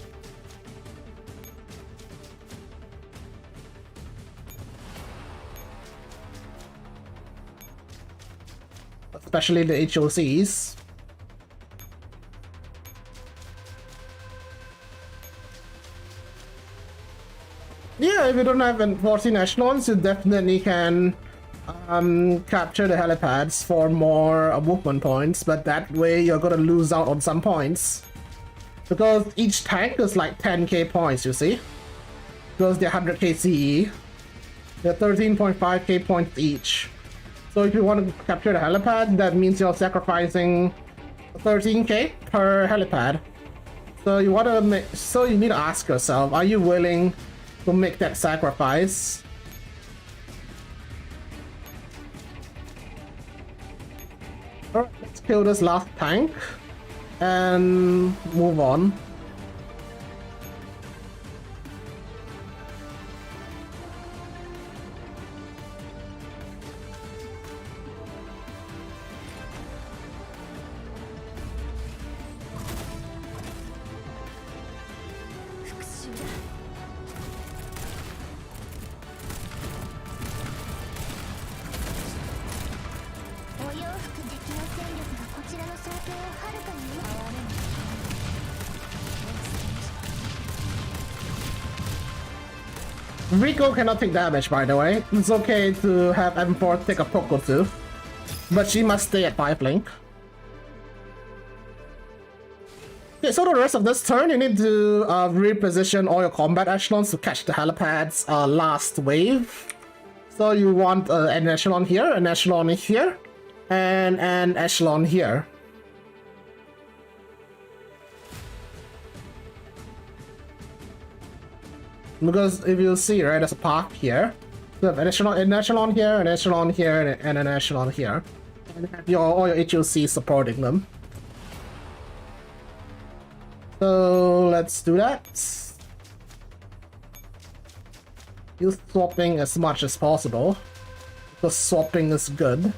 A: Especially the HOCs. Yeah, if you don't have 14 echelons, you definitely can capture the helipads for more movement points, but that way you're gonna lose out on some points. Because each tank is like 10k points, you see? Because they're 100k CE. They're 13.5k points each. So if you want to capture the helipad, that means you're sacrificing 13k per helipad. So you want to make, so you need to ask yourself, are you willing to make that sacrifice? Alright, let's kill this last tank and move on. Rico cannot take damage, by the way. It's okay to have M4 take a poke or two, but she must stay at 5 link. Okay, so the rest of this turn, you need to reposition all your combat echelons to catch the helipad's last wave. So you want an echelon here, an echelon here, and an echelon here. Because if you see, right, there's a path here. You have an echelon here, an echelon here, and an echelon here. And have all your HOC supporting them. So let's do that. Use swapping as much as possible, because swapping is good.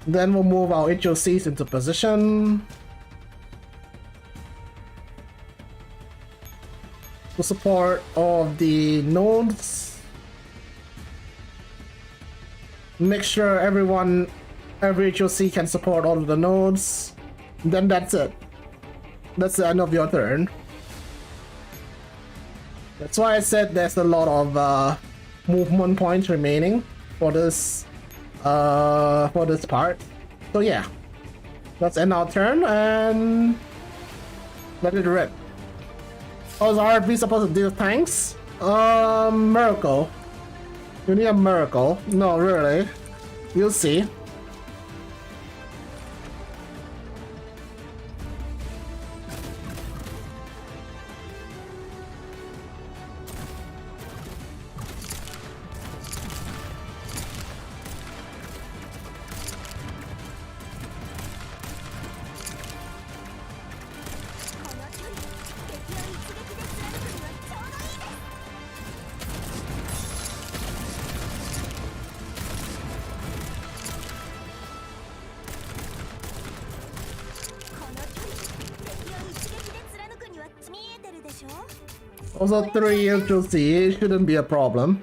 A: Then we'll move our HOCs into position to support all of the nodes. Make sure every HOC can support all of the nodes. Then that's it. That's the end of your turn. That's why I said there's a lot of movement points remaining for this part. So yeah, let's end our turn and let it rip. Oh, is RP supposed to deal tanks? Miracle. You need a miracle. No, really. You'll see. Also 3 HOC shouldn't be a problem.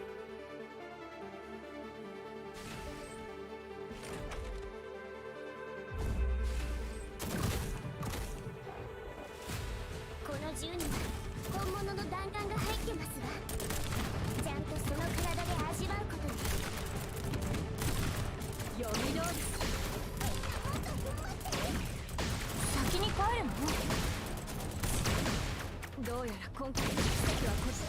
C: 物の弾丸が入ってますわ。ちゃんとその体で味わうことに。読み通り。先に帰るの？どうやら今回の奇跡はこっち。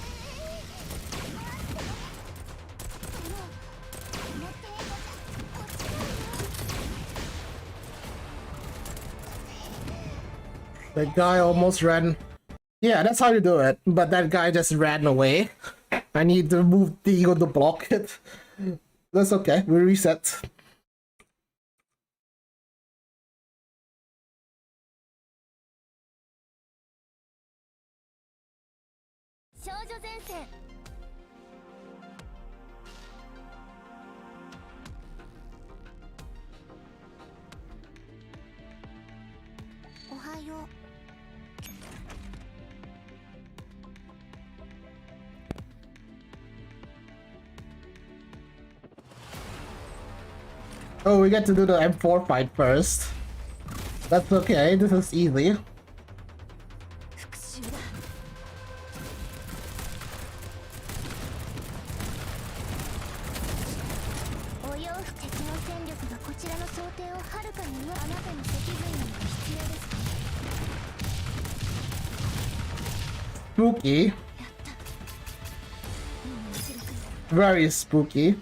A: That guy almost ran. Yeah, that's how you do it. But that guy just ran away. I need to move the eagle to block it. That's okay. We reset. Oh, we get to do the M4 fight first. That's okay, this is easy. Spooky. Very spooky.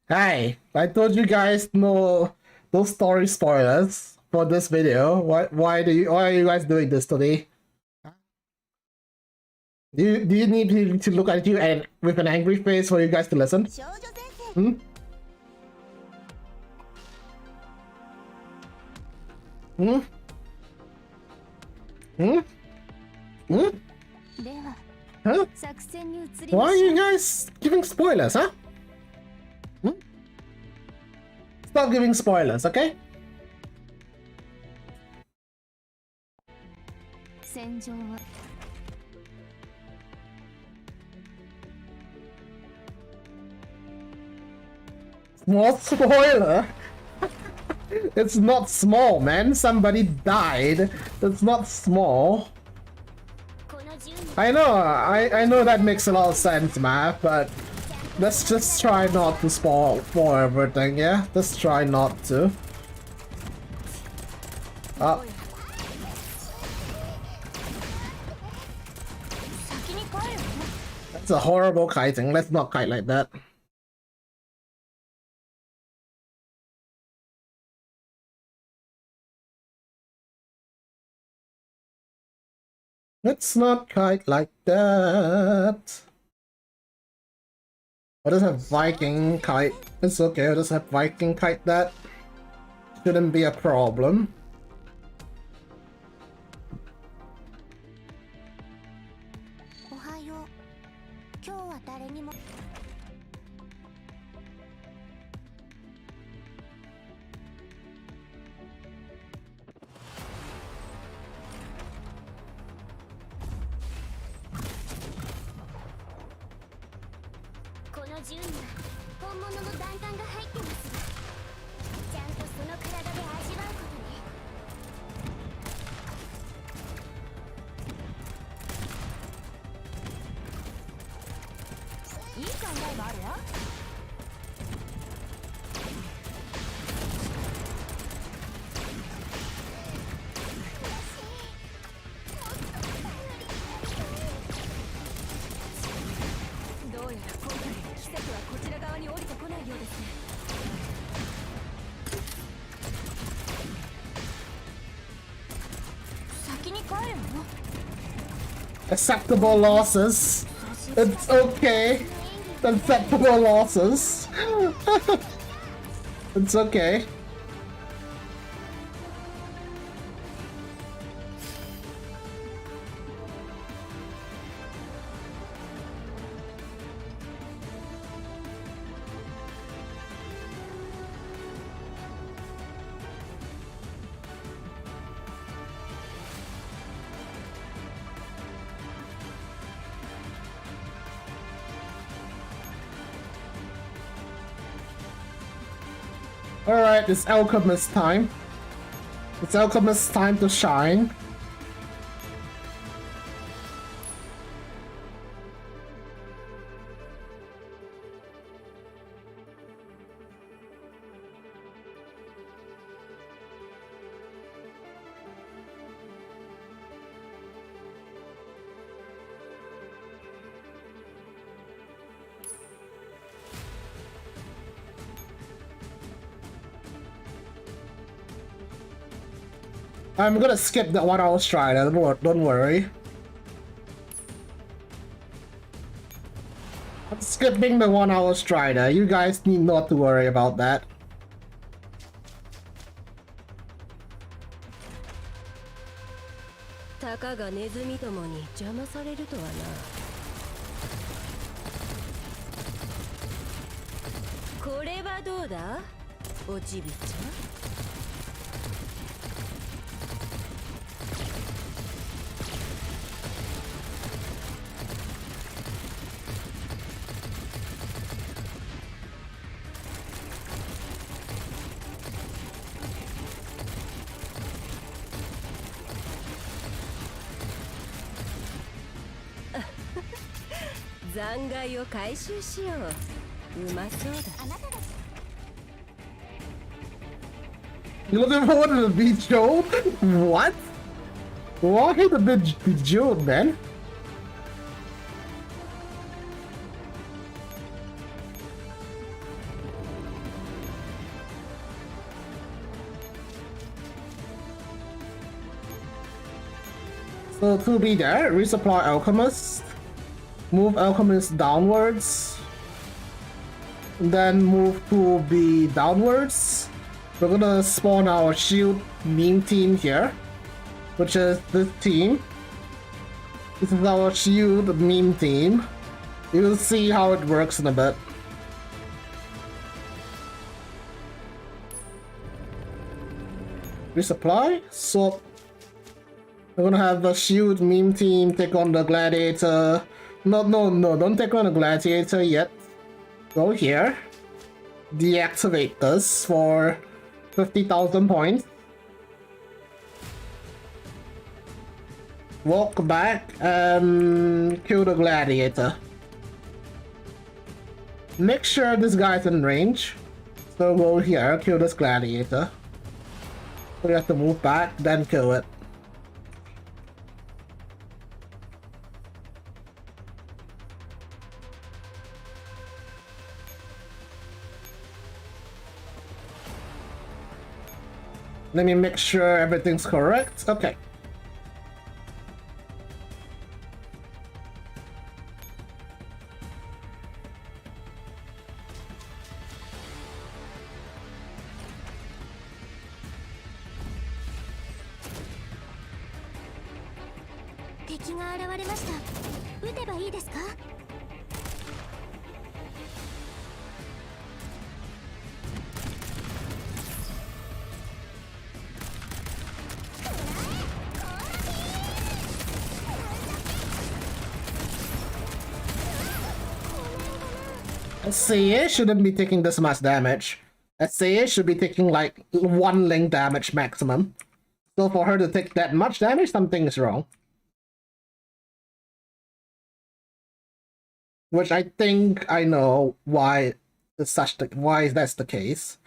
A: Hey, I told you guys no story spoilers for this video. Why are you guys doing this today? Do you need me to look at you and with an angry face for you guys to listen? Hmm? Hmm? Hmm? Hmm? Huh? Why are you guys giving spoilers, huh? Hmm? Stop giving spoilers, okay? Small spoiler? It's not small, man. Somebody died. It's not small. I know that makes a lot of sense, man, but let's just try not to spoil for everything, yeah? Let's try not to. That's a horrible kiting. Let's not kite like that. Let's not kite like that. I'll just have Viking kite. It's okay, I'll just have Viking kite that. Shouldn't be a problem. Acceptable losses. It's okay. Acceptable losses. It's okay. Alright, it's Alchemist time. It's Alchemist time to shine. I'm gonna skip that 1 hour stride, don't worry. I'm skipping the 1 hour strider. You guys need not to worry about that. You looking forward to the beach show? What? Why the beach show, man? So to be there, resupply Alchemist. Move Alchemist downwards, then move to be downwards. We're gonna spawn our shield meme team here, which is this team. This is our shield meme team. You'll see how it works in a bit. Resupply, so we're gonna have the shield meme team take on the gladiator. No, don't take on a gladiator yet. Go here. Deactivate this for 50,000 points. Walk back and kill the gladiator. Make sure this guy's in range. So go here, kill this gladiator. So you have to move back, then kill it. Let me make sure everything's correct. Okay. Ceia shouldn't be taking this much damage. Ceia should be taking like 1 link damage maximum. So for her to take that much damage, something is wrong. Which I think I know why why that's the case.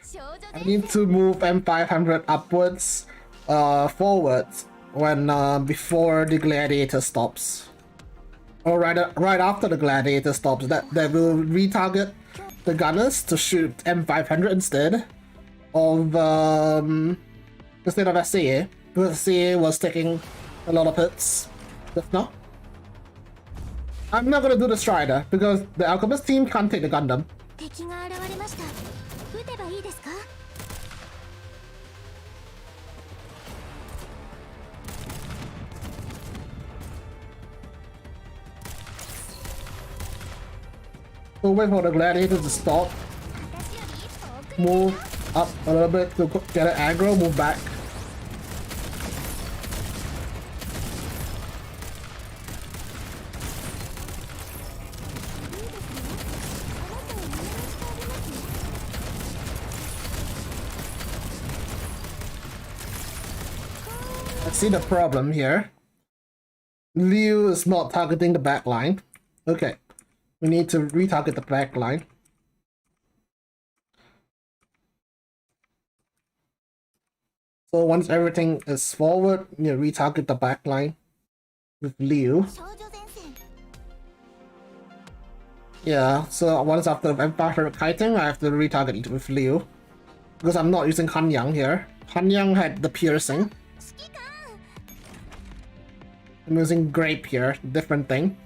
A: I need to move M500 upwards, forwards when before the gladiator stops. Or right after the gladiator stops, that will retarget the gunners to shoot M500 instead of Ceia, because Ceia was taking A lot of hits. Just now. I'm not gonna do the Strider because the Alchemist team can't take the Gundam.
C: 敵が現れました。撃てばいいですか？
A: So wait for the gladiators to stop. Move up a little bit to get an aggro, move back. I see the problem here. Liu is not targeting the back line. Okay. We need to retarget the back line. So once everything is forward, you retarget the back line with Liu. Yeah, so once after kiting, I have to retarget it with Liu. Because I'm not using Hanyang here. Hanyang had the piercing. I'm using Grape here, different thing.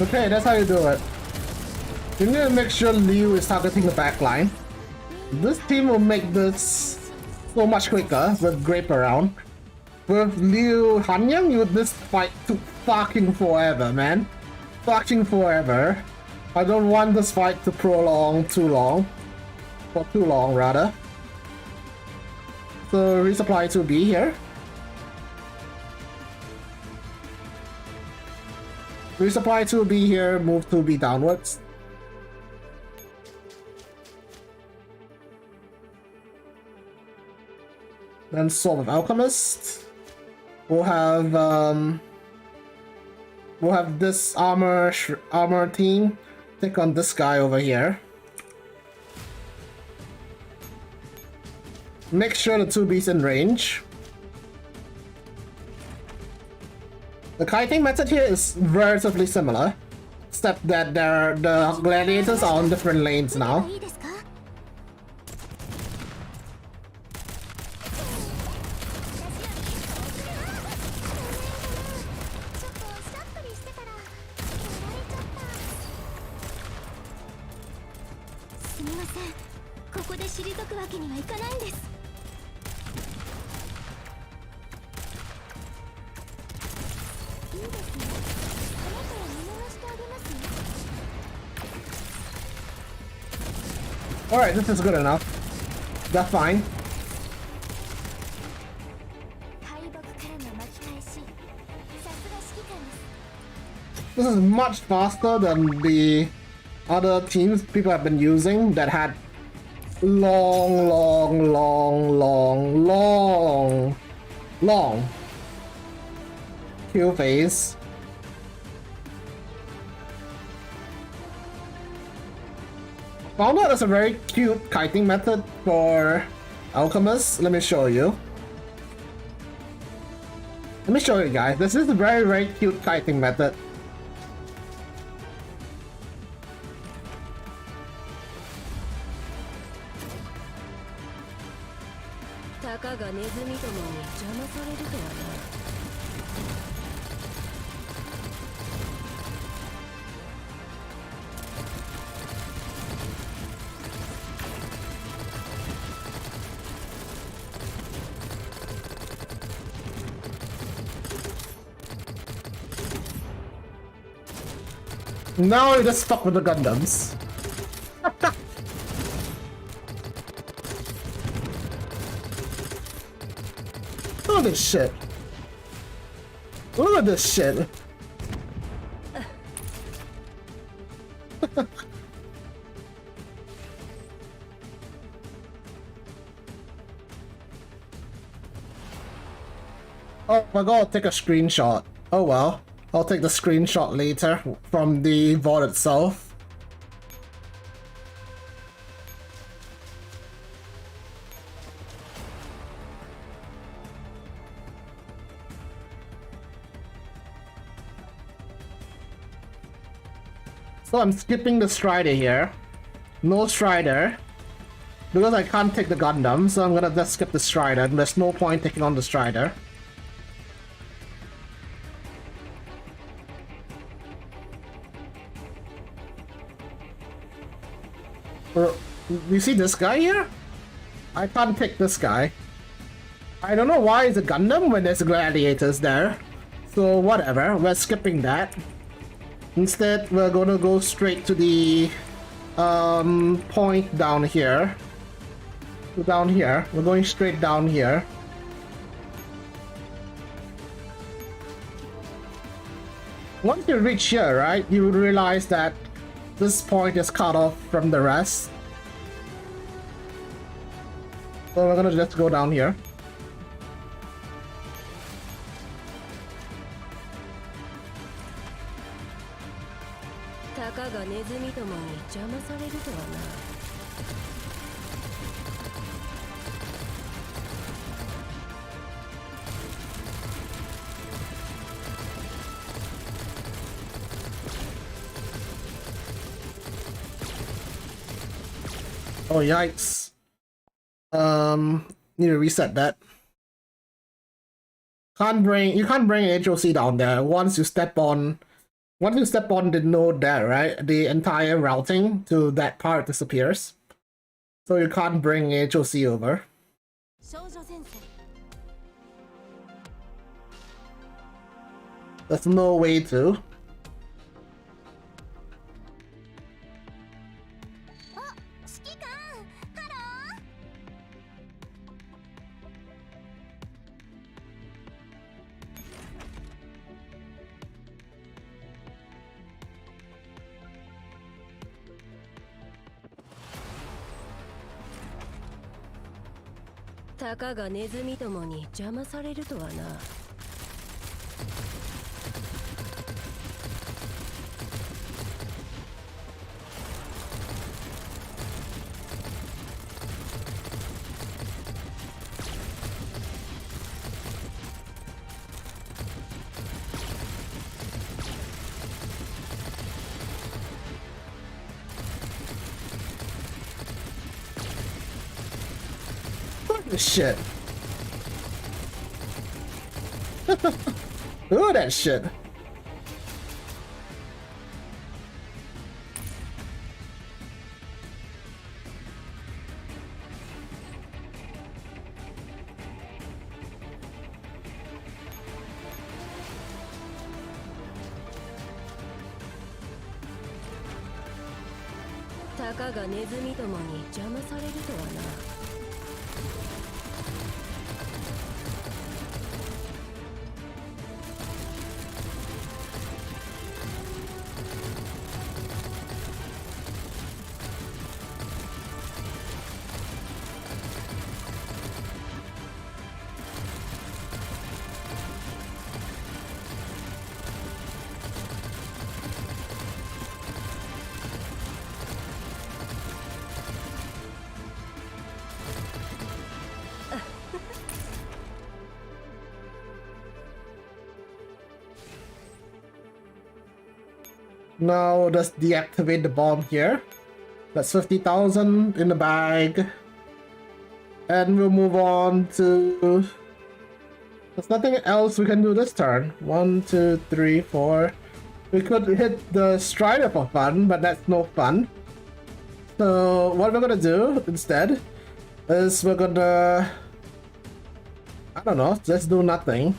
A: Okay, that's how you do it. You need to make sure Liu is targeting the back line. This team will make this so much quicker with Grape around. With Liu Hanyang, this fight took fucking forever, man. Fucking forever. I don't want this fight to prolong too long. For too long, rather. So resupply 2B here. Resupply 2B here, move 2B downwards. Then Sword of Alchemist. We'll have this armor team take on this guy over here. Make sure the 2B's in range. The kiting method here is relatively similar, except that the gladiators are on different lanes now. Alright, this is good enough. That's fine. This is much faster than the other teams people have been using that had long kill phase. Found out there's a very cute kiting method for Alchemists. Let me show you. Let me show you guys. This is a very cute kiting method. Now you're just stuck with the Gundams. Look at this shit. Look at this shit. Oh my god, I'll take a screenshot. Oh well, I'll take the screenshot later from the VOD itself. So I'm skipping the Strider here. No Strider. Because I can't take the Gundam, so I'm gonna just skip the Strider. There's no point taking on the Strider. You see this guy here? I can't take this guy. I don't know why it's a Gundam when there's gladiators there. So whatever, we're skipping that. Instead, we're gonna go straight to the point down here. Down here. We're going straight down here. Once you reach here, right, you would realize that this point is cut off from the rest. So we're gonna just go down here. Oh yikes. Need to reset that. You can't bring HOC down there. Once you step on the node there, right? The entire routing to that part disappears. So you can't bring HOC over. There's no way to. Shit. Ooh, that shit. Now just deactivate the bomb here. That's 50,000 in the bag. And we'll move on to... There's nothing else we can do this turn. 1, 2, 3, 4. We could hit the Strider for fun, but that's no fun. So what we're gonna do instead is we're gonna... I don't know, just do nothing.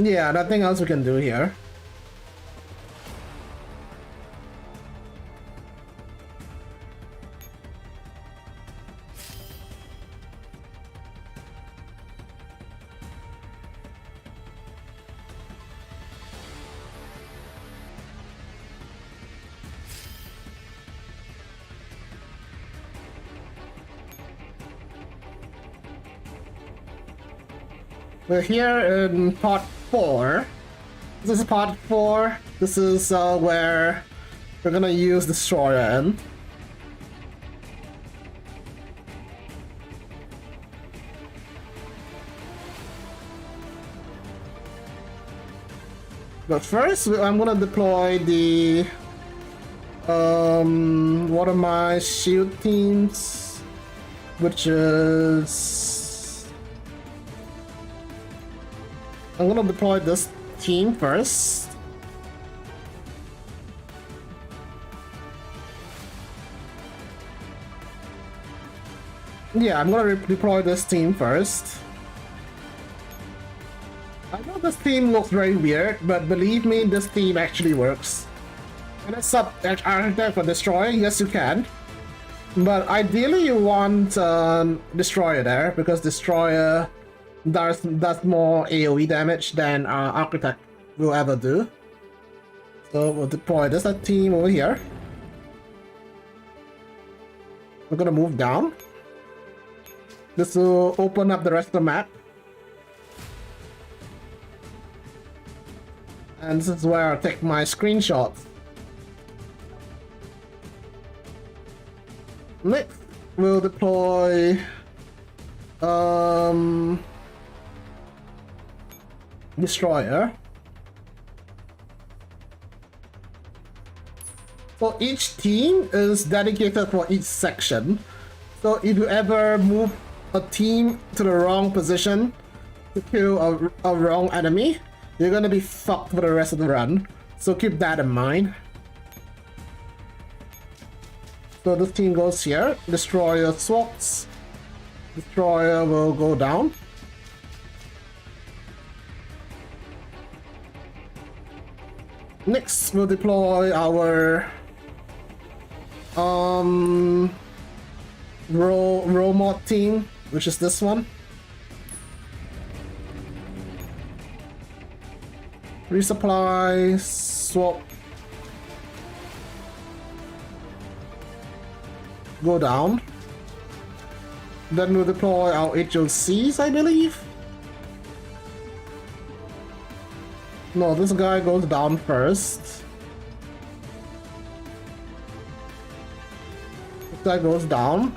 A: Yeah, nothing else we can do here. We're here in part 4. This is part 4. This is where we're gonna use Destroyer in. But first, I'm gonna deploy the one of my shield teams, which is I'm gonna deploy this team first. Yeah, I'm gonna deploy this team first. I know this team looks very weird, but believe me, this team actually works. Can I sub architect for Destroyer? Yes, you can. But ideally, you want Destroyer there, because Destroyer does more AoE damage than Architect will ever do. So we'll deploy this team over here. We're gonna move down. This will open up the rest of the map. And this is where I take my screenshots. Next, we'll deploy Destroyer. So each team is dedicated for each section. So if you ever move a team to the wrong position to kill a wrong enemy, you're gonna be fucked for the rest of the run. So keep that in mind. So this team goes here. Destroyer swaps. Destroyer will go down. Next, we'll deploy our row mod team, which is this one. Resupply, swap, go down. Then we'll deploy our HOCs, I believe. No, this guy goes down first. This guy goes down.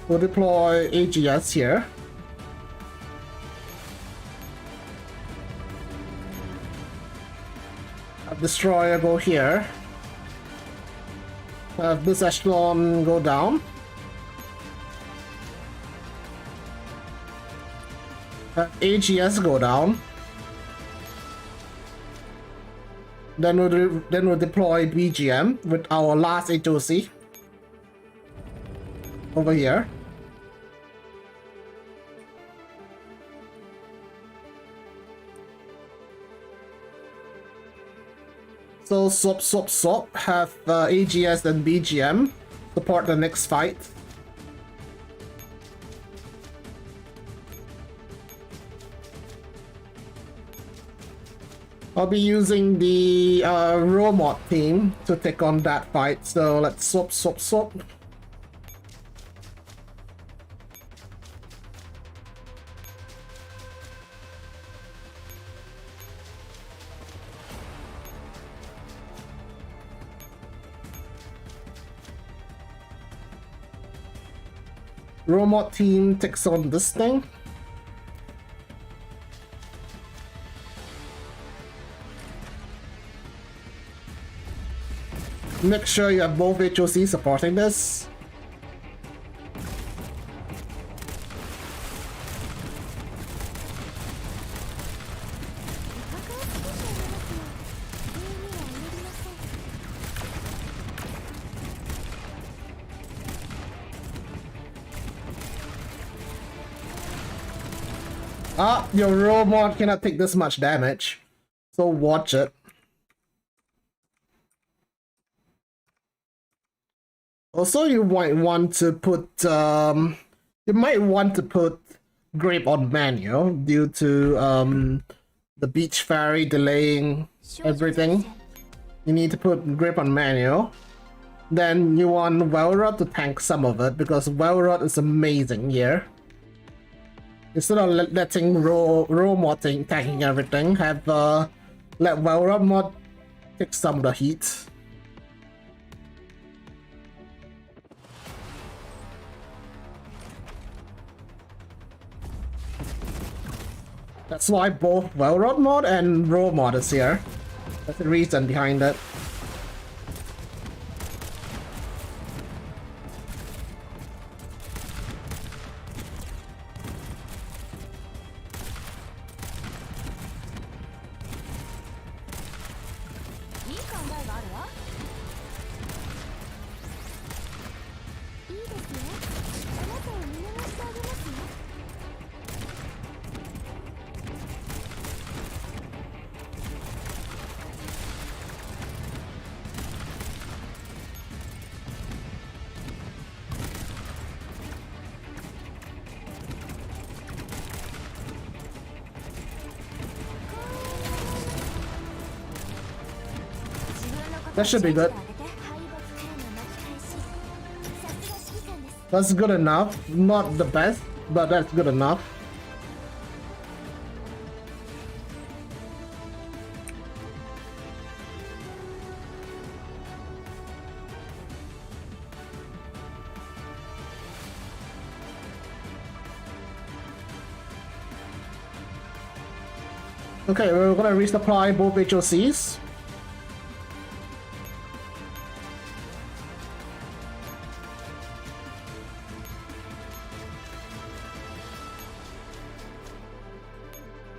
A: We'll deploy AGS here. Have Destroyer go here. Have this echelon go down. Have AGS go down. Then we'll deploy BGM with our last HOC over here. So swap have AGS and BGM support the next fight. I'll be using the robot team to take on that fight, so let's swap. Robot team takes on this thing. Make sure you have both HOC supporting this. Ah, your robot cannot take this much damage. So watch it. Also, you might want to put grape on manual due to the beach ferry delaying everything. You need to put grape on manual. Then you want Velrod to tank some of it because Velrod is amazing here. Instead of letting raw mod tanking everything, have let Velrod mod take some of the heat. That's why both Velrod mod and raw mod is here. That's the reason behind it. That should be good. That's good enough. Not the best, but that's good enough. Okay, we're gonna resupply both HOCs.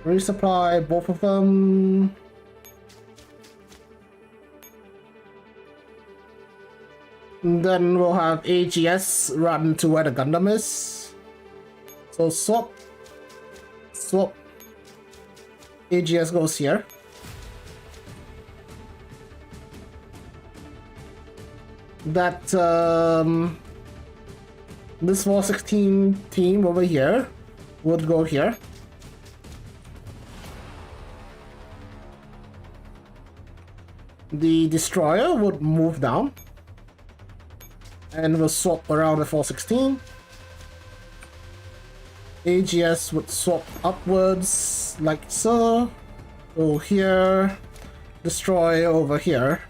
A: Resupply both of them. And then we'll have AGS run to where the Gundam is. So swap. AGS goes here. That this 416 team over here would go here. The destroyer would move down and will swap around the 416. AGS would swap upwards like so. Go here, destroy over here.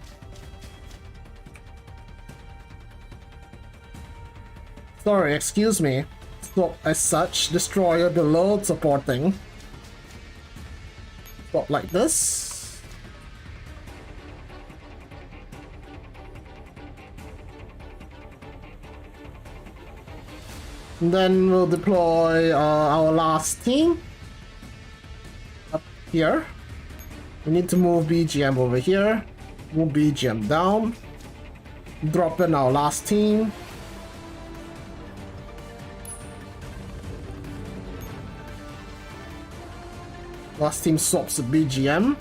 A: Sorry, excuse me. Swap as such, destroyer below supporting. Swap like this. Then we'll deploy our last team up here. We need to move BGM over here, move BGM down, drop in our last team. Last team swaps to BGM.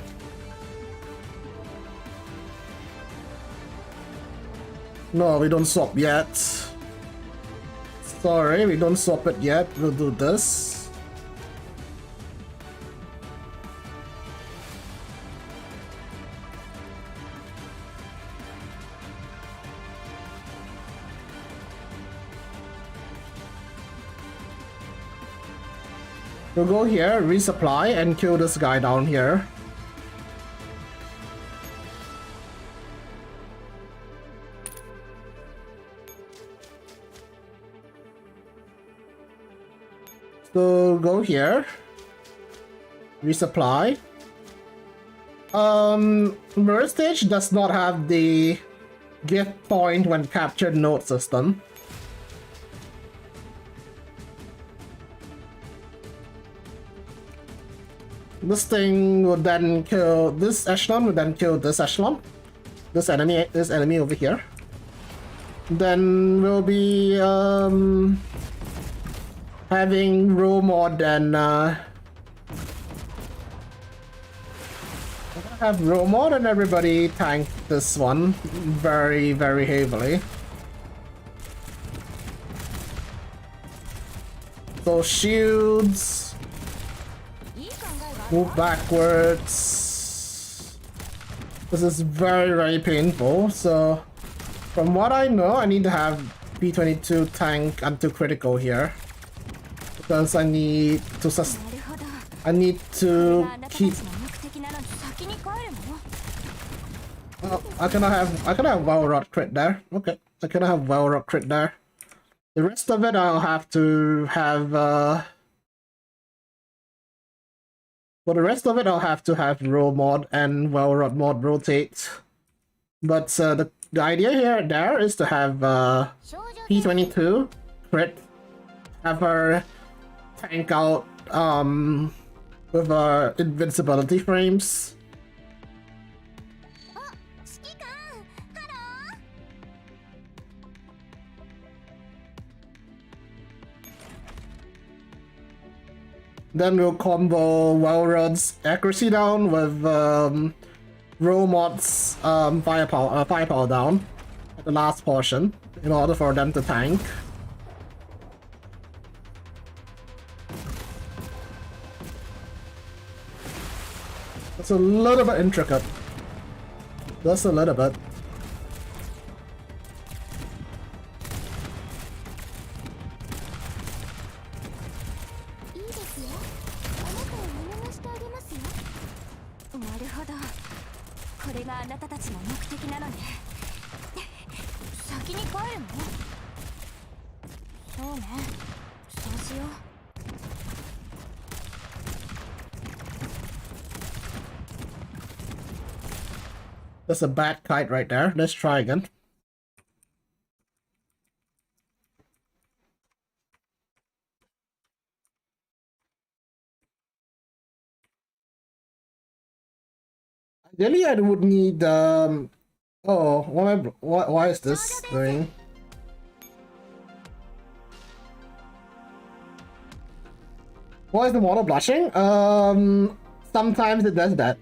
A: No, we don't swap yet. Sorry, we don't swap it yet. We'll do this. We'll go here, resupply, and kill this guy down here. So go here, resupply. Mirror Stage does not have the gift point when captured node system. This thing would then kill this echelon, would then kill this echelon, this enemy over here. Then we'll be having raw mod and have more than everybody tank this one very, very heavily. So shields, move backwards. This is very, very painful. So from what I know, I need to have B22 tank until critical here. Because I need to keep. Oh, I cannot have well rod crit there. Okay, I cannot have well rod crit there. The rest of it I'll have to have. For the rest of it I'll have to have roll mod and well rod mod rotate. But the idea there is to have P22 crit, have her tank out with invincibility frames. Then we'll combo Wellrod's accuracy down with Roll Mod's firepower down at the last portion in order for them to tank. It's a little bit intricate. Just a little bit. That's a bad kite right there. Let's try again. Ideally, I would need oh, why is this doing? Why is the model blushing? Sometimes it does that.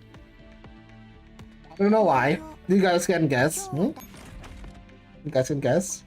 A: I don't know why. You guys can guess. You guys can guess.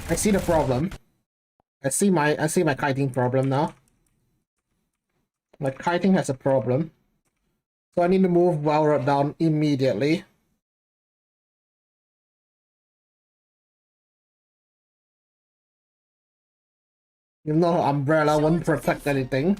A: I see the problem. I see my kiting problem now. My kiting has a problem. So I need to move Valorant down immediately. Even though Umbrella won't protect anything.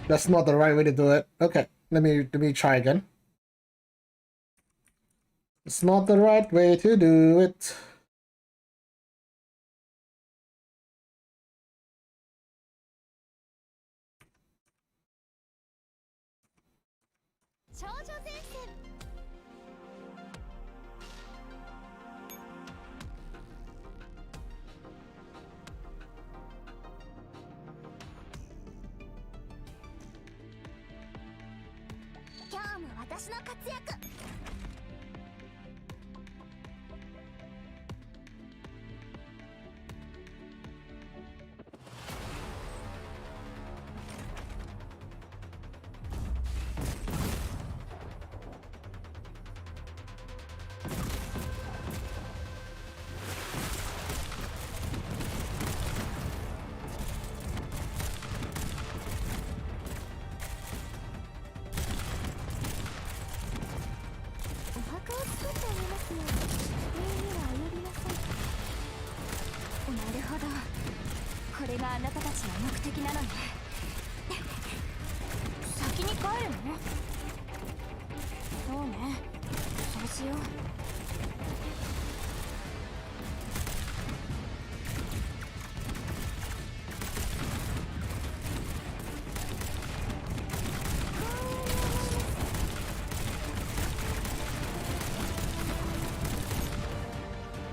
A: That's not the right way to do it. Okay, let me try again. It's not the right way to do it.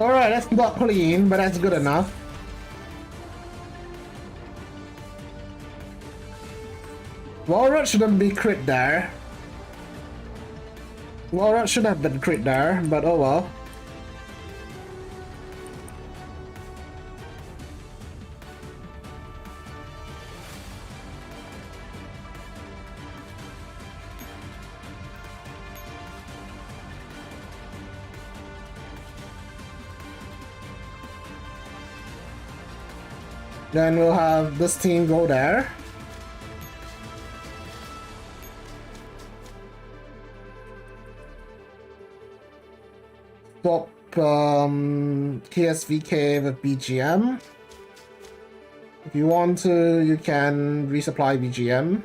A: Alright, that's not clean, but that's good enough. Valorant shouldn't be crit there. Valorant should have been crit there, but oh well. Then we'll have this team go there. Swap KSVK with BGM. If you want to, you can resupply BGM.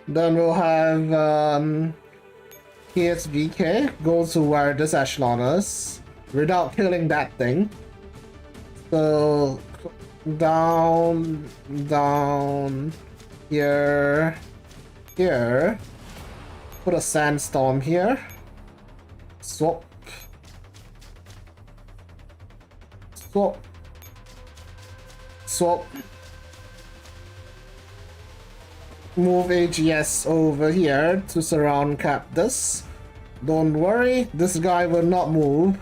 A: Then we'll have KSVK go to where this echelon is without killing that thing. So down, here, put a sandstorm here, swap, move AGS over here to surround cap this. Don't worry, this guy will not move.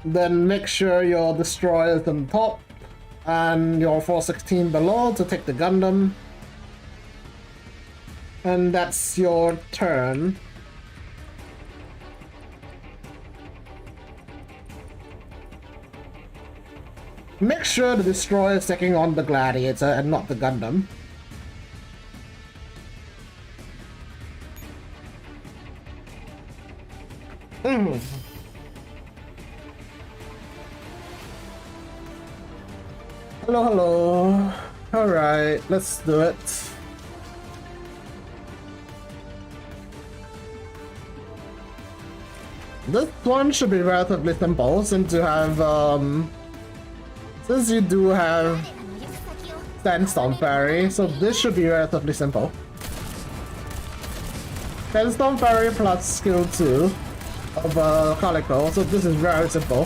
A: Then make sure your destroyer is on top and your 416 below to take the Gundam. And that's your turn. Make sure the destroyer is taking on the Gladiator and not the Gundam. Hello, hello. Alright, let's do it. This one should be relatively simple since you have, since you do have Sandstorm Fairy, so this should be relatively simple. Sandstorm Fairy plus skill 2 of Calico, so this is very simple.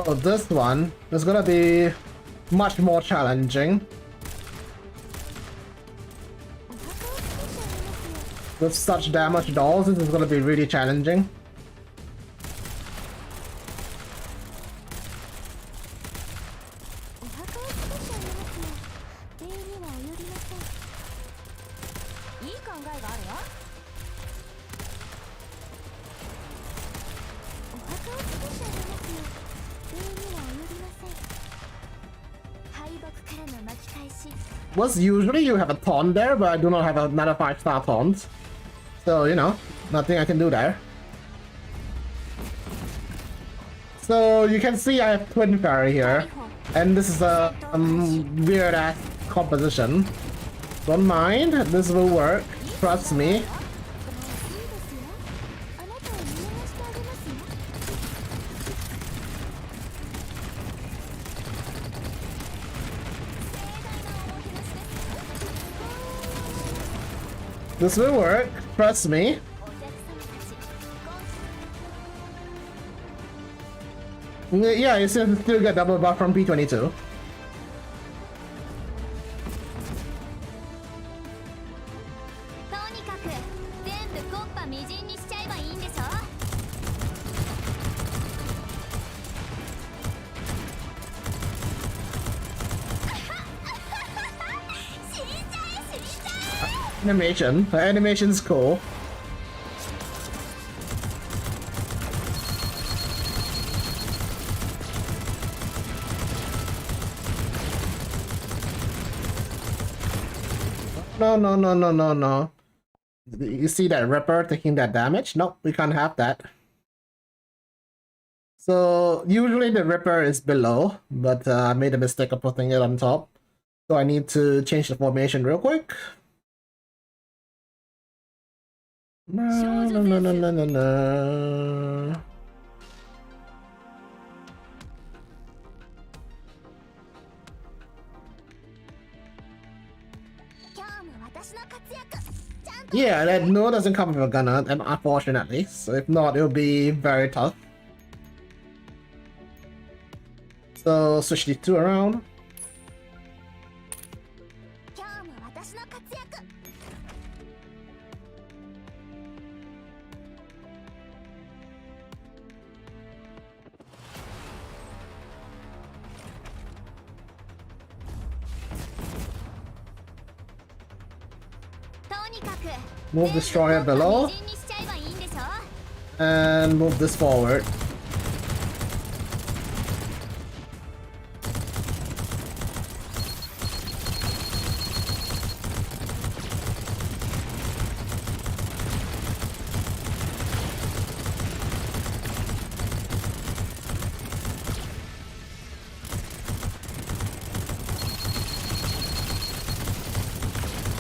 A: Oh, this one is gonna be much more challenging. With such damaged dolls, this is gonna be really challenging. Was usually you have a taunt there, but I do not have another 5-star taunt. So, you know, nothing I can do there. So you can see I have Twin Fairy here. And this is a weird ass composition. Don't mind, this will work. Trust me. This will work, trust me. Yeah, you still get double buff from P22. Animation. The animation's cool. No. You see that Ripper taking that damage? Nope, we can't have that. So usually the Ripper is below, but I made a mistake of putting it on top. So I need to change the formation real quick. No. Yeah, that no doesn't come with a gunner, and unfortunately, so if not, it'll be very tough. So switch these two around. Move Destroyer below. And move this forward.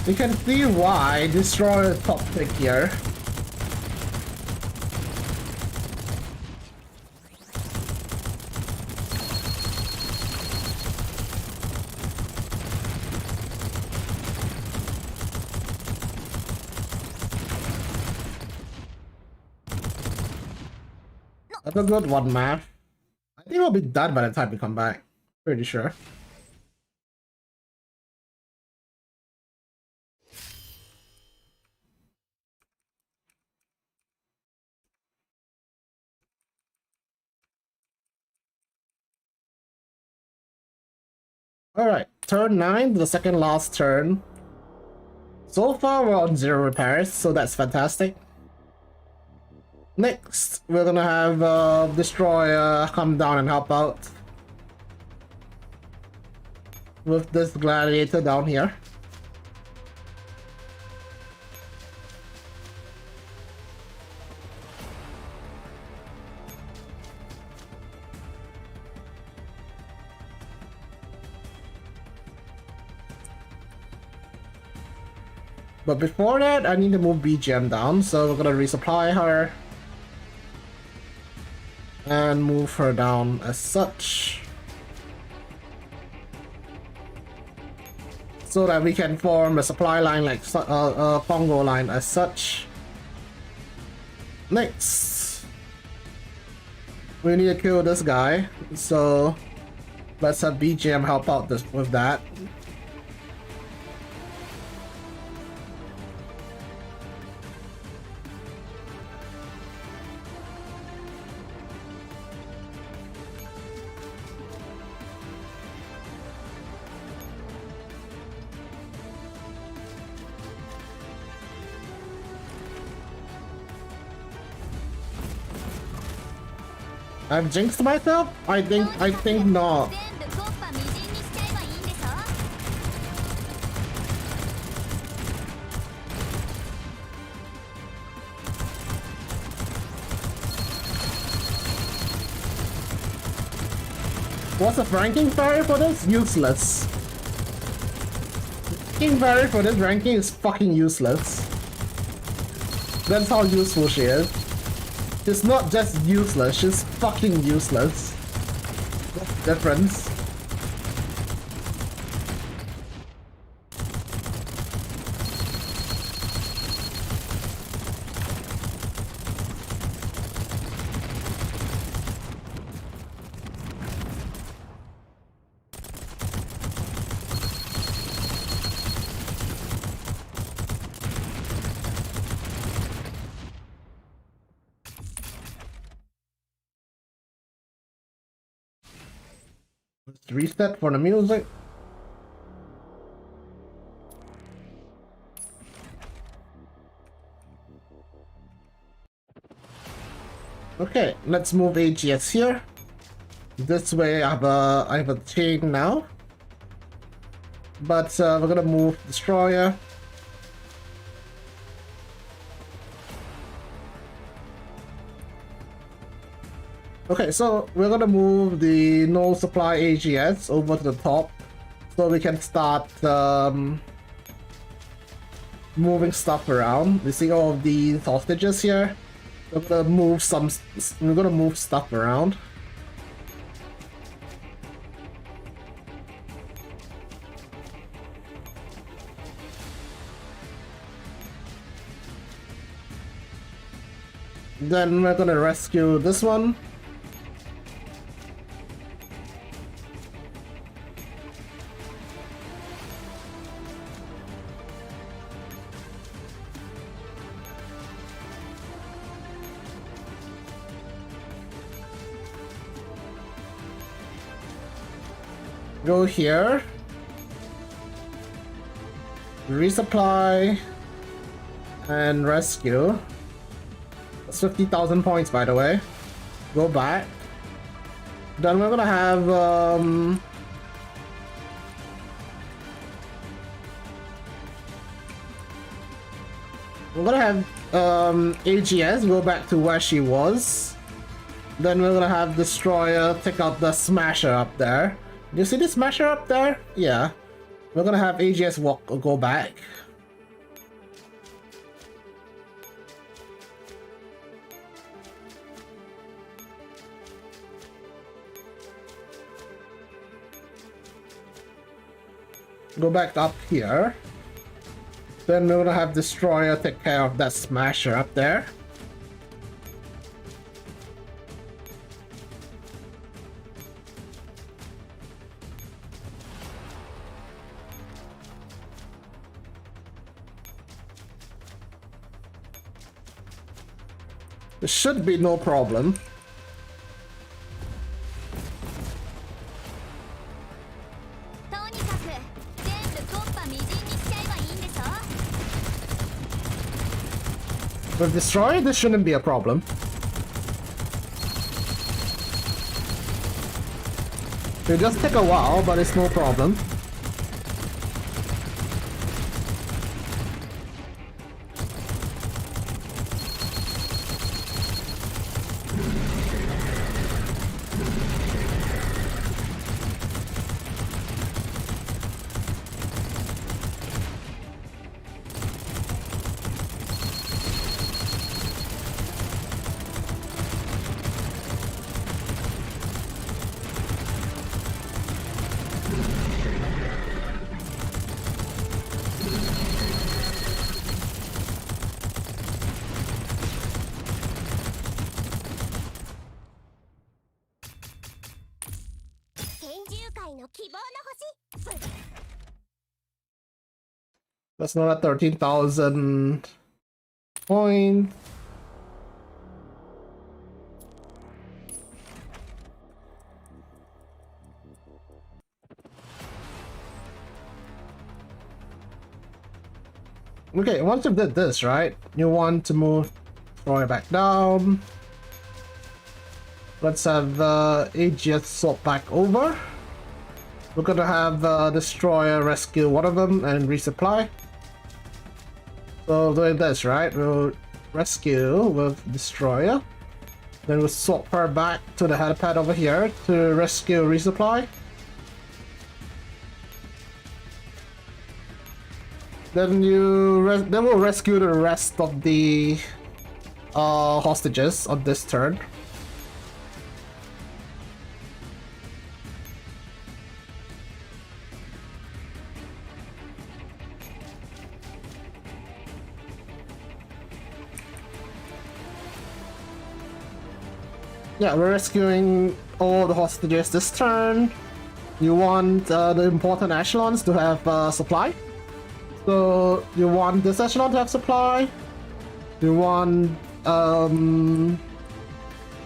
A: You can see why Destroyer is top pick here. That's a good one, man. I think we'll be done by the time we come back. Pretty sure. Alright, turn 9, the second last turn. So far we're on 0 repairs, so that's fantastic. Next, we're gonna have Destroyer come down and help out with this gladiator down here. But before that, I need to move BGM down, so we're gonna resupply her and move her down as such, so that we can form a supply line like a Congo line as such. Next, we need to kill this guy, so let's have BGM help out with that. I've jinxed myself? I think not. What's the ranking barrier for this? Useless. Ranking barrier for this ranking is fucking useless. That's how useful she is. She's not just useless, she's fucking useless. What's the difference? Let's reset for the music. Okay, let's move AGS here. This way I have a chain now. But we're gonna move Destroyer. Okay, so we're gonna move the no supply AGS over to the top, so we can start moving stuff around. You see all of these hostages here? We're gonna move stuff around. Then we're gonna rescue this one. Go here, resupply, and rescue. That's 50,000 points, by the way. Go back. Then we're gonna have AGS go back to where she was. Then we're gonna have Destroyer take out the Smasher up there. You see the Smasher up there? Yeah. We're gonna have AGS go back. Go back up here. Then we're gonna have Destroyer take care of that Smasher up there. There should be no problem. With destroy, this shouldn't be a problem. It'll just take a while, but it's no problem. That's not a 13,000 point. Okay, once you did this, right, you want to move Troy back down. Let's have the AGS swap back over. We're gonna have the Destroyer rescue one of them and resupply. So doing this, right, we'll rescue with Destroyer. Then we'll swap her back to the helipad over here to rescue resupply. Then we'll rescue the rest of the hostages on this turn. Yeah, we're rescuing all the hostages this turn. You want the important echelons to have supply. So you want this echelon to have supply. You want the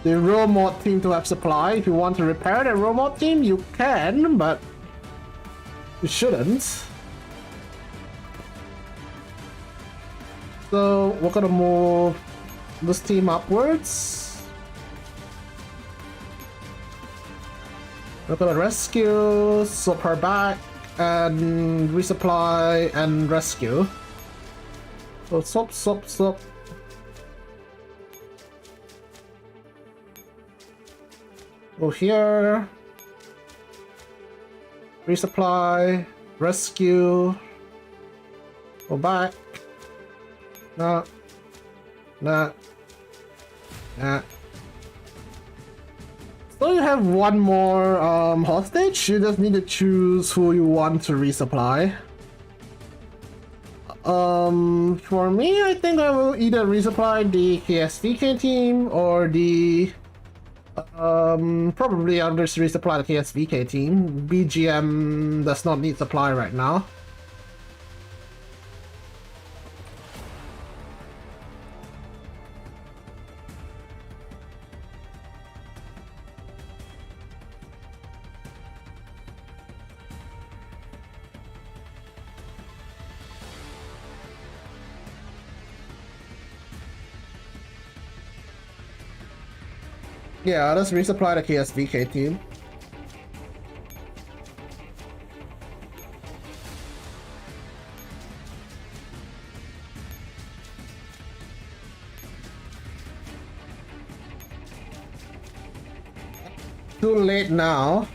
A: row mod team to have supply. If you want to repair the row mod team, you can, but you shouldn't. So we're gonna move this team upwards. We're gonna rescue, swap her back, and resupply and rescue. So swap. Go here. Resupply, rescue. Go back. Nah. So you have one more hostage. You just need to choose who you want to resupply. For me, I think I will either resupply the KSVK team or the probably I'll just resupply the KSVK team. BGM does not need supply right now. Yeah, let's resupply the KSVK team. Too late now.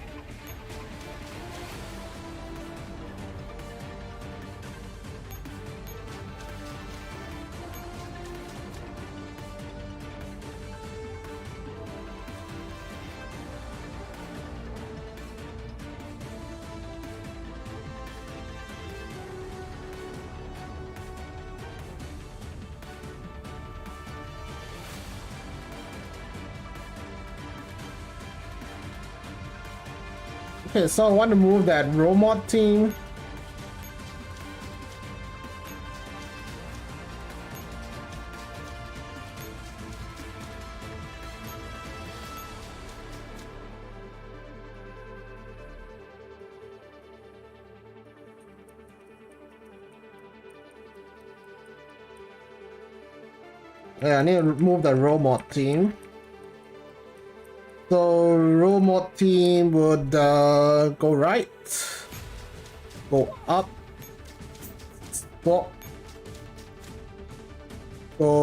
A: Okay, so I want to move that robot team. Yeah, I need to move the robot team. So robot team would go right, go up, swap, go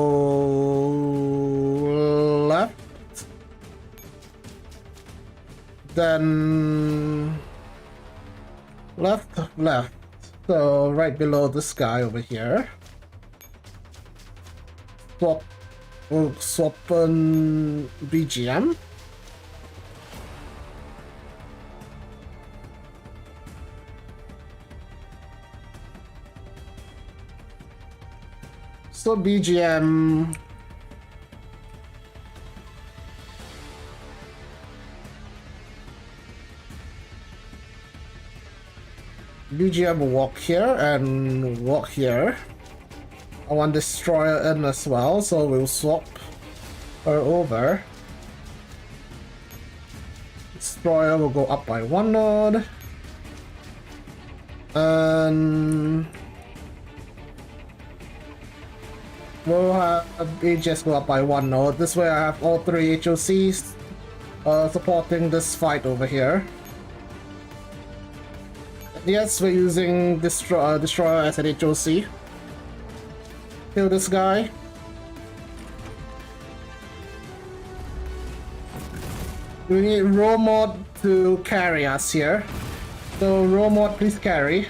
A: left, then left, left. So right below this guy over here. Swap, we'll swap on BGM. So BGM will walk here and walk here. I want Destroyer in as well, so we'll swap her over. Destroyer will go up by 1 node. And we'll have AGS go up by 1 node. This way I have all 3 HOCs supporting this fight over here. Yes, we're using Destroyer as an HOC. Kill this guy. We need Romod to carry us here. So Romod, please carry.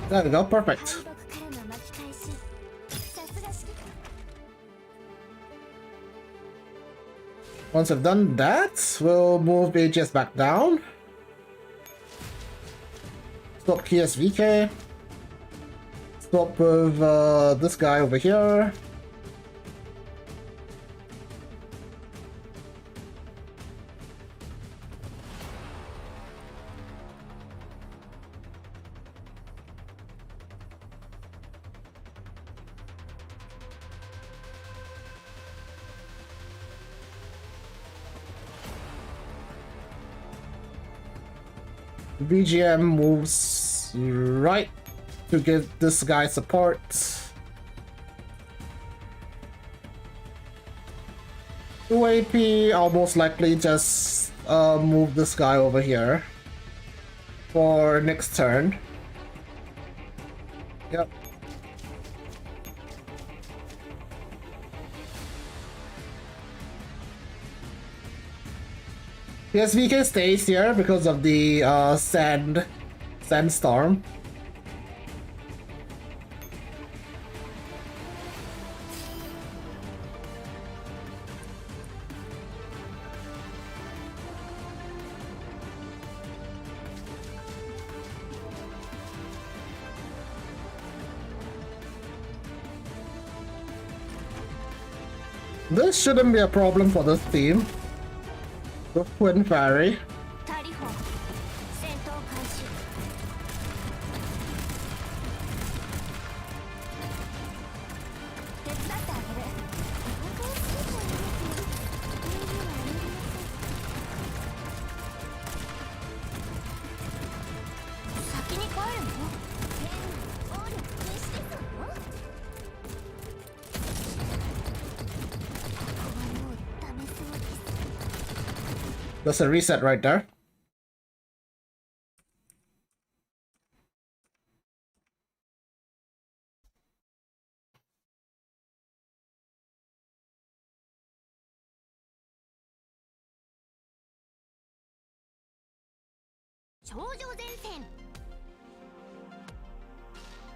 A: There we go, perfect. Once I've done that, we'll move AGS back down. Stop KSVK. Stop with this guy over here. BGM moves right to give this guy support. To AP, I'll most likely just move this guy over here for next turn. Yep. PSVK stays here because of the sandstorm. This shouldn't be a problem for this team. The Twin Fairy. That's a reset right there.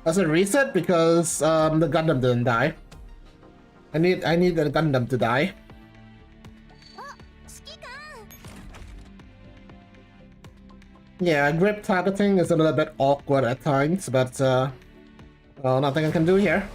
A: That's a reset because the Gundam didn't die. I need the Gundam to die. Yeah, grip targeting is a little bit awkward at times, but well, nothing I can do here.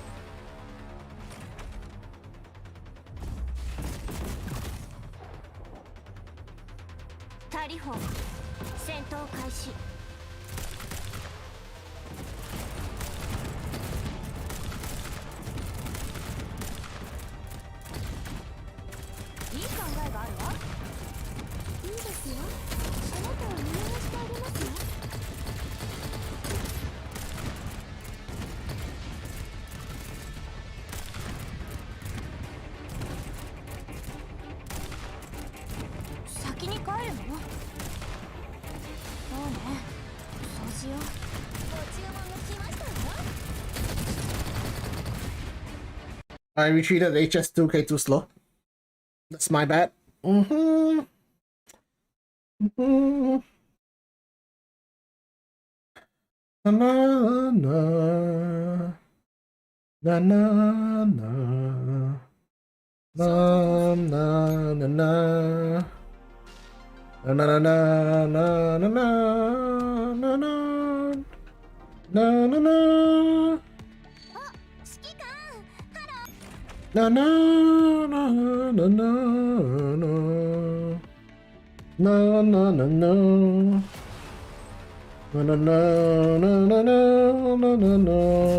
C: があるわ。いいですよ。あなたを見直してあげますよ。先に帰るの？そうね。そうしよう。ご注文が来ましたわ。
B: I retreated HS2K too slow. That's my bad. Mm-hmm. Mm-hmm. Na na na na na na na na na na. Na na na na na na na na na na na.
C: あ、指揮官。ハロー。
B: Na na na na na na na na na na. No no no no no no no no no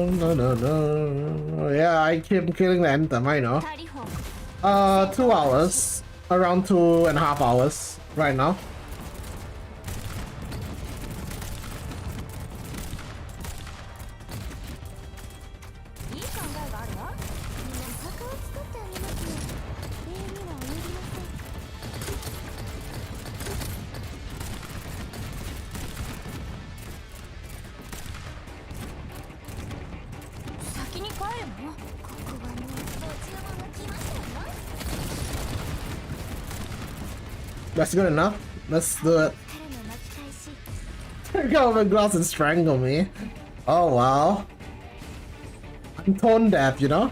B: no no no. Yeah, I keep killing the anthem, I know.
C: タリフォン。
B: 2 hours. Around 2.5 hours right now.
C: いい考えがあるわ。お墓を作ってあげますよ。礼には及びません。先に帰るの？ここはもうご注文が来ましたよ。
B: That's good enough. Let's do it.
C: 彼の巻き返し。
B: Go over glass and strangle me. Oh wow. I'm tone deaf, you know?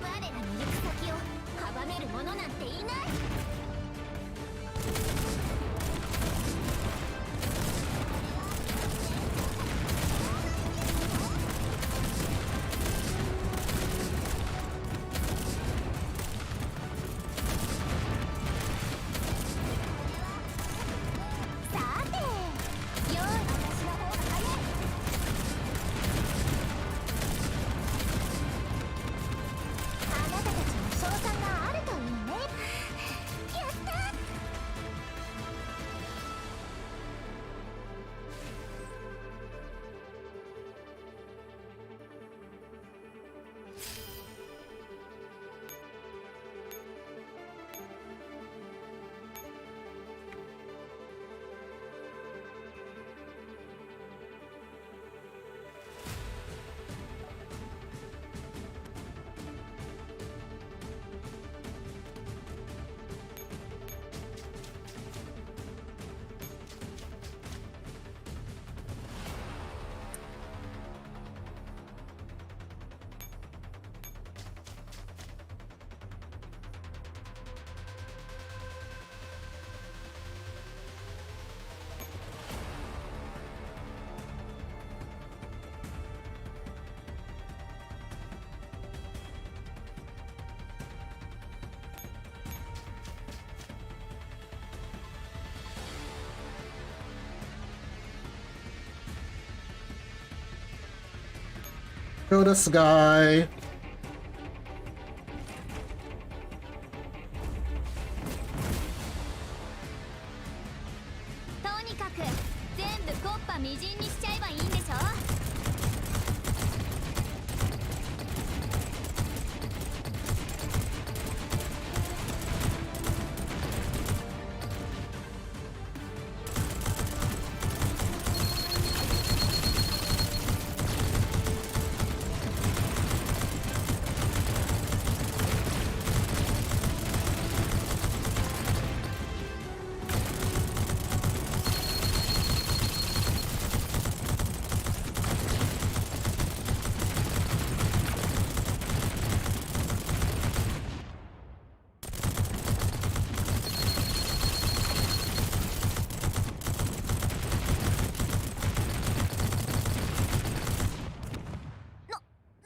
C: 我らの行く先を阻める者なんていない。さて、よい私の方が早い。あなたたちの賞賛があるといいね。やった。
B: Kill this guy.
C: とにかく全部コッパみじんにしちゃえばいいんでしょ。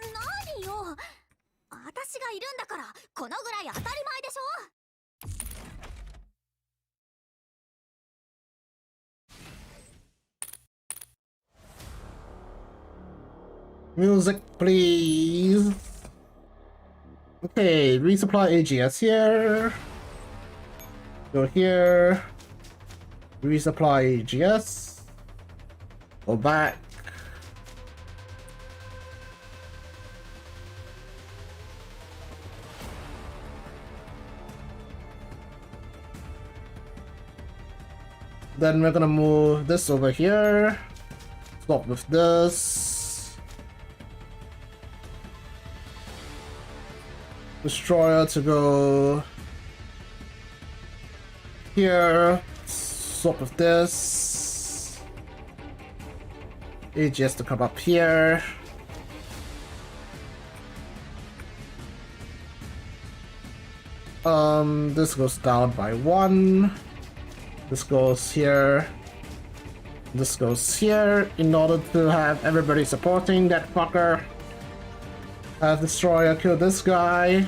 C: 何よ。私がいるんだからこのぐらい当たり前でしょ。
B: Music, please.
A: Okay, resupply AGS here. Go here. Resupply AGS. Go back. Then we're gonna move this over here. Swap with this. Destroyer to go here. Swap with this. AGS to come up here. This goes down by 1. This goes here. This goes here in order to have everybody supporting that fucker. Destroyer kill this guy.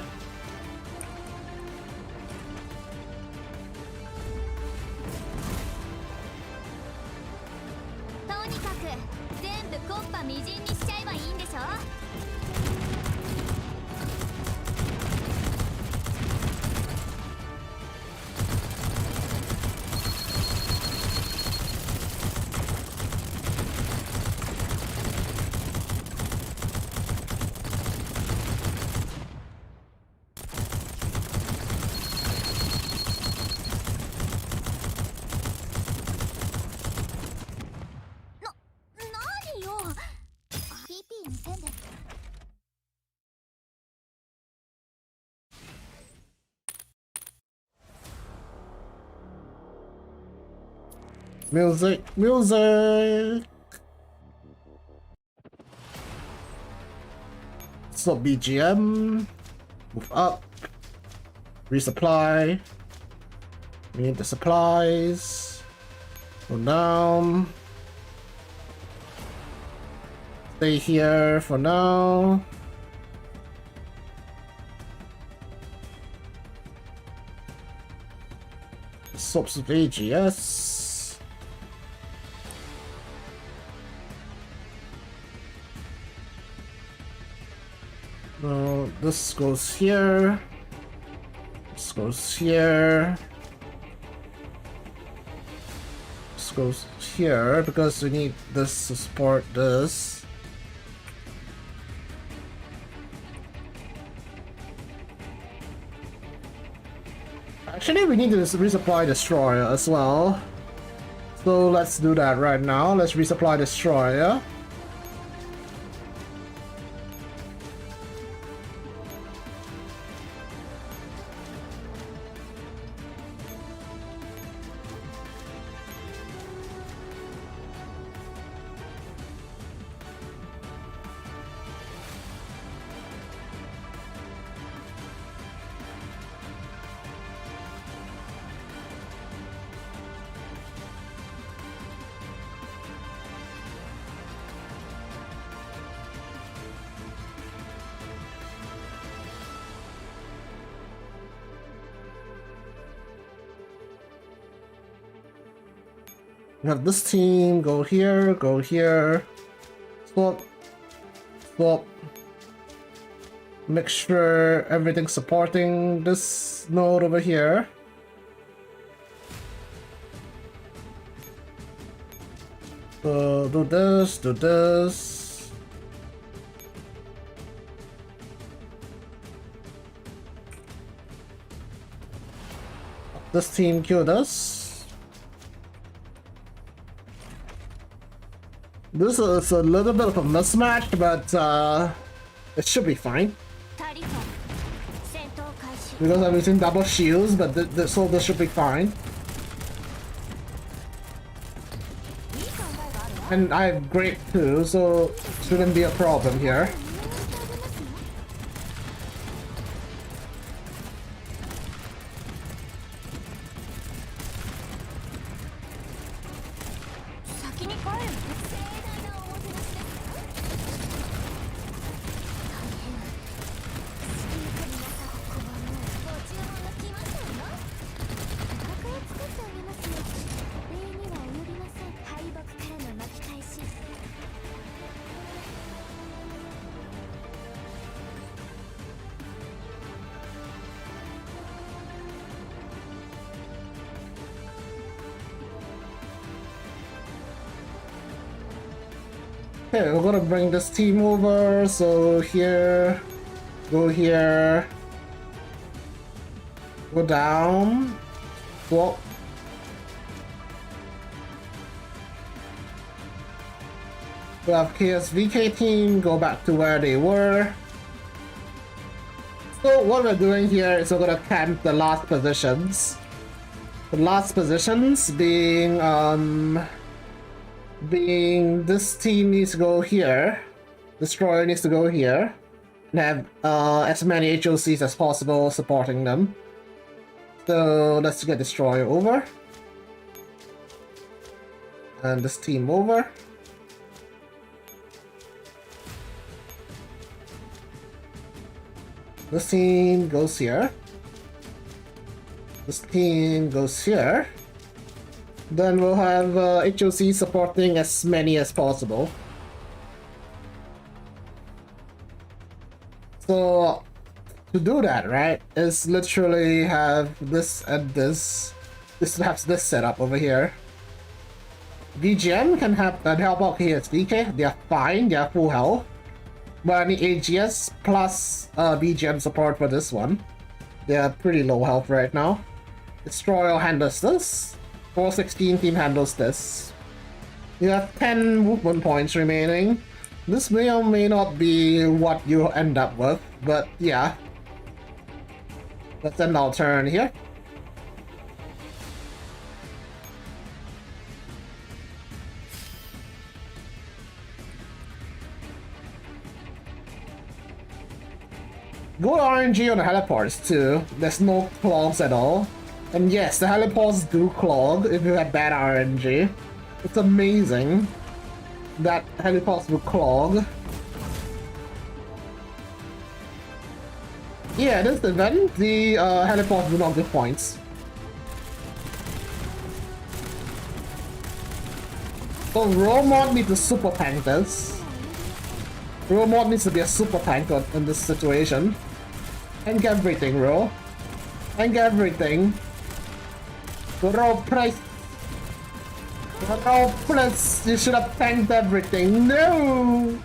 A: Music, music. So BGM, move up, resupply. We need the supplies. Go down. Stay here for now. Swaps of AGS. No, this goes here. This goes here. This goes here because we need this to support this. Actually, we need to resupply Destroyer as well. So let's do that right now. Let's resupply Destroyer. We have this team, go here, swap, swap. Make sure everything's supporting this node over here. So do this, do this. This team killed us. This is a little bit of a mismatch, but it should be fine. Because I'm using double shields, but so this should be fine. And I have grape too, so shouldn't be a problem here. Okay, we're gonna bring this team over. So here, go here, go down, swap. We have KSVK team, go back to where they were. So what we're doing here is we're gonna camp the last positions. The last positions being this team needs to go here, Destroyer needs to go here, and have as many HOCs as possible supporting them. So let's get Destroyer over. And this team over. This team goes here. This team goes here. Then we'll have HOC supporting as many as possible. So to do that, right, is literally have this and this. This has this setup over here. VGM can help out KSVK. They are fine. They are full health. But I need AGS plus BGM support for this one. They are pretty low health right now. Destroyer handles this. 416 team handles this. You have 10 movement points remaining. This may or may not be what you end up with, but yeah. Let's end our turn here. Good RNG on the heliports too. There's no clogs at all. And yes, the heliports do clog if you have bad RNG. It's amazing that heliports will clog. Yeah, this event, the heliports do not give points. So Romod needs to super tank this. Romod needs to be a super tank in this situation. Tank everything, Ro. Tank everything. Ro, price. Ro, plus. You should have tanked everything. No!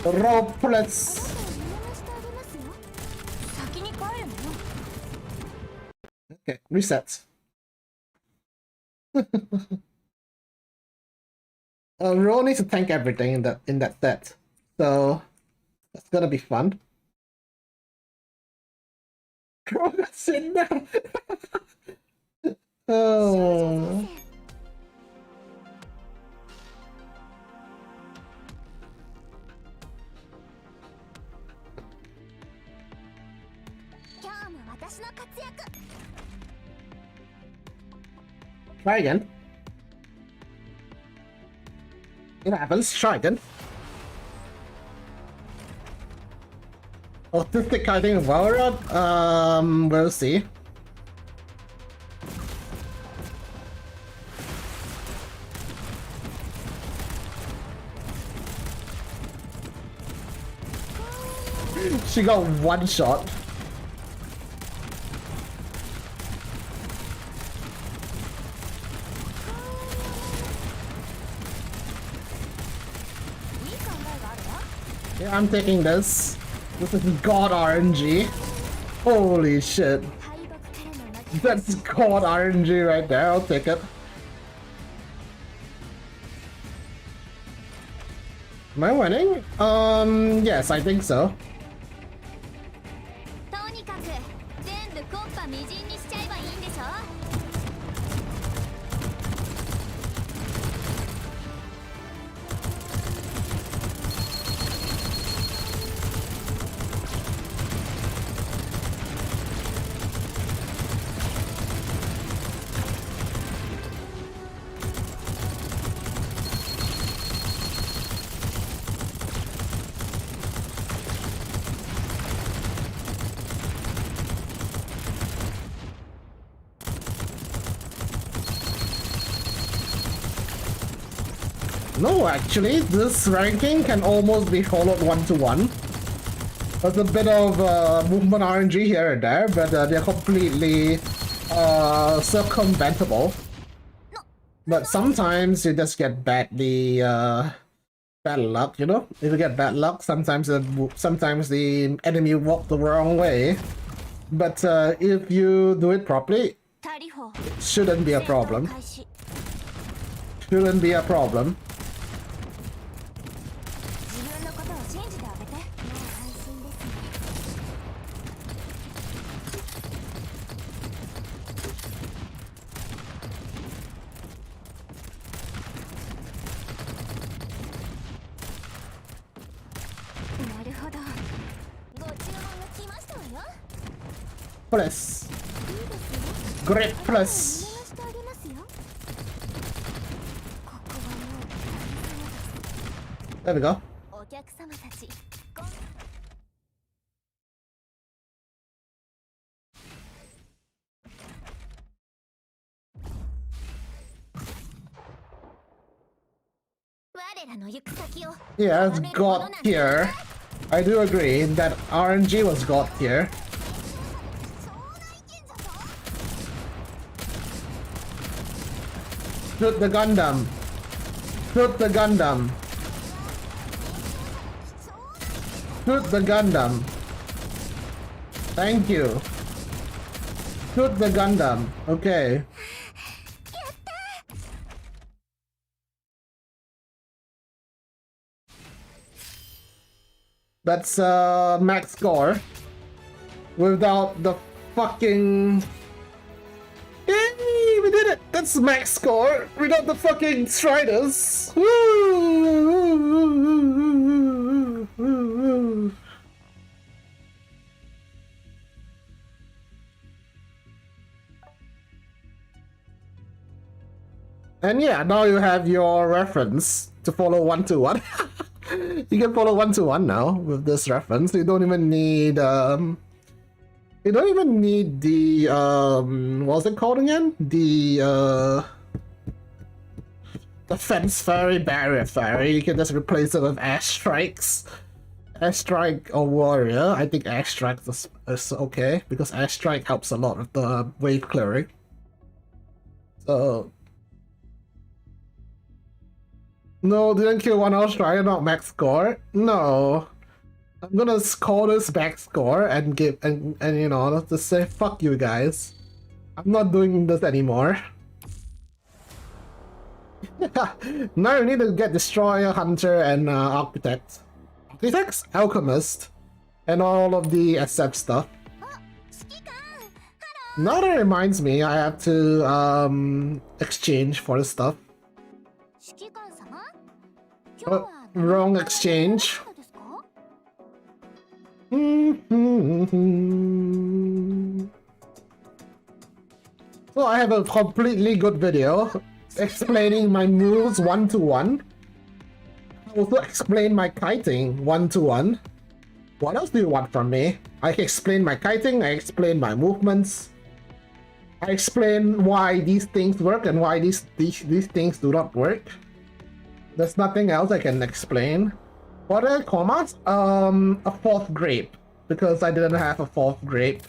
A: Ro, plus. Okay, reset. Ro needs to tank everything in that set, so that's gonna be fun. Ro got sit down. Oh. Try again. It happens. Try again. Autistic kiting of Valorant? We'll see. She got one shot. Yeah, I'm taking this. This is God RNG. Holy shit. That's God RNG right there. I'll take it. Am I winning? Yes, I think so. No, actually, this ranking can almost be followed 1-to-1. There's a bit of movement RNG here and there, but they're completely circumventable. But sometimes you just get badly bad luck, you know? If you get bad luck, sometimes the enemy walk the wrong way. But if you do it properly, it shouldn't be a problem. Shouldn't be a problem. Plus. Great plus. There we go. Yeah, it's got here. I do agree that RNG was got here. Shoot the Gundam. Shoot the Gundam. Shoot the Gundam. Thank you. Shoot the Gundam. Okay. That's max score. Without the fucking... Yay! We did it! That's max score without the fucking Striders! Woo! And yeah, now you have your reference to follow 1-1. You can follow 1-1 now with this reference. You don't even need you don't even need the what's it called again? The fence fairy, barrier fairy. You can just replace it with air strikes. Air strike or warrior. I think air strike is okay because air strike helps a lot with the wave clearing. So no, didn't kill one Australia, not max score. No. I'm gonna call this max score and give and you know just say fuck you guys. I'm not doing this anymore. Now you need to get destroyer, hunter, and architect. Architects, alchemist, and all of the SF stuff. Now that reminds me, I have to exchange for the stuff. Wrong exchange. So I have a completely good video explaining my moves 1-1. I also explain my kiting 1-1. What else do you want from me? I explain my kiting, I explain my movements. I explain why these things work and why these things do not work. There's nothing else I can explain. What are commas? A fourth grape. Because I didn't have a fourth grape.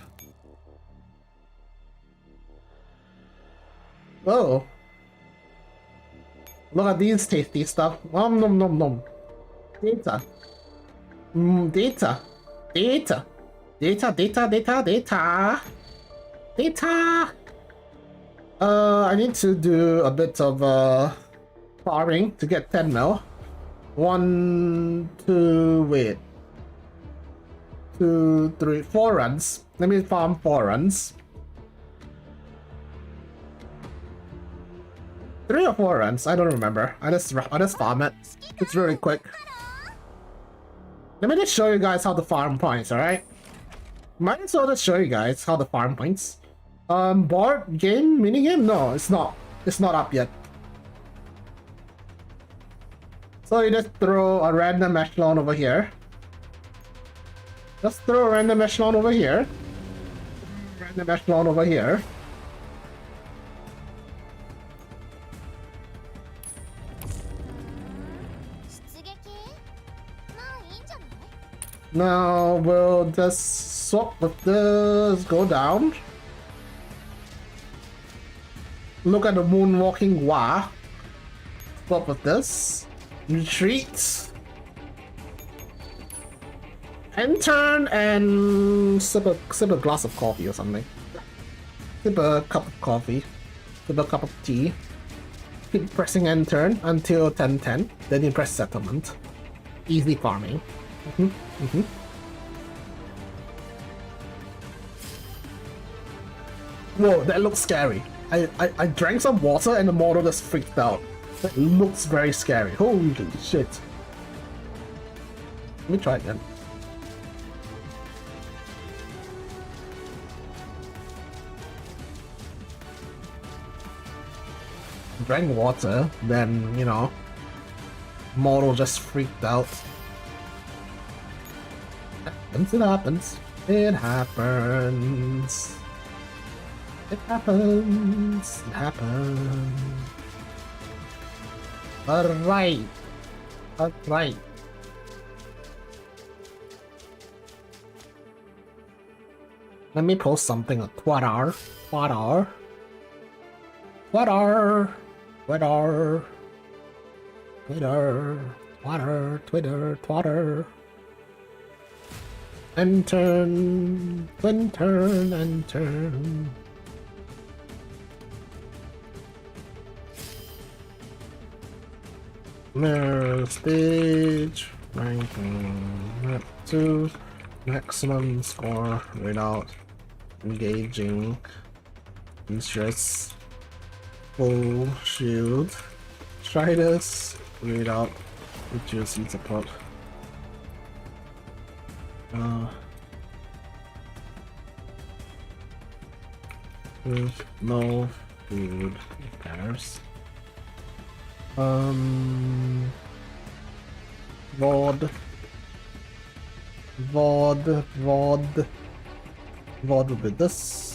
A: Oh. Look at these tasty stuff. Nom nom nom nom. Data. Data. Data. Data, data, data, data. Data. I need to do a bit of farming to get 10 mil. 1, 2, wait. 2, 3, 4 runs. Let me farm 4 runs. 3 or 4 runs, I don't remember. I just farm it. It's really quick. Let me just show you guys how to farm points, alright? Might as well just show you guys how to farm points. Board game, minigame? No, it's not. It's not up yet. So you just throw a random echelon over here. Just throw a random echelon over here. Random echelon over here. Now we'll just swap with this, go down. Look at the moonwalking Wa. Swap with this. Retreat. And turn and sip a glass of coffee or something. Sip a cup of coffee. Sip a cup of tea. Keep pressing end turn until 10:10. Then you press settlement. Easy farming. Whoa, that looks scary. I drank some water and the model just freaked out. That looks very scary. Holy shit. Let me try again. Drank water, then, you know, model just freaked out. It happens. It happens. It happens. It happens. Alright. Alright. Let me post something on Twitter. Twitter. Twitter. Twitter. Twitter. Twitter. Twitter. Twitter. And turn. And turn. And turn. Mirror stage. Ranking. Map 2. Maximum score without engaging interest. Full shield. Try this without reducing support. No food repairs. VOD with this.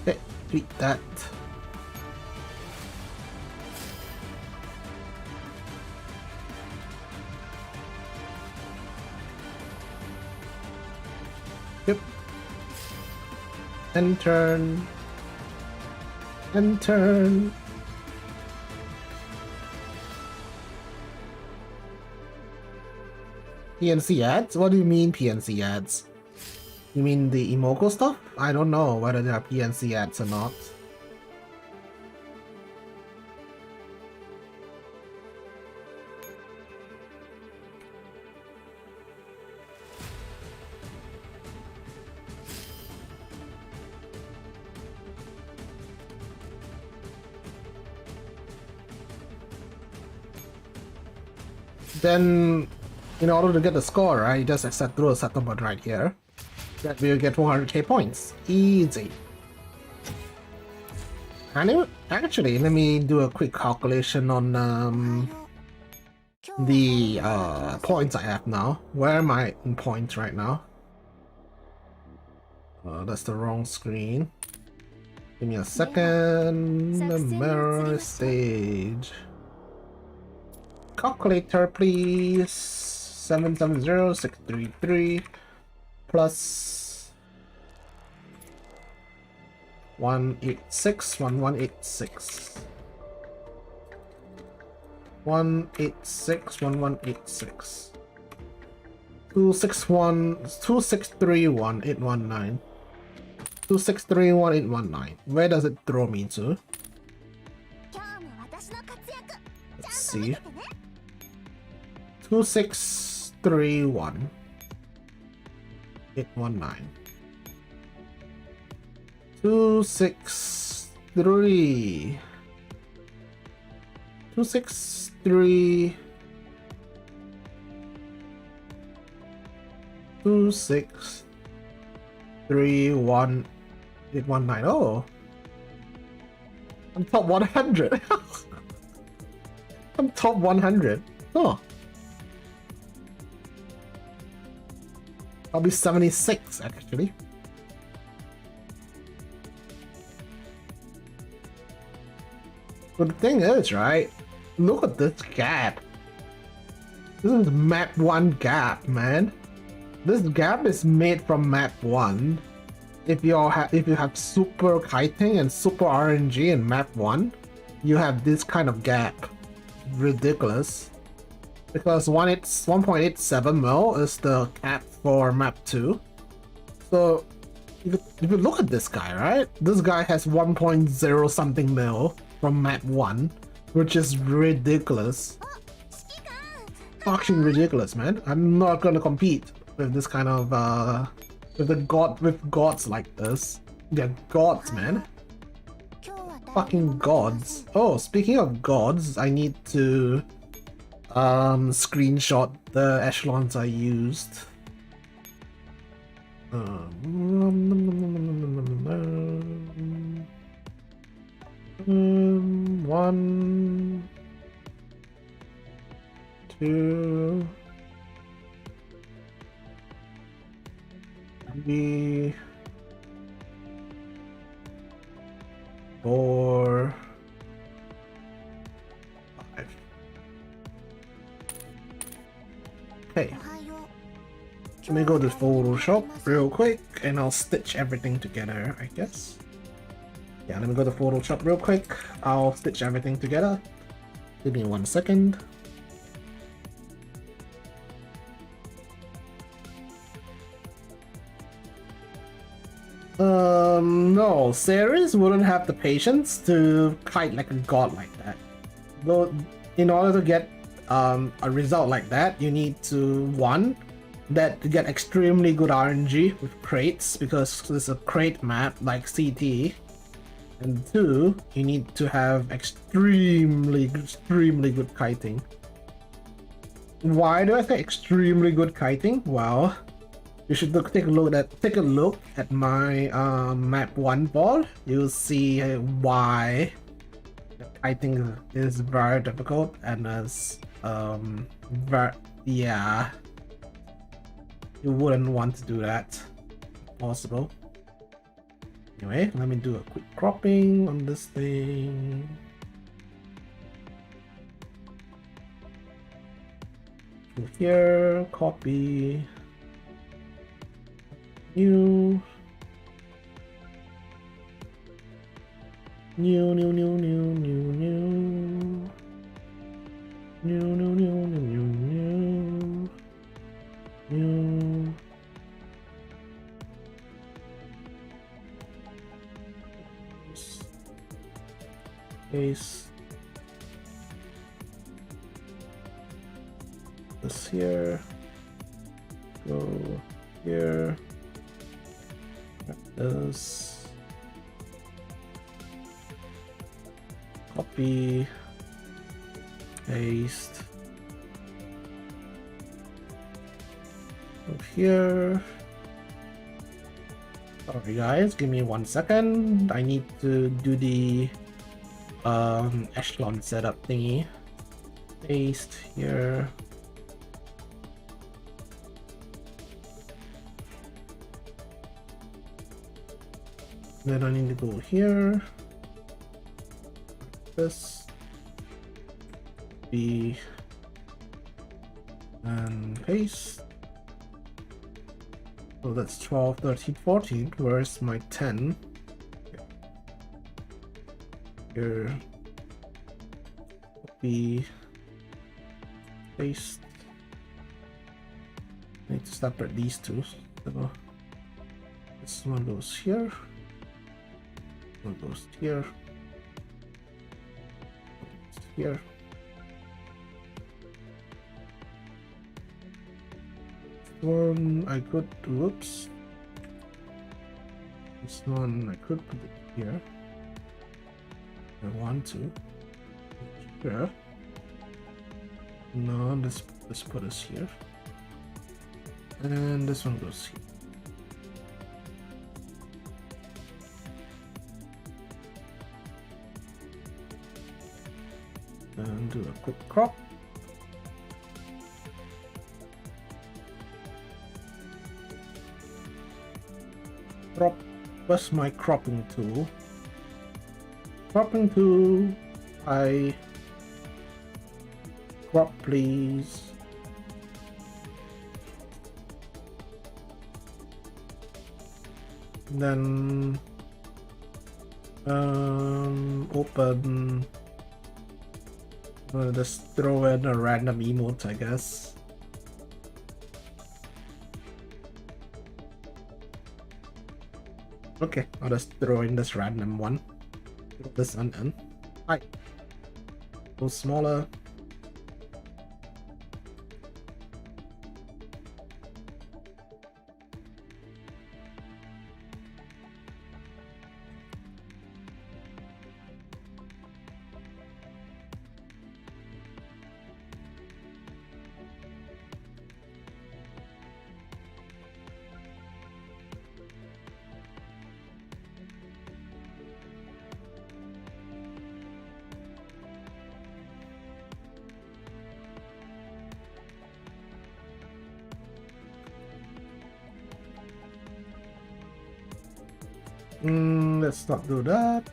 A: Okay, tweet that. Yep. And turn. And turn. PNC ads? What do you mean PNC ads? You mean the Emoco stuff? I don't know whether they are PNC ads or not. Then, in order to get the score, right, you just accept through a settlement right here. That will get 400k points. Easy. And actually, let me do a quick calculation on the points I have now. Where am I in points right now? That's the wrong screen. Give me a second. The mirror stage. Calculator, please. 770633 plus 186 1186 186 1186 261 2631 819 2631 819. Where does it throw me to? Let's see. 2631 819 263 263 2631819. Oh, I'm top 100. I'm top 100. Oh, I'll be 76 actually. But the thing is, right? Look at this gap. This is map 1 gap, man. This gap is made from map 1. If you have super kiting and super RNG in map 1, you have this kind of gap. Ridiculous. Because 1.87 mil is the cap for map 2. So if you look at this guy, right? This guy has 1.0 something mil from map 1, which is ridiculous. Fucking ridiculous, man. I'm not gonna compete with this kind of with gods like this. They're gods, man. Fucking gods. Oh, speaking of gods, I need to screenshot the echelons I used. 1, 2, 3, 4, 5. Okay. Let me go to Photoshop real quick and I'll stitch everything together, I guess. Yeah, let me go to Photoshop real quick. I'll stitch everything together. Give me 1 second. No, Ceres wouldn't have the patience to kite like a god like that. Though, in order to get a result like that, you need to, one, get extremely good RNG with crates, because it's a crate map like CT. And 2, you need to have extremely good kiting. Why do I say extremely good kiting? Well, you should take a look at my map 1 board. You'll see why kiting is very difficult, and as yeah, you wouldn't want to do that if possible. Anyway, let me do a quick cropping on this thing. Go here, copy, new, paste this here, go here, this, copy, paste, go here. Sorry guys, give me 1 second. I need to do the echelon setup thingy. Paste here. Then I need to go here. This. B. And paste. So that's 12, 13, 14. Where's my 10? Here. Copy. Paste. I need to separate these two. So this one goes here. One goes here. Here. One I could, whoops. This one I could put it here. I want to. Here. No, let's put this here. And this one goes here. And do a quick crop. Crop. Where's my cropping tool? Cropping tool. I crop, please. Then open. Just throw in a random emote, I guess. Okay, I'll just throw in this random one. Throw this one in. Hi. Go smaller. Let's not do that.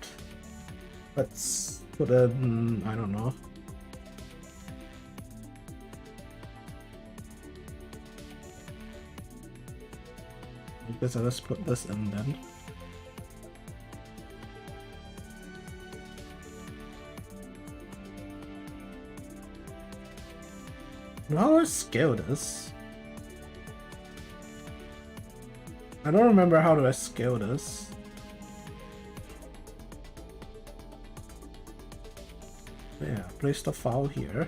A: Let's put in, I don't know. I guess I'll just put this in then. How do I scale this? I don't remember how do I scale this. Yeah, place the file here.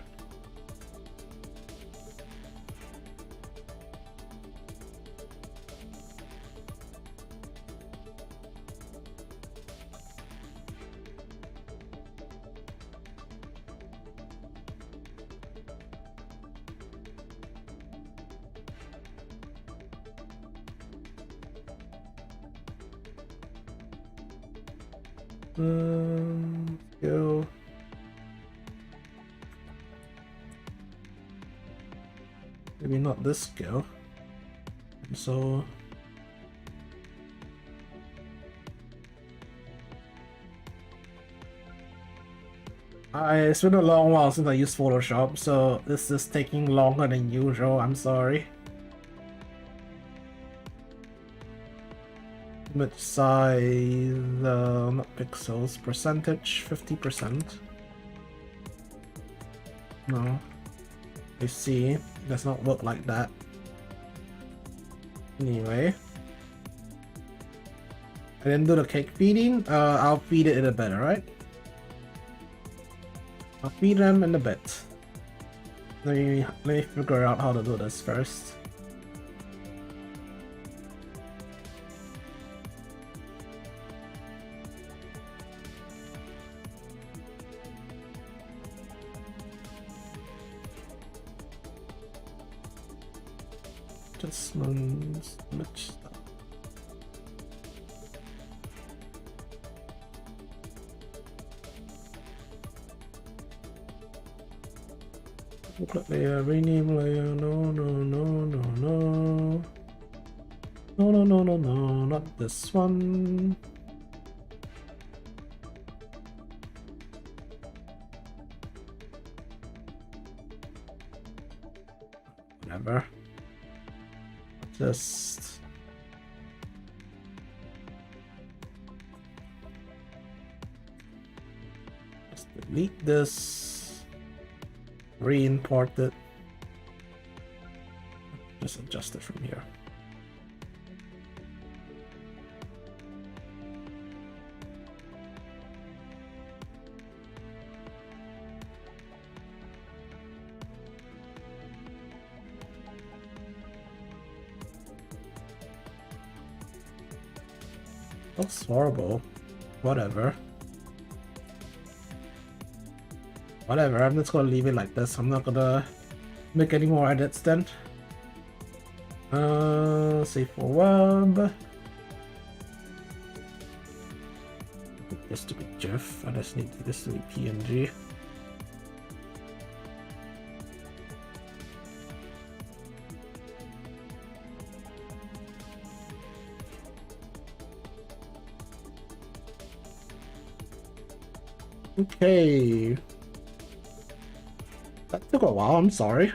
A: Go. Maybe not this scale. So it's been a long while since I used Photoshop, so this is taking longer than usual. I'm sorry. Image size, not pixels, percentage, 50%. No. I see, it does not work like that. Anyway. I didn't do the cake feeding, I'll feed it in a bit, alright? I'll feed them in a bit. Let me figure out how to do this first. Adjustments, much stuff. Booklet layer, rename layer, no, not this one. Whatever. Just delete this, re-import it, just adjust it from here. Looks horrible. Whatever. Whatever, I'm just gonna leave it like this. I'm not gonna make any more edits then. Save for web. This to be GIF. I just need this to be PNG. Okay. That took a while, I'm sorry.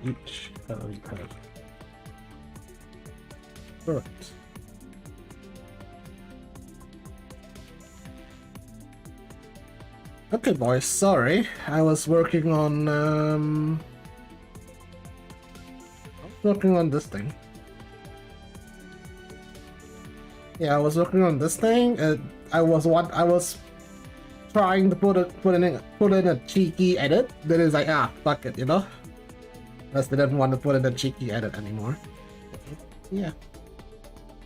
A: Each pad. Alright. Okay, boys, sorry. I was working on this thing. Yeah, I was working on this thing. I was trying to put in a cheeky edit. Then it's like, fuck it, you know. Plus, they didn't want to put in a cheeky edit anymore. Yeah,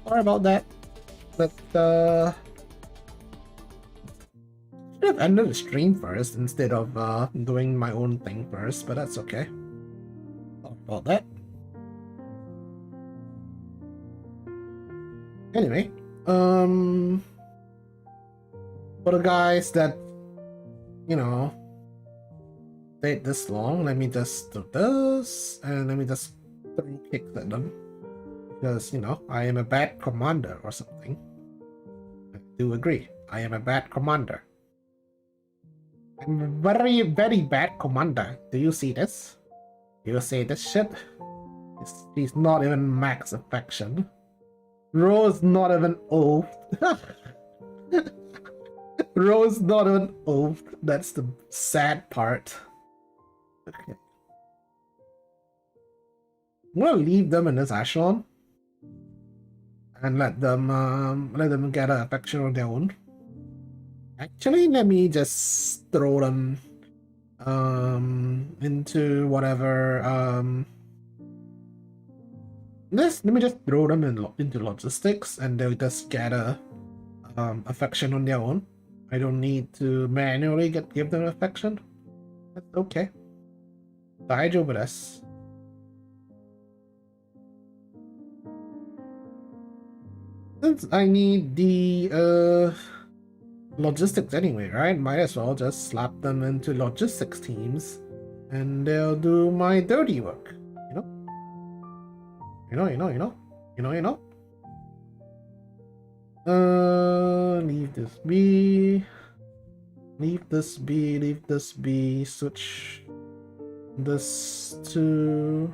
A: sorry about that. But should have ended the stream first instead of doing my own thing first. But that's okay. Sorry about that. Anyway, for the guys that, you know, stayed this long, let me just do this, and let me just throw kicks at them. Because, you know, I am a bad commander or something. I do agree, I am a bad commander. I'm a very, very bad commander. Do you see this? You see this shit? He's not even max affection. Rose not even oath. Rose not even oath. That's the sad part. Okay. I'm gonna leave them in this echelon and let them get an affection on their own. Actually, let me just throw them into whatever let me just throw them into logistics, and they'll just get a affection on their own. I don't need to manually give them affection. That's okay. 大丈夫です. Since I need the logistics anyway, right? Might as well just slap them into logistics teams, and they'll do my dirty work. You know. Leave this be. Leave this be. Leave this be. Switch this to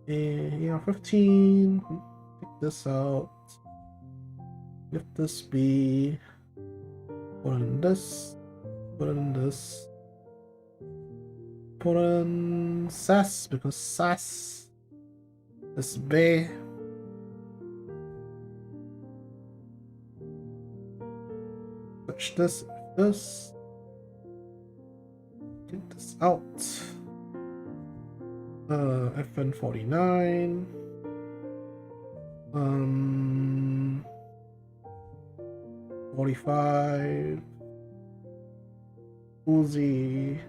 A: 15. Take this out. Lift this be. Put in this. Put in this. Put in SAS, because SAS is B. Switch this, this. Get this out. FN49. 45. Uzi.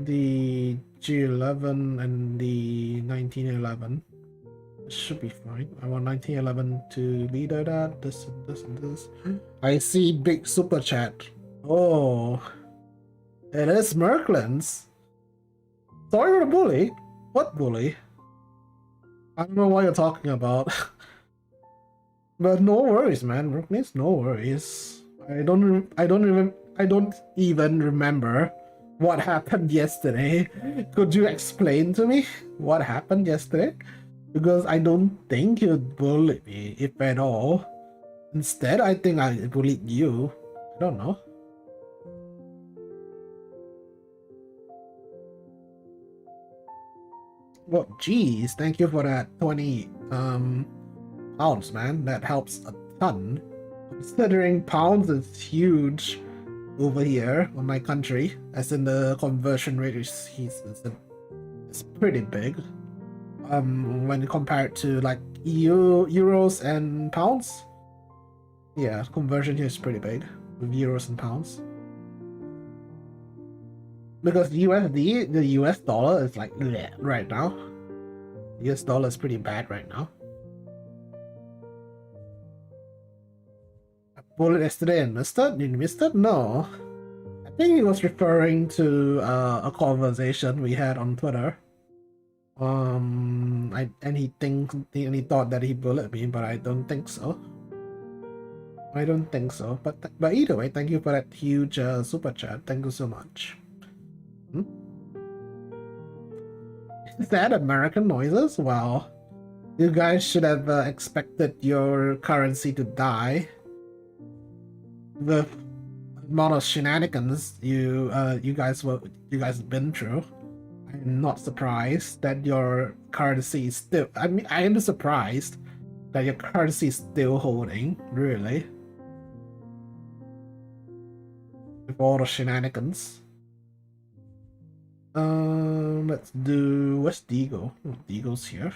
A: The G11 and the 1911. This should be fine. I want 1911 to leader that. This and this and this. I see big super chat. Oh, it is Merklin's. Sorry for the bully. What bully? I don't know what you're talking about. But no worries, man. Brookness, no worries. I don't even remember what happened yesterday. Could you explain to me what happened yesterday? Because I don't think you bullied me, if at all. Instead, I think I bullied you. I don't know. Well, geez, thank you for that 20 pounds, man. That helps a ton. Considering pounds is huge over here on my country, as in the conversion rate is pretty big. When compared to like euros and pounds. Yeah, conversion here is pretty big with euros and pounds. Because USD, the US dollar is like bleh right now. US dollar is pretty bad right now. I pulled it yesterday and missed it? Did you miss it? No. I think he was referring to a conversation we had on Twitter. And he thought that he bullied me, but I don't think so. I don't think so. But either way, thank you for that huge super chat. Thank you so much. Is that American noises? Well, you guys should have expected your currency to die. The amount of shenanigans you guys have been through. I'm not surprised that your currency is still. I mean, I am surprised that your currency is still holding. Really, with all the shenanigans. Let's do. Where's Deagle? Oh, Deagle's here.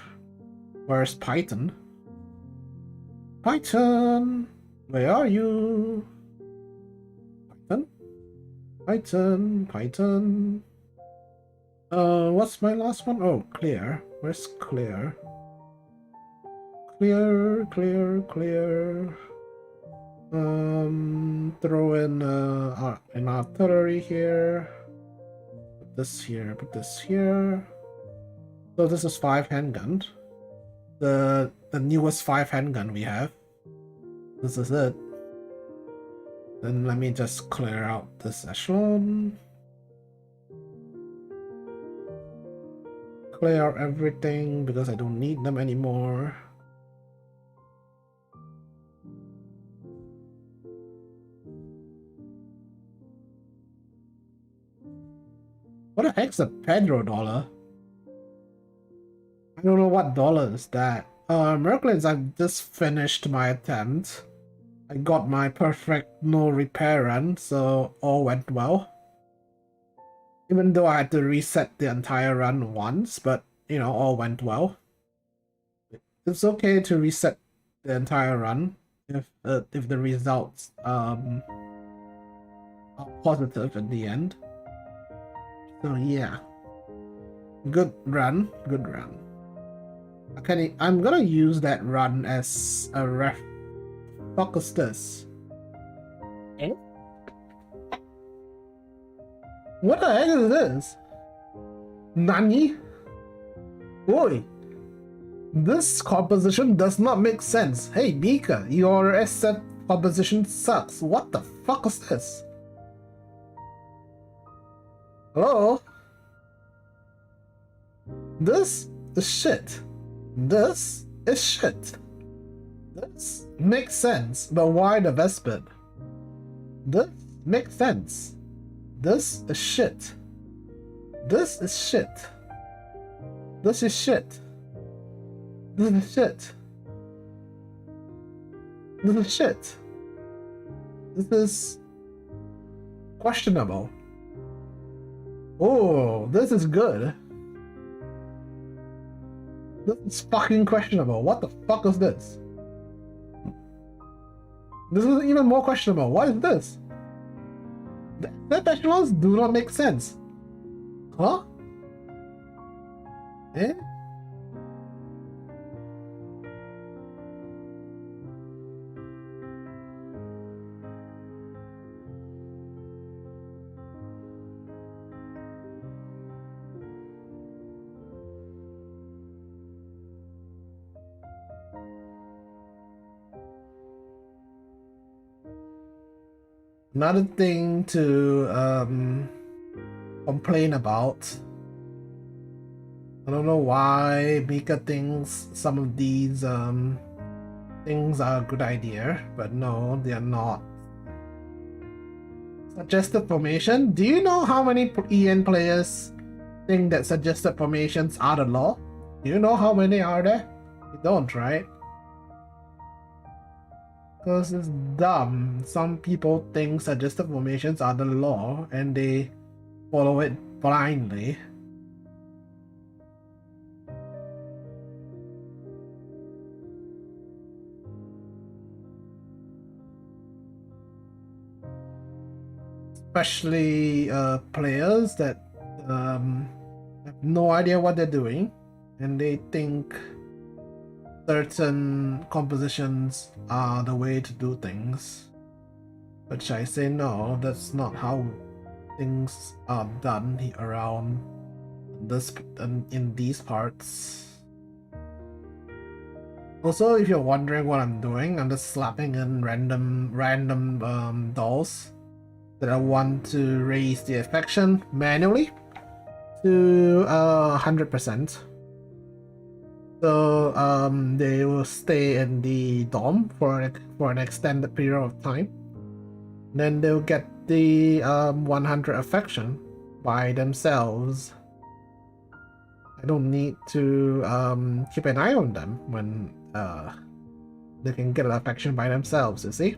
A: Where's Python? Python, where are you? Python. What's my last one? Oh, Clear. Where's Clear? Clear. Throw in an artillery here. Put this here. So this is 5 handgun. The newest 5 handgun we have. This is it. Then let me just clear out this echelon. Clear out everything because I don't need them anymore. What the heck's a Pedro dollar? I don't know what dollar is that. Merklins, I've just finished my attempt. I got my perfect no repair run, so all went well. Even though I had to reset the entire run once, but you know, all went well. It's okay to reset the entire run if the results are positive in the end. So yeah, good run. Okay, I'm gonna use that run as a ref. Fuck is this? Eh? What the heck is this? Nani? Boy, this composition does not make sense. Hey Mika, your SF composition sucks. What the fuck is this? Hello? This is shit. This is shit. This makes sense, but why the Vespid? This makes sense. This is shit. This is shit. This is shit. This is shit. This is shit. This is questionable. Oh, this is good. This is fucking questionable. What the fuck is this? This is even more questionable. What is this? The vegetables do not make sense. Huh? Eh? Another thing to complain about. I don't know why Mika thinks some of these things are a good idea, but no, they are not. Suggested formation. Do you know how many EN players think that suggested formations are the law? Do you know how many are there? You don't, right? Because it's dumb. Some people think suggested formations are the law and they follow it blindly. Especially players that have no idea what they're doing and they think certain compositions are the way to do things. Which I say no, that's not how things are done around this in these parts. Also, if you're wondering what I'm doing, I'm just slapping in random dolls that I want to raise the affection manually to 100%. So they will stay in the dorm for an extended period of time. Then they'll get the 100 affection by themselves. I don't need to keep an eye on them when they can get an affection by themselves, you see?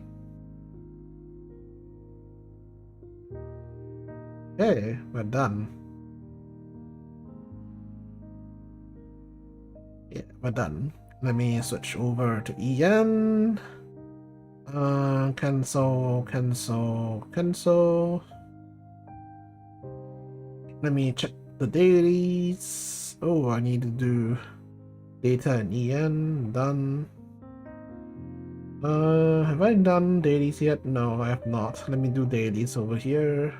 A: Okay, we're done. Yeah, we're done. Let me switch over to EN. Cancel. Let me check the dailies. Oh, I need to do data and EN. Done. Have I done dailies yet? No, I have not. Let me do dailies over here.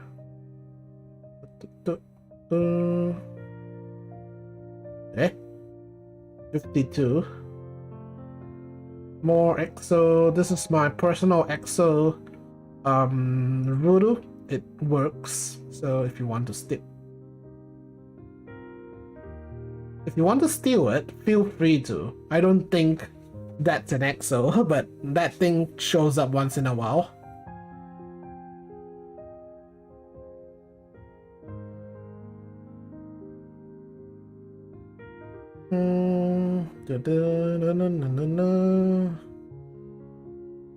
A: Eh? 52. More EXO. This is my personal EXO voodoo. It works. So if you want to steal it, feel free to. I don't think that's an EXO, but that thing shows up once in a while.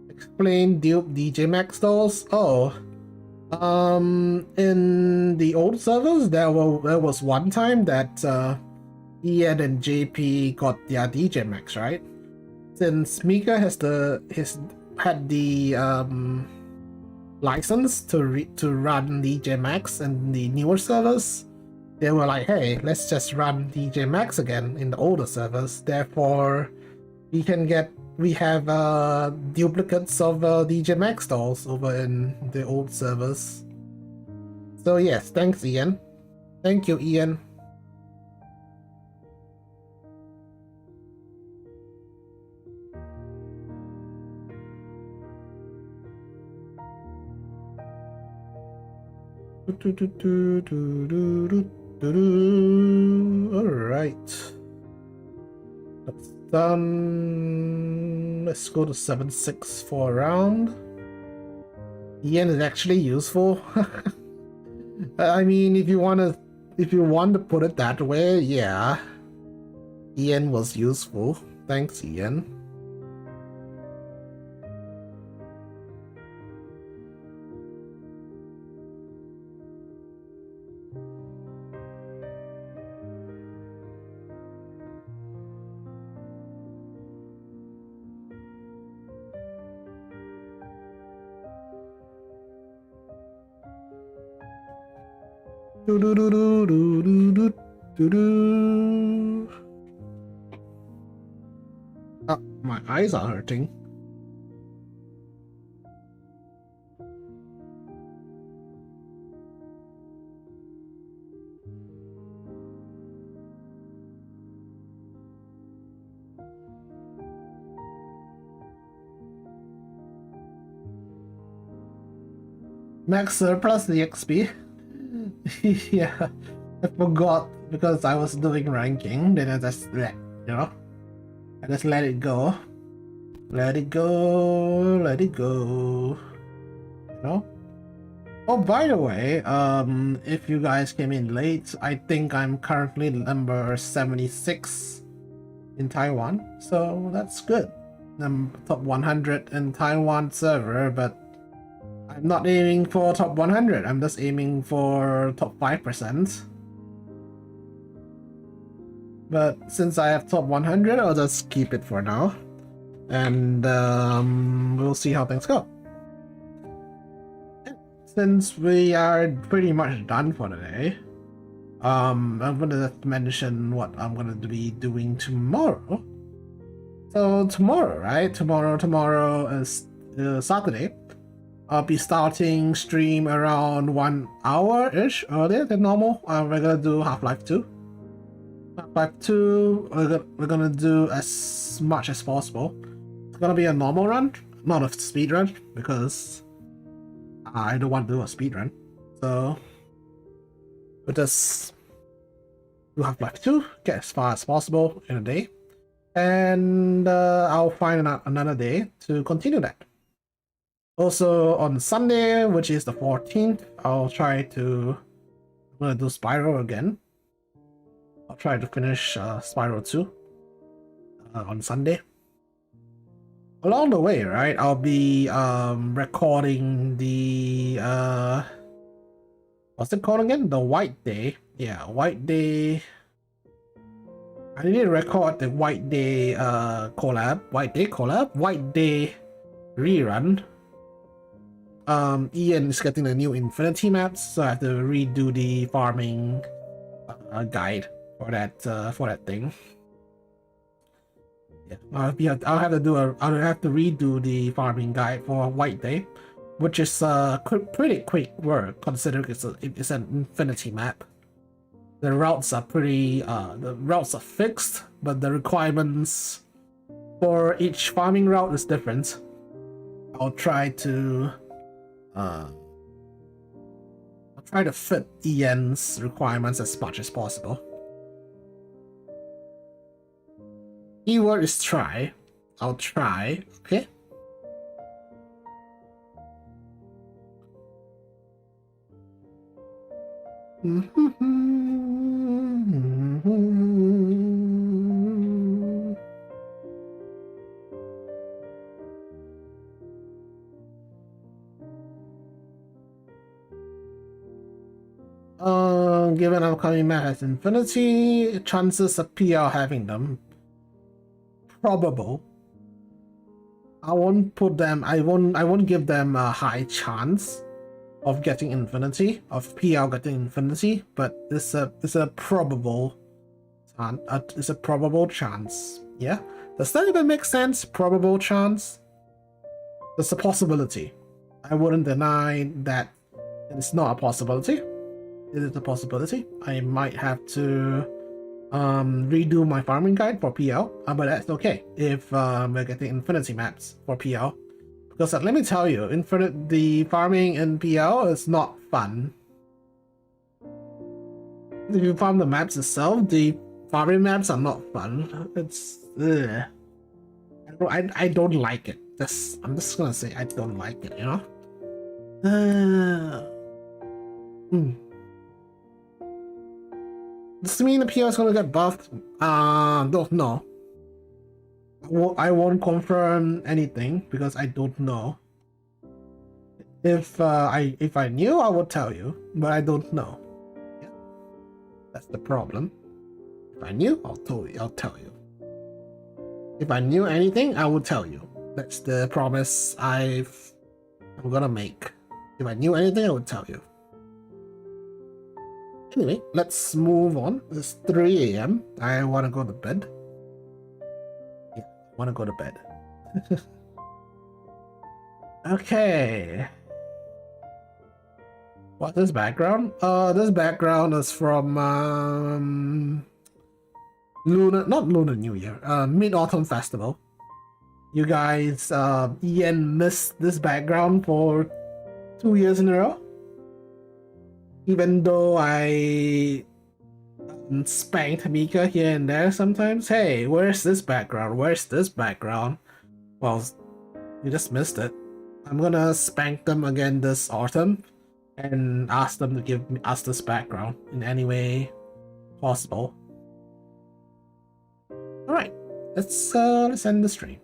A: Explain dupe DJ Max dolls. Oh, in the old servers, there was one time that Ian and JP got their DJ Max, right? Since Mika had the license to run DJ Max and the newer servers, they were like, hey, let's just run DJ Max again in the older servers. Therefore, we have duplicates of DJ Max dolls over in the old servers. So yes, thanks Ian. Thank you, Ian. Alright. That's done. Let's go to 7-6 for a round. Ian is actually useful. I mean, if you want to put it that way, yeah. Ian was useful. Thanks, Ian. Ah, my eyes are hurting. Max surplus the XP. Yeah, I forgot because I was doing ranking. Then I just let I just let it go. Let it go. Let it go. Oh, by the way, if you guys came in late, I think I'm currently number 76 in Taiwan, so that's good. I'm top 100 in Taiwan server, but I'm not aiming for top 100. I'm just aiming for top 5%. But since I have top 100, I'll just keep it for now, and we'll see how things go. Since we are pretty much done for today, I'm gonna mention what I'm gonna be doing tomorrow. So tomorrow, right? Tomorrow is Saturday. I'll be starting stream around 1 hour-ish earlier than normal. We're gonna do Half-Life 2. Half-Life 2, we're gonna do as much as possible. It's gonna be a normal run, not a speed run, because I don't want to do a speed run. So we'll just do Half-Life 2, get as far as possible in a day, and I'll find another day to continue that. Also on Sunday, which is the 14th, I'm gonna do Spyro again. I'll try to finish Spyro 2 on Sunday. Along the way, right, I'll be recording the what's it called again? The White Day. Yeah, White Day. I need to record the White Day collab. White Day rerun. Ian is getting the new Infinity maps, so I have to redo the farming guide for that thing. Yeah, I'll have to redo the farming guide for White Day, which is pretty quick work considering it's an Infinity map. The routes are fixed, but the requirements for each farming route is different. I'll try to fit Ian's requirements as much as possible. Keyword is try. I'll try, okay? Given upcoming map has Infinity, chances of PR having them probable. I won't give them a high chance of getting Infinity, of PR getting Infinity, but it's a probable chance. Yeah, does that even make sense? Probable chance. There's a possibility. I wouldn't deny that it's not a possibility. It is a possibility. I might have to redo my farming guide for PL, but that's okay if we're getting Infinity maps for PL, because let me tell you, the farming in PL is not fun. If you farm the maps itself, the farming maps are not fun. It's I don't like it. I'm just gonna say I don't like it, Does it mean the PL is gonna get buffed? Don't know. I won't confirm anything because I don't know. If I knew, I would tell you, but I don't know. Yeah, that's the problem. If I knew, I'll tell you. If I knew anything, I would tell you. That's the promise I'm gonna make. If I knew anything, I would tell you. Anyway, let's move on. It's 3 a.m. I want to go to bed. Yeah, I want to go to bed. Okay. What's this background? This background is from not Lunar New Year, Mid-Autumn Festival. You guys, Ian missed this background for 2 years in a row. Even though I spanked Mika here and there sometimes. Hey, where's this background? Where's this background? Well, you just missed it. I'm gonna spank them again this autumn and ask them to give us this background in any way possible. Alright, let's end the stream.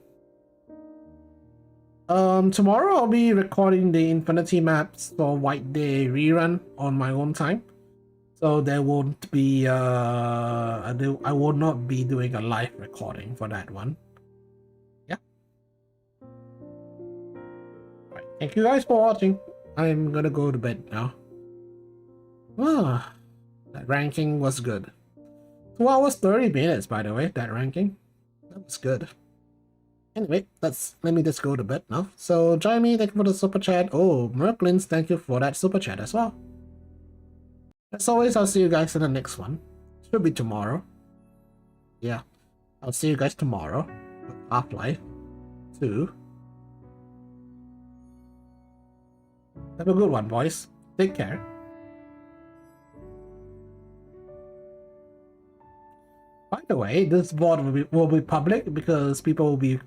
A: Tomorrow I'll be recording the Infinity Maps for White Day rerun on my own time. So there won't be I will not be doing a live recording for that one. Yeah. Alright, thank you guys for watching. I'm gonna go to bed now. Ah, that ranking was good. 2 hours 30 minutes, by the way, that ranking. That was good. Anyway, let me just go to bed now. So join me, thank you for the super chat. Oh, Merklins, thank you for that super chat as well. As always, I'll see you guys in the next one. Should be tomorrow. Yeah, I'll see you guys tomorrow with Half-Life 2. Have a good one, boys. Take care. By the way, this VOD will be public because people will be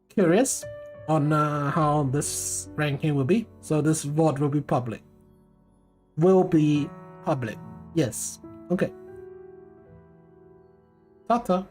A: curious on how this ranking will be. So this VOD will be public. Will be public. Yes. Okay. Tata.